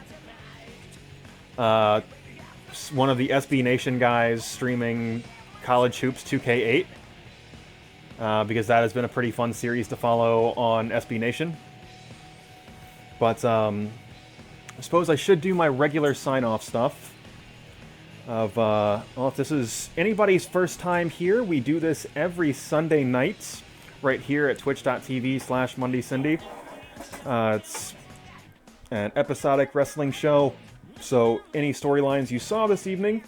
Speaker 1: one of the SB Nation guys streaming College Hoops 2K8, because that has been a pretty fun series to follow on SB Nation. But I suppose I should do my regular sign-off stuff. Well, if this is anybody's first time here, we do this every Sunday night right here at twitch.tv/MondyCindy. It's an episodic wrestling show, so any storylines you saw this evening,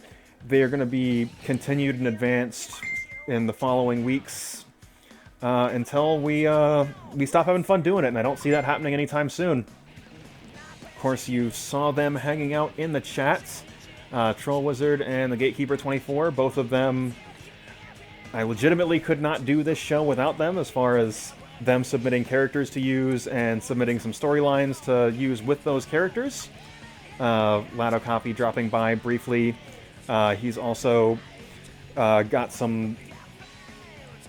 Speaker 1: they are going to be continued and advanced in the following weeks until we stop having fun doing it, and I don't see that happening anytime soon. Of course, you saw them hanging out in the chats. Troll Wizard and the Gatekeeper 24, both of them, I legitimately could not do this show without them, as far as them submitting characters to use and submitting some storylines to use with those characters. Lado Copy dropping by briefly. He's also got some,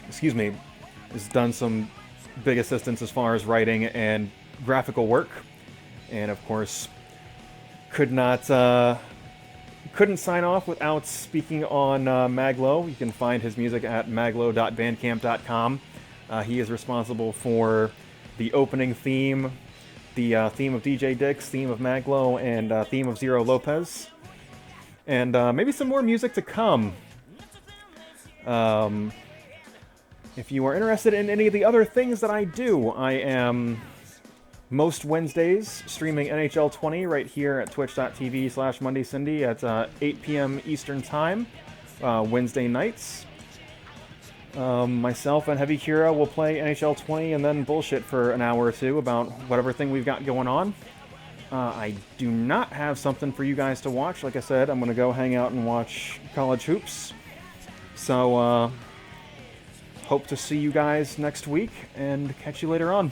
Speaker 1: has done some big assistance as far as writing and graphical work, and of course could not couldn't sign off without speaking on Maglo. You can find his music at maglo.bandcamp.com. He is responsible for the opening theme, the theme of DJ Dix, theme of Maglo, and theme of Zero Lopez. And maybe some more music to come. If you are interested in any of the other things that I do, I am most Wednesdays streaming NHL 20 right here at twitch.tv/MondayCindy at 8 p.m. Eastern Time, Wednesday nights. Myself and Heavy Kira will play NHL 20 and then bullshit for an hour or two about whatever thing we've got going on. I do not have something for you guys to watch. Like I said, I'm going to go hang out and watch college hoops. So, hope to see you guys next week and catch you later on.